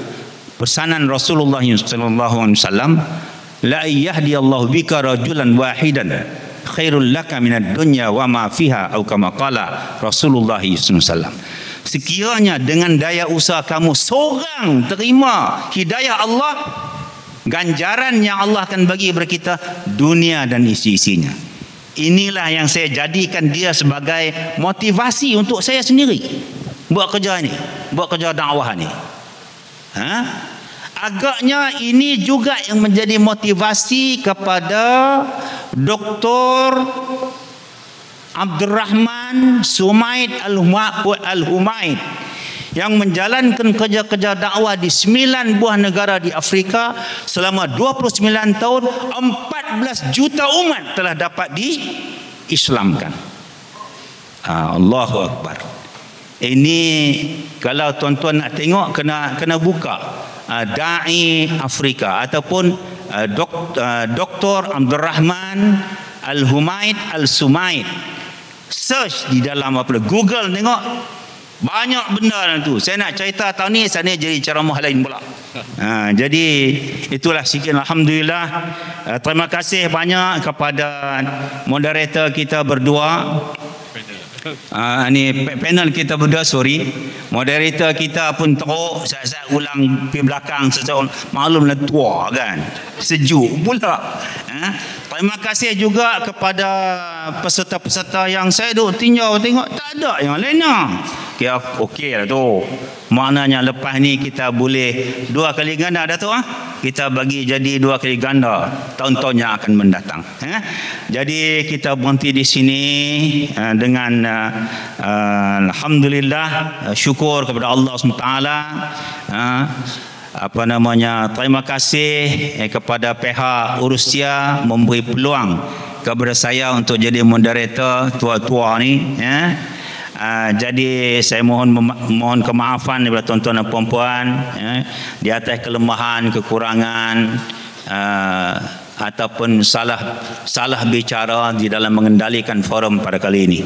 pesanan Rasulullah sallallahu alaihi wasallam, la yahdiyallahu bika rajulan wahidan khairul laka minad dunya wa ma fiha, atau kama qala Rasulullah sallallahu alaihi wasallam. Sekiranya dengan daya usaha kamu seorang terima hidayah Allah, ganjaran yang Allah akan bagi kepada kita dunia dan isi-isinya. Inilah yang saya jadikan dia sebagai motivasi untuk saya sendiri buat kerja ni, buat kerja dakwah ni. Agaknya ini juga yang menjadi motivasi kepada Dr. Abdul Rahman Sumaid Al-Humaid yang menjalankan kerja-kerja dakwah di 9 buah negara di Afrika selama 29 tahun. 14 juta umat telah dapat diislamkan. Allahu Akbar. Ini kalau tuan-tuan nak tengok, kena buka Da'i Afrika ataupun Dr. Abdul Rahman Al-Humaid Al-Sumaid. Search di dalam Google, tengok banyak benda dalam tu. Saya nak cerita tahun ni, sana jadi ceramah lain pula. Jadi itulah sikit. Alhamdulillah. Terima kasih banyak kepada moderator kita berdua. Ni panel kita berdua, sorry. Moderator kita pun teruk, saya ulang pergi belakang, saya maklumlah tua kan, sejuk pula. Terima kasih juga kepada peserta-peserta yang saya duk tinjau tengok tak ada yang lain lah. Okey lah tu. Maknanya lepas ni kita boleh 2 kali ganda dah tu. Kita bagi jadi 2 kali ganda tahun-tahun yang akan mendatang. Jadi kita berhenti di sini dengan alhamdulillah, syukur kepada Allah SWT. Terima kasih kepada pihak Urustia memberi peluang kepada saya untuk jadi moderator tua-tua ni. Jadi saya mohon kemaafan daripada tuan-tuan dan puan-puan di atas kelemahan, kekurangan ataupun salah bicara di dalam mengendalikan forum pada kali ini.